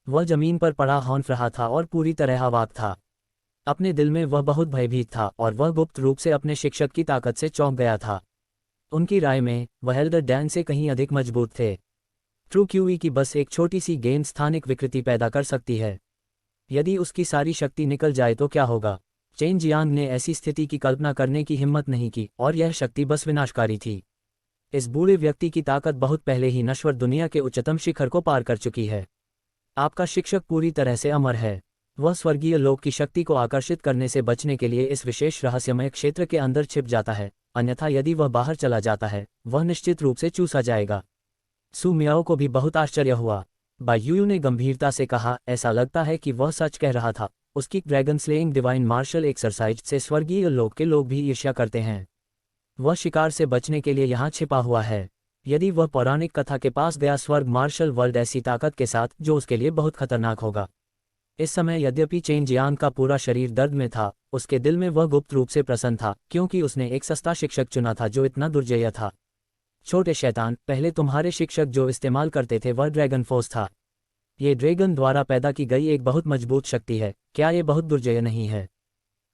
वह जमीन पर पड़ा हौंफ रहा था और पूरी तरह अवाक था। अपने दिल में वह बहुत भयभीत था, और वह गुप्त रूप से अपने शिक्षक की ताकत से चौंक गया था। उनकी राय में वह एल्डर डैन से कहीं अधिक मजबूत थे। ट्रू क्यूई की बस एक छोटी सी गेंद स्थानिक विकृति पैदा कर सकती है। यदि उसकी सारी शक्ति निकल जाए तो क्या होगा? चेन जियांग ने ऐसी स्थिति की कल्पना करने की हिम्मत नहीं की, और यह शक्ति बस विनाशकारी थी। इस बूढ़े व्यक्ति की ताकत बहुत पहले ही नश्वर दुनिया के उच्चतम शिखर को पार कर चुकी है। आपका शिक्षक पूरी तरह से अमर है। वह स्वर्गीय लोक की शक्ति को आकर्षित करने से बचने के लिए इस विशेष रहस्यमय क्षेत्र के अंदर छिप जाता है, अन्यथा यदि वह बाहर चला जाता है, वह निश्चित रूप से चूसा जाएगा। सु मियाओ को भी बहुत आश्चर्य हुआ। बाई यूयू ने गंभीरता से कहा, ऐसा लगता है कि वह सच कह रहा था। उसकी dragon slaying divine martial exercise से स्वर्गीय लोक के लोग भी ईर्ष्या करते हैं। वह शिकार से बचने के लिए यहाँ छिपा हुआ है। यदि वह पौराणिक कथा के पास गया स्वर्ग मार्शल वर्ल्ड ऐसी ताकत के साथ, जो उसके लिए बहुत खतरनाक होगा। इस समय यद्यपि चेन जियांग का पूरा शरीर दर्द में था, उसके दिल में वह गुप्त रूप से प्रसन्न था, क्योंकि उसने एक सस्ता शिक्षक चुना था जो इतना दुर्जय था। छोटे शैतान, पहले तुम्हारे शिक्षक जो इस्तेमाल करते थे वह ड्रैगन फोर्स था। ये ड्रैगन द्वारा पैदा की गई एक बहुत मजबूत शक्ति है। क्या ये बहुत दुर्जय नहीं है?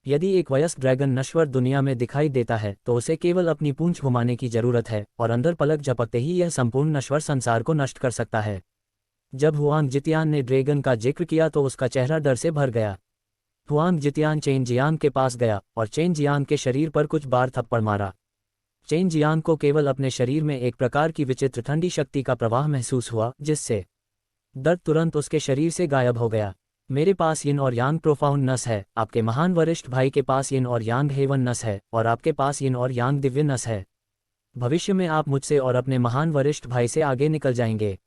यदि एक वयस्क ड्रैगन नश्वर दुनिया में दिखाई देता है, तो उसे केवल अपनी पूंछ घुमाने की जरूरत है, और अंदर पलक झपकते ही यह संपूर्ण नश्वर संसार को नष्ट कर सकता है। जब हुआंग जितियान ने ड्रैगन का जिक्र किया तो उसका चेहरा डर से भर गया। हुआंग जितियान चेन जियांग के पास गया और चेन जियांग के शरीर पर कुछ बार थप्पड़ मारा। चेन जियांग को केवल अपने शरीर में एक प्रकार की विचित्र ठंडी शक्ति का प्रवाह महसूस हुआ, जिससे दर्द तुरंत उसके शरीर से गायब हो गया। मेरे पास यिन और यांग प्रोफाउंड नस है, आपके महान वरिष्ठ भाई के पास यिन और यांग हेवन नस है, और आपके पास यिन और यांग दिव्य नस है। भविष्य में आप मुझसे और अपने महान वरिष्ठ भाई से आगे निकल जाएंगे।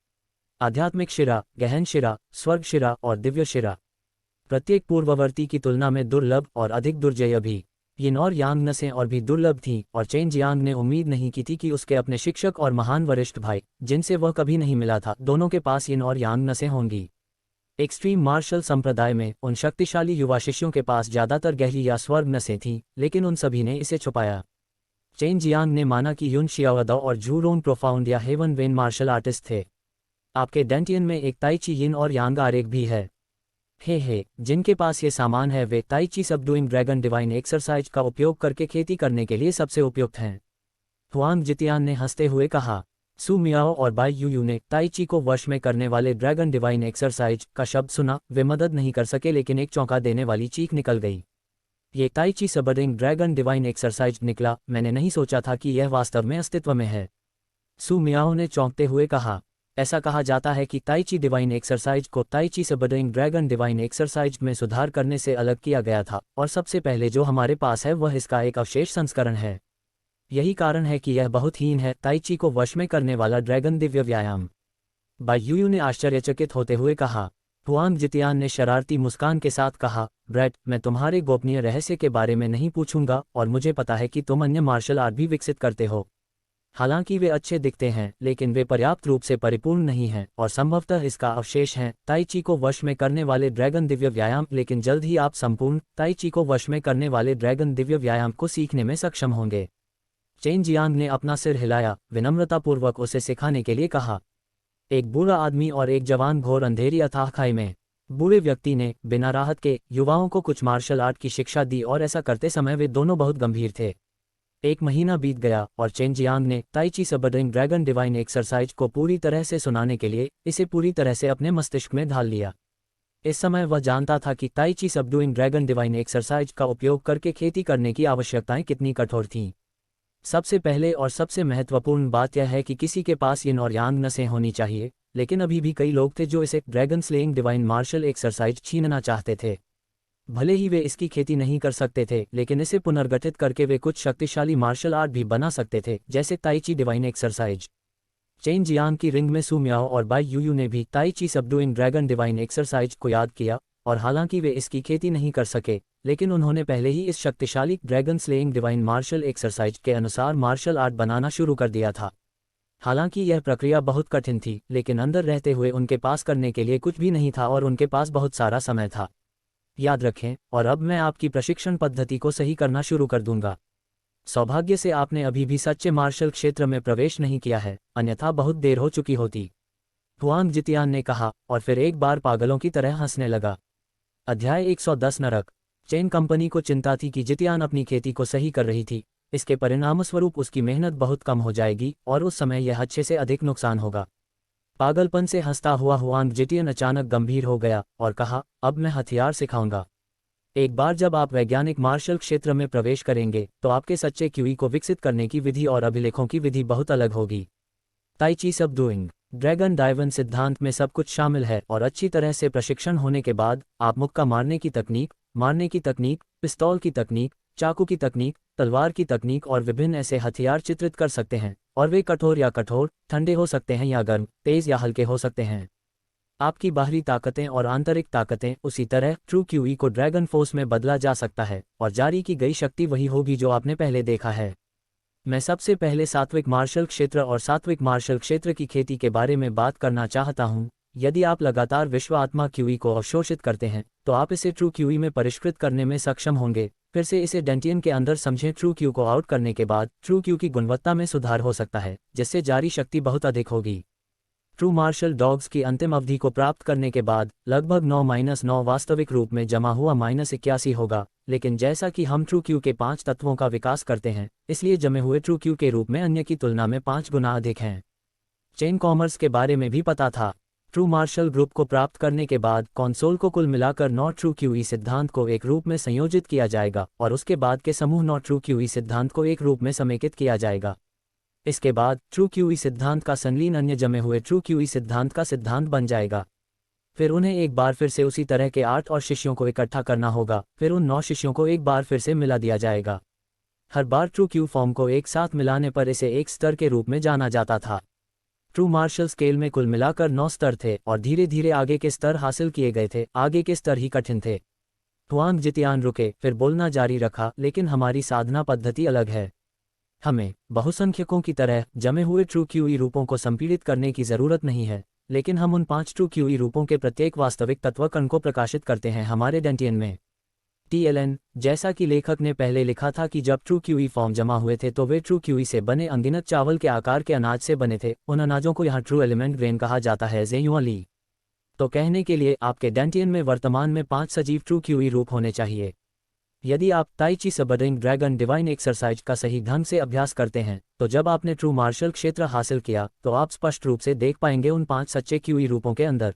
आध्यात्मिक शिरा, गहन शिरा, स्वर्ग शिरा और दिव्य शिरा। प्रत्येक पूर्ववर्ती की तुलना में दुर्लभ और अधिक दुर्जय भी। यिन और यांग नसें और भी दुर्लभ थीं और चेन जियांग ने उम्मीद नहीं की थी कि उसके अपने शिक्षक और महान वरिष्ठ भाई, जिनसे वह कभी नहीं मिला था, दोनों के पास यिन और यांग नसें होंगी। एक्सट्रीम मार्शल संप्रदाय में उन शक्तिशाली युवा शिष्यों के पास ज़्यादातर गहरी या स्वर्ग नसें थीं, लेकिन उन सभी ने इसे छुपाया। चेन जियांग ने माना कि युन शियाओदाओ और झू रोंग प्रोफाउंड या हेवन वेन मार्शल आर्टिस्ट थे। आपके डेंटियन में एक ताई ची यिन और यांग आरेख भी है। हे जिनके पास ये सामान है वे ताई ची सबडूइंग ड्रैगन डिवाइन एक्सरसाइज का उपयोग करके खेती करने के लिए सबसे उपयुक्त हैं। हुआंग जितियान ने हंसते हुए कहा। सू मियाओ और बाई यूयू ने ताई ची को वश में करने वाले ड्रैगन डिवाइन एक्सरसाइज का शब्द सुना। वे मदद नहीं कर सके, लेकिन एक चौंका देने वाली चीख निकल गई। ये ताई ची सबडूइंग ड्रैगन डिवाइन एक्सरसाइज निकला। मैंने नहीं सोचा था कि यह वास्तव में अस्तित्व में है। सू मियाओ ने चौंकते हुए कहा। ऐसा कहा जाता है कि ताई ची डिवाइन एक्सरसाइज को ताई ची सबडूइंग ड्रैगन डिवाइन एक्सरसाइज में सुधार करने से अलग किया गया था, और सबसे पहले जो हमारे पास है वह इसका एक अवशेष संस्करण है। यही कारण है कि यह बहुत हीन है। ताई ची को वश में करने वाला ड्रैगन दिव्य व्यायाम। बाई यूयू ने आश्चर्यचकित होते हुए कहा। हुआंग जितियान ने शरारती मुस्कान के साथ कहा, ब्रैट, मैं तुम्हारे गोपनीय रहस्य के बारे में नहीं पूछूंगा, और मुझे पता है कि तुम अन्य मार्शल आर्ट भी विकसित करते हो। हालांकि वे अच्छे दिखते हैं, लेकिन वे पर्याप्त रूप से परिपूर्ण नहीं हैं, और संभवतः इसका अवशेष हैं। ताई ची को वश में करने वाले ड्रैगन दिव्य व्यायाम। लेकिन जल्द ही आप संपूर्ण ताई ची को वश में करने वाले ड्रैगन दिव्य व्यायाम को सीखने में सक्षम होंगे। चेन जियांग ने अपना सिर हिलाया, विनम्रतापूर्वक उसे सिखाने के लिए कहा। एक बूढ़ा आदमी और एक जवान घोर अंधेरी अथाह खाई में। बूढ़े व्यक्ति ने बिना राहत के युवाओं को कुछ मार्शल आर्ट की शिक्षा दी, और ऐसा करते समय वे दोनों बहुत गंभीर थे। एक महीना बीत गया और चेन जियांग ने ताई ची सबडूइंग ड्रैगन डिवाइन एक्सरसाइज को पूरी तरह से सुनाने के लिए इसे पूरी तरह से अपने मस्तिष्क में ढाल लिया। इस समय वह जानता था कि ताई ची सबडूइंग ड्रैगन डिवाइन एक्सरसाइज का उपयोग करके खेती करने की आवश्यकताएं कितनी कठोर थीं। सबसे पहले और सबसे महत्वपूर्ण बात यह है कि किसी के पास यिन और यांग नसें होनी चाहिए, लेकिन अभी भी कई लोग थे जो इसे dragon slaying divine martial exercise छीनना चाहते थे। भले ही वे इसकी खेती नहीं कर सकते थे, लेकिन इसे पुनर्गठित करके वे कुछ शक्तिशाली मार्शल आर्ट भी बना सकते थे, जैसे ताई ची डिवाइन एक्सरसाइज। चेन जियांग की रिंग में सू मियाओ और बाई यूयू ने भी ताई ची सबडूइंग ड्रैगन डिवाइन एक्सरसाइज को याद किया, और हालांकि वे इसकी खेती नहीं कर सके, लेकिन उन्होंने पहले ही इस शक्तिशाली dragon slaying divine martial exercise के अनुसार मार्शल आर्ट बनाना शुरू कर दिया था। हालांकि यह प्रक्रिया बहुत कठिन थी, लेकिन अंदर रहते हुए उनके पास करने के लिए कुछ भी नहीं था, और उनके पास बहुत सारा समय था। याद रखें, और अब मैं आपकी प्रशिक्षण पद्धति को सही करना शुरू कर दूंगा। सौभाग्य से आपने अभी भी सच्चे मार्शल क्षेत्र में प्रवेश नहीं किया है, अन्यथा बहुत देर हो चुकी होती। हुआंग जितियान ने कहा, और फिर एक बार पागलों की तरह हंसने लगा। अध्याय 110 नरक। चेन कंपनी को चिंता थी कि जितियान अपनी खेती को सही कर रही थी। इसके परिणामस्वरूप उसकी मेहनत बहुत कम हो जाएगी, और उस समय यह अच्छे से अधिक नुकसान होगा। पागलपन से हंसता हुआ हुआंग जितियन अचानक गंभीर हो गया और कहा, अब मैं हथियार सिखाऊंगा। एक बार जब आप वैज्ञानिक मार्शल क्षेत्र में प्रवेश करेंगे, तो आपके सच्चे क्यूई को विकसित करने की विधि और अभिलेखों की विधि बहुत अलग होगी। ताई ची सबडूइंग ड्रैगन डाइवन सिद्धांत में सब कुछ शामिल है, और अच्छी तरह से प्रशिक्षण होने के बाद आप मुक्का मारने की तकनीक, पिस्तौल की तकनीक, चाकू की तकनीक, तलवार की तकनीक और विभिन्न ऐसे हथियार चित्रित कर सकते हैं, और वे कठोर, ठंडे हो सकते हैं या गर्म, तेज या हल्के हो सकते हैं। आपकी बाहरी ताकतें और आंतरिक ताकतें उसी तरह ट्रू क्यूई को ड्रैगन फोर्स में बदला जा सकता है, और जारी की गई शक्ति वही होगी जो आपने पहले देखा है। मैं सबसे पहले सात्विक मार्शल क्षेत्र और सात्विक मार्शल क्षेत्र की खेती के बारे में बात करना चाहता हूं। यदि आप लगातार विश्व आत्मा क्यूई को अवशोषित करते हैं, तो आप इसे ट्रू क्यूई में परिष्कृत करने में सक्षम होंगे। फिर से इसे डेंटियन के अंदर समझें। ट्रू क्यू को आउट करने के बाद ट्रू क्यू की गुणवत्ता में सुधार हो सकता है, जिससे जारी शक्ति बहुत अधिक होगी। ट्रू मार्शल डॉग्स की अंतिम अवधि को प्राप्त करने के बाद लगभग 9-9 वास्तविक रूप में जमा हुआ -81 होगा, लेकिन जैसा कि हम ट्रू क्यू के 5 तत्वों का विकास करते हैं, इसलिए जमे हुए ट्रू क्यू के रूप में अन्य की तुलना में 5 गुना अधिक हैं। चेन कॉमर्स के बारे में भी पता था। ट्रू मार्शल ग्रुप को प्राप्त करने के बाद कंसोल को कुल मिलाकर 9 ट्रू क्यूई सिद्धांत को एक रूप में संयोजित किया जाएगा, और उसके बाद के समूह 9 ट्रू क्यूई सिद्धांत को एक रूप में समेकित किया जाएगा। इसके बाद ट्रू क्यूई सिद्धांत का संलीन अन्य जमे हुए ट्रू क्यूई सिद्धांत का सिद्धांत बन जाएगा। फिर उन्हें एक बार फिर से उसी तरह के 8 और शिष्यों को इकट्ठा करना होगा। फिर उन 9 शिष्यों को एक बार फिर से मिला दिया जाएगा। हर बार ट्रू क्यू फॉर्म को एक साथ मिलाने पर इसे एक स्तर के रूप में जाना जाता था। ट्रू मार्शल स्केल में कुल मिलाकर 9 स्तर थे और धीरे धीरे आगे के स्तर हासिल किए गए थे। आगे के स्तर ही कठिन थे। हुआंग जितियान रुके, फिर बोलना जारी रखा, लेकिन हमारी साधना पद्धति अलग है। हमें बहुसंख्यकों की तरह जमे हुए ट्रू क्यूई रूपों को संपीड़ित करने की जरूरत नहीं है, लेकिन हम उन 5 ट्रू क्यूई रूपों के प्रत्येक वास्तविक तत्व कण को प्रकाशित करते हैं हमारे डेंटियन में। TLN, जैसा कि लेखक ने पहले लिखा था कि जब ट्रू क्यूई फॉर्म जमा हुए थे तो वे ट्रू क्यूई से बने अनगिनत चावल के आकार के अनाज से बने थे। उन अनाजों को यहाँ ट्रू एलिमेंट ग्रेन कहा जाता है। ज़ेयुअली। तो कहने के लिए आपके डेंटियन में वर्तमान में 5 सजीव ट्रू क्यूई रूप होने चाहिए। यदि आप ताई ची सबरिंग ड्रैगन डिवाइन एक्सरसाइज का सही ढंग से अभ्यास करते हैं, तो जब आपने ट्रू मार्शल क्षेत्र हासिल किया तो आप स्पष्ट रूप से देख पाएंगे उन 5 सच्चे क्यूई रूपों के अंदर।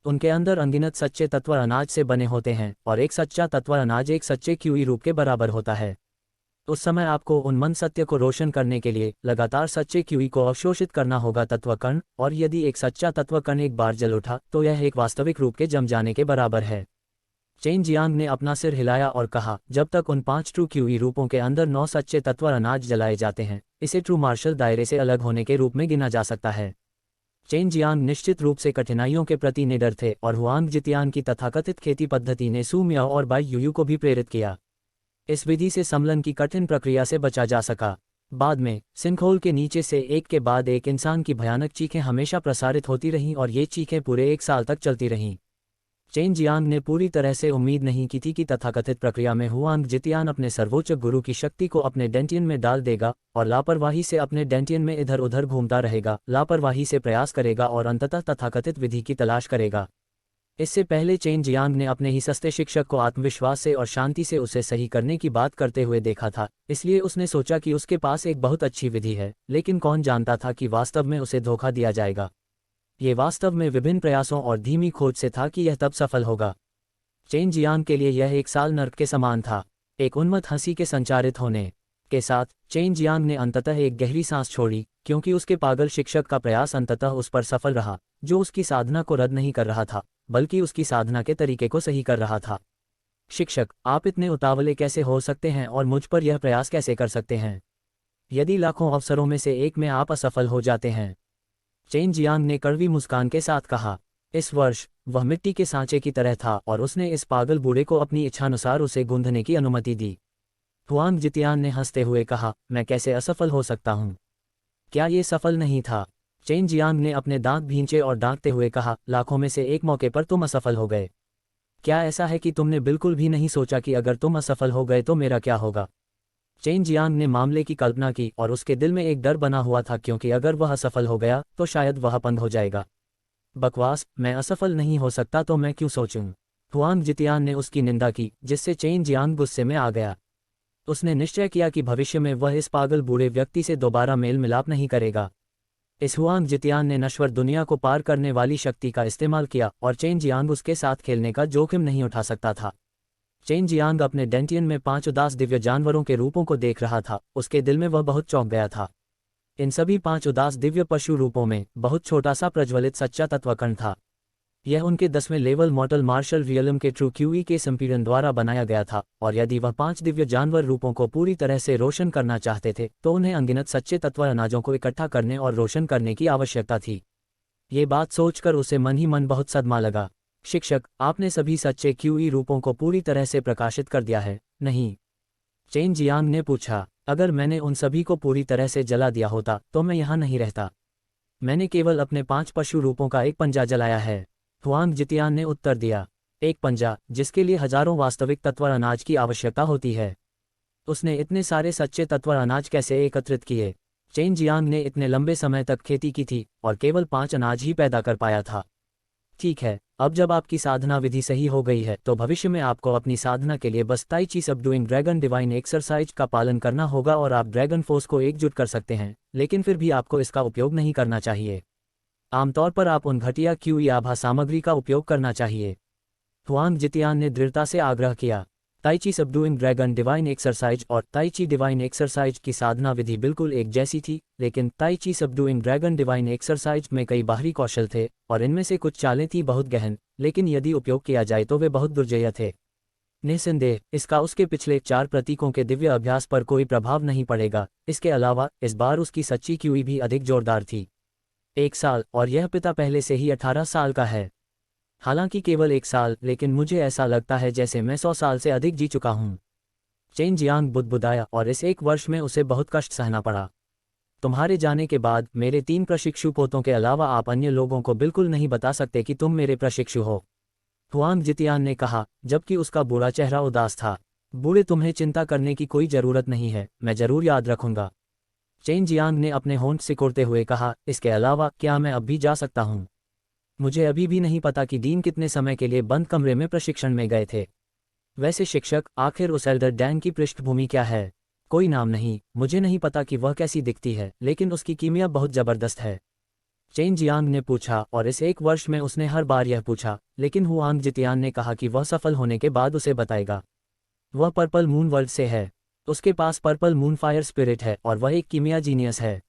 उनके अंदर अनगिनत सच्चे तत्व अनाज से बने होते हैं और एक सच्चा तत्व अनाज एक सच्चे क्यूई रूप के बराबर होता है। उस समय आपको उन मन सत्य को रोशन करने के लिए लगातार सच्चे क्यूई को अवशोषित करना होगा तत्व कण, और यदि एक सच्चा तत्व कण एक बार जल उठा तो यह एक वास्तविक रूप के जम जाने के बराबर है। चेन जियांग ने अपना सिर हिलाया और कहा, जब तक उन 5 ट्रू क्यूई रूपों के अंदर 9 सच्चे तत्व अनाज जलाए जाते हैं, इसे ट्रू मार्शल दायरे से अलग होने के रूप में गिना जा सकता है। चेन जियांग निश्चित रूप से कठिनाइयों के प्रति निडर थे और हुआंग जितियान की तथाकथित खेती पद्धति ने सू मियाओ और बाई यूयू को भी प्रेरित किया। इस विधि से समलन की कठिन प्रक्रिया से बचा जा सका। बाद में सिंखोल के नीचे से एक के बाद एक इंसान की भयानक चीखें हमेशा प्रसारित होती रहीं और ये चीखें पूरे 1 साल तक चलती रहीं। चेन जियांग ने पूरी तरह से उम्मीद नहीं की थी कि तथाकथित प्रक्रिया में हुआंग जितियान अपने सर्वोच्च गुरु की शक्ति को अपने डेंटियन में डाल देगा और लापरवाही से अपने डेंटियन में इधर उधर घूमता रहेगा, लापरवाही से प्रयास करेगा और अंततः तथाकथित विधि की तलाश करेगा। इससे पहले चेन जियांग ने अपने ही सस्ते शिक्षक को आत्मविश्वास से और शांति से उसे सही करने की बात करते हुए देखा था, इसलिए उसने सोचा कि उसके पास एक बहुत अच्छी विधि है, लेकिन कौन जानता था कि वास्तव में उसे धोखा दिया जाएगा। ये वास्तव में विभिन्न प्रयासों और धीमी खोज से था कि यह तब सफल होगा। चेन जियांग के लिए यह 1 साल नर्क के समान था। एक उन्मत्त हंसी के संचारित होने के साथ चेन जियांग ने अंततः एक गहरी सांस छोड़ी, क्योंकि उसके पागल शिक्षक का प्रयास अंततः उस पर सफल रहा, जो उसकी साधना को रद्द नहीं कर रहा था, बल्कि उसकी साधना के तरीके को सही कर रहा था। शिक्षक, आप इतने उतावले कैसे हो सकते हैं और मुझ पर यह प्रयास कैसे कर सकते हैं? यदि लाखों अवसरों में से एक में आप असफल हो जाते हैं? चेन जियांग ने कड़वी मुस्कान के साथ कहा। इस वर्ष वह मिट्टी के सांचे की तरह था और उसने इस पागल बूढ़े को अपनी इच्छानुसार उसे गूंथने की अनुमति दी। हुआंग जितियान ने हंसते हुए कहा, मैं कैसे असफल हो सकता हूँ? क्या ये सफल नहीं था? चेन जियांग ने अपने दांत भींचे और डांटते हुए कहा, लाखों में से एक मौके पर तुम असफल हो गए। क्या ऐसा है कि तुमने बिल्कुल भी नहीं सोचा कि अगर तुम असफल हो गए तो मेरा क्या होगा? चेन जियांग ने मामले की कल्पना की और उसके दिल में एक डर बना हुआ था, क्योंकि अगर वह असफल हो गया तो शायद वह अपंग हो जाएगा। बकवास, मैं असफल नहीं हो सकता तो मैं क्यों सोचूं? हुआंग जितियान ने उसकी निंदा की, जिससे चेन जियांग गुस्से में आ गया। उसने निश्चय किया कि भविष्य में वह इस पागल बूढ़े व्यक्ति से दोबारा मेल मिलाप नहीं करेगा। इस हुआंग जितियान ने नश्वर दुनिया को पार करने वाली शक्ति का इस्तेमाल किया और चेन जियांग उसके साथ खेलने का जोखिम नहीं उठा सकता था। चेन जियांग अपने डेंटियन में 5 उदास दिव्य जानवरों के रूपों को देख रहा था। उसके दिल में वह बहुत चौंक गया था। इन सभी 5 उदास दिव्य पशु रूपों में बहुत छोटा सा प्रज्वलित सच्चा तत्वकण था। यह उनके 10वें लेवल मॉर्टल मार्शल रियलम के ट्रू क्यूई के संपीड़न द्वारा बनाया गया था, और यदि वह 5 दिव्य जानवर रूपों को पूरी तरह से रोशन करना चाहते थे तो उन्हें अनगिनत सच्चे तत्व अनाजों को इकट्ठा करने और रोशन करने की आवश्यकता थी। ये बात सोचकर उसे मन ही मन बहुत सदमा लगा। शिक्षक, आपने सभी सच्चे क्यूई रूपों को पूरी तरह से प्रकाशित कर दिया है, नहीं? चेन जियांग ने पूछा। अगर मैंने उन सभी को पूरी तरह से जला दिया होता तो मैं यहाँ नहीं रहता। मैंने केवल अपने 5 पशु रूपों का एक पंजा जलाया है। हुआंग जितियान ने उत्तर दिया। एक पंजा, जिसके लिए हजारों वास्तविक तत्व अनाज की आवश्यकता होती है। उसने इतने सारे सच्चे तत्व अनाज कैसे एकत्रित किए? चेन जियांग ने इतने लंबे समय तक खेती की थी और केवल 5 अनाज ही पैदा कर पाया था। ठीक है, अब जब आपकी साधना विधि सही हो गई है तो भविष्य में आपको अपनी साधना के लिए बस ताई ची सबडूइंग ड्रैगन डिवाइन एक्सरसाइज का पालन करना होगा और आप ड्रैगन फोर्स को एकजुट कर सकते हैं, लेकिन फिर भी आपको इसका उपयोग नहीं करना चाहिए। आमतौर पर आप उन घटिया क्यूई आभा सामग्री का उपयोग करना चाहिए। हुआंग जितियान ने दृढ़ता से आग्रह किया। ताई ची सबडूइंग ड्रैगन डिवाइन एक्सरसाइज और ताई ची डिवाइन एक्सरसाइज की साधना विधि बिल्कुल एक जैसी थी, लेकिन ताई ची सबडूइंग ड्रैगन डिवाइन एक्सरसाइज में कई बाहरी कौशल थे और इनमें से कुछ चालें थी बहुत गहन, लेकिन यदि उपयोग किया जाए तो वे बहुत दुर्जेय थे। निस्संदेह इसका उसके पिछले 4 प्रतीकों के दिव्य अभ्यास पर कोई प्रभाव नहीं पड़ेगा। इसके अलावा इस बार उसकी सच्ची क्यूई भी अधिक जोरदार थी। 1 साल, और यह पिता पहले से ही 18 साल का है। हालांकि केवल 1 साल, लेकिन मुझे ऐसा लगता है जैसे मैं 100 साल से अधिक जी चुका हूँ। चेन जियांग बुदबुदाया, और इस 1 वर्ष में उसे बहुत कष्ट सहना पड़ा। तुम्हारे जाने के बाद मेरे 3 प्रशिक्षु पोतों के अलावा आप अन्य लोगों को बिल्कुल नहीं बता सकते कि तुम मेरे प्रशिक्षु हो, हुआंग जितियान ने कहा, जबकि उसका बुरा चेहरा उदास था। बूढ़े, तुम्हें चिंता करने की कोई जरूरत नहीं है, मैं जरूर याद रखूंगा। चेन जियांग ने अपने होंठ सिकोड़ते हुए कहा, इसके अलावा क्या मैं अब भी जा सकता हूँ? मुझे अभी भी नहीं पता कि डीन कितने समय के लिए बंद कमरे में प्रशिक्षण में गए थे। वैसे शिक्षक, आखिर उस एल्डर डैन की पृष्ठभूमि क्या है? कोई नाम नहीं, मुझे नहीं पता कि वह कैसी दिखती है, लेकिन उसकी कीमिया बहुत जबरदस्त है, चेन जियांग ने पूछा, और इस 1 वर्ष में उसने हर बार यह पूछा, लेकिन हुआंग जितियान ने कहा कि वह सफल होने के बाद उसे बताएगा। वह पर्पल मून वर्ल्ड से है। उसके पास पर्पल मून फायर स्पिरिट है और वह एक कीमिया जीनियस है।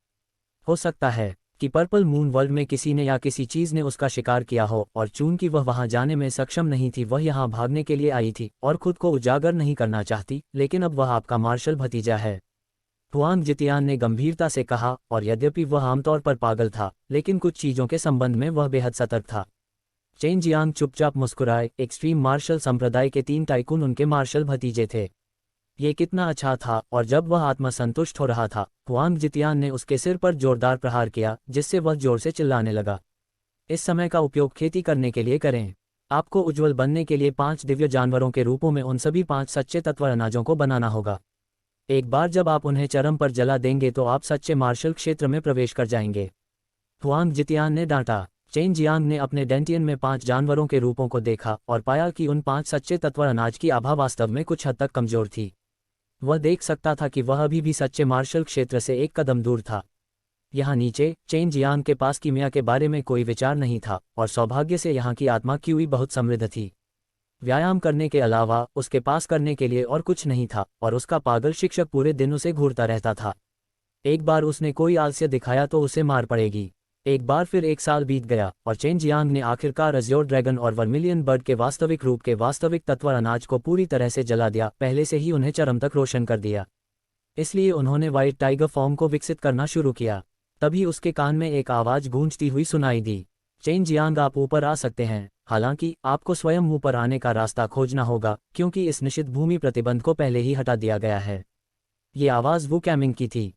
हो सकता है कि पर्पल मून वर्ल्ड में किसी ने या किसी चीज ने उसका शिकार किया हो, और चूंकि वह वहां जाने में सक्षम नहीं थी, वह यहां भागने के लिए आई थी और खुद को उजागर नहीं करना चाहती, लेकिन अब वह आपका मार्शल भतीजा है, हुआंग जितियान ने गंभीरता से कहा, और यद्यपि वह आमतौर पर पागल था, लेकिन कुछ चीजों के संबंध में वह बेहद सतर्क था। चेन जियांग चुपचाप मुस्कुराए। एक्सट्रीम मार्शल संप्रदाय के 3 टाइकून उनके मार्शल भतीजे थे। ये कितना अच्छा था। और जब वह आत्मसंतुष्ट हो रहा था, हुआंग जितियान ने उसके सिर पर जोरदार प्रहार किया, जिससे वह जोर से चिल्लाने लगा। इस समय का उपयोग खेती करने के लिए करें। आपको उज्ज्वल बनने के लिए 5 दिव्य जानवरों के रूपों में उन सभी 5 सच्चे तत्व अनाजों को बनाना होगा। एक बार जब आप उन्हें चरम पर जला देंगे तो आप सच्चे मार्शल क्षेत्र में प्रवेश कर जाएंगे, हुआंग जितियान ने डांटा। चेन जियांग ने अपने डेंटियन में 5 जानवरों के रूपों को देखा और पाया कि उन 5 सच्चे तत्व अनाज की आभा वास्तव में कुछ हद तक कमजोर थी। वह देख सकता था कि वह अभी भी सच्चे मार्शल क्षेत्र से एक कदम दूर था। यहाँ नीचे, चेन जियांग के पास कीमिया के बारे में कोई विचार नहीं था, और सौभाग्य से यहाँ की आत्मा क्यूई बहुत समृद्ध थी। व्यायाम करने के अलावा उसके पास करने के लिए और कुछ नहीं था, और उसका पागल शिक्षक पूरे दिन उसे घूरता रहता था। एक बार उसने कोई आलस्य दिखाया तो उसे मार पड़ेगी। एक बार फिर 1 साल बीत गया, और चेन जियांग ने आखिरकार अज़्योर ड्रैगन और वर्मिलियन बर्ड के वास्तविक रूप के वास्तविक तत्व अनाज को पूरी तरह से जला दिया, पहले से ही उन्हें चरम तक रोशन कर दिया। इसलिए उन्होंने व्हाइट टाइगर फॉर्म को विकसित करना शुरू किया। तभी उसके कान में एक आवाज़ गूंजती हुई सुनाई दी, चेन जियांग, आप ऊपर आ सकते हैं। हालांकि आपको स्वयं ऊपर आने का रास्ता खोजना होगा, क्योंकि इस निषिद्ध भूमि प्रतिबंध को पहले ही हटा दिया गया है। ये आवाज़ वू कैमिंग की थी।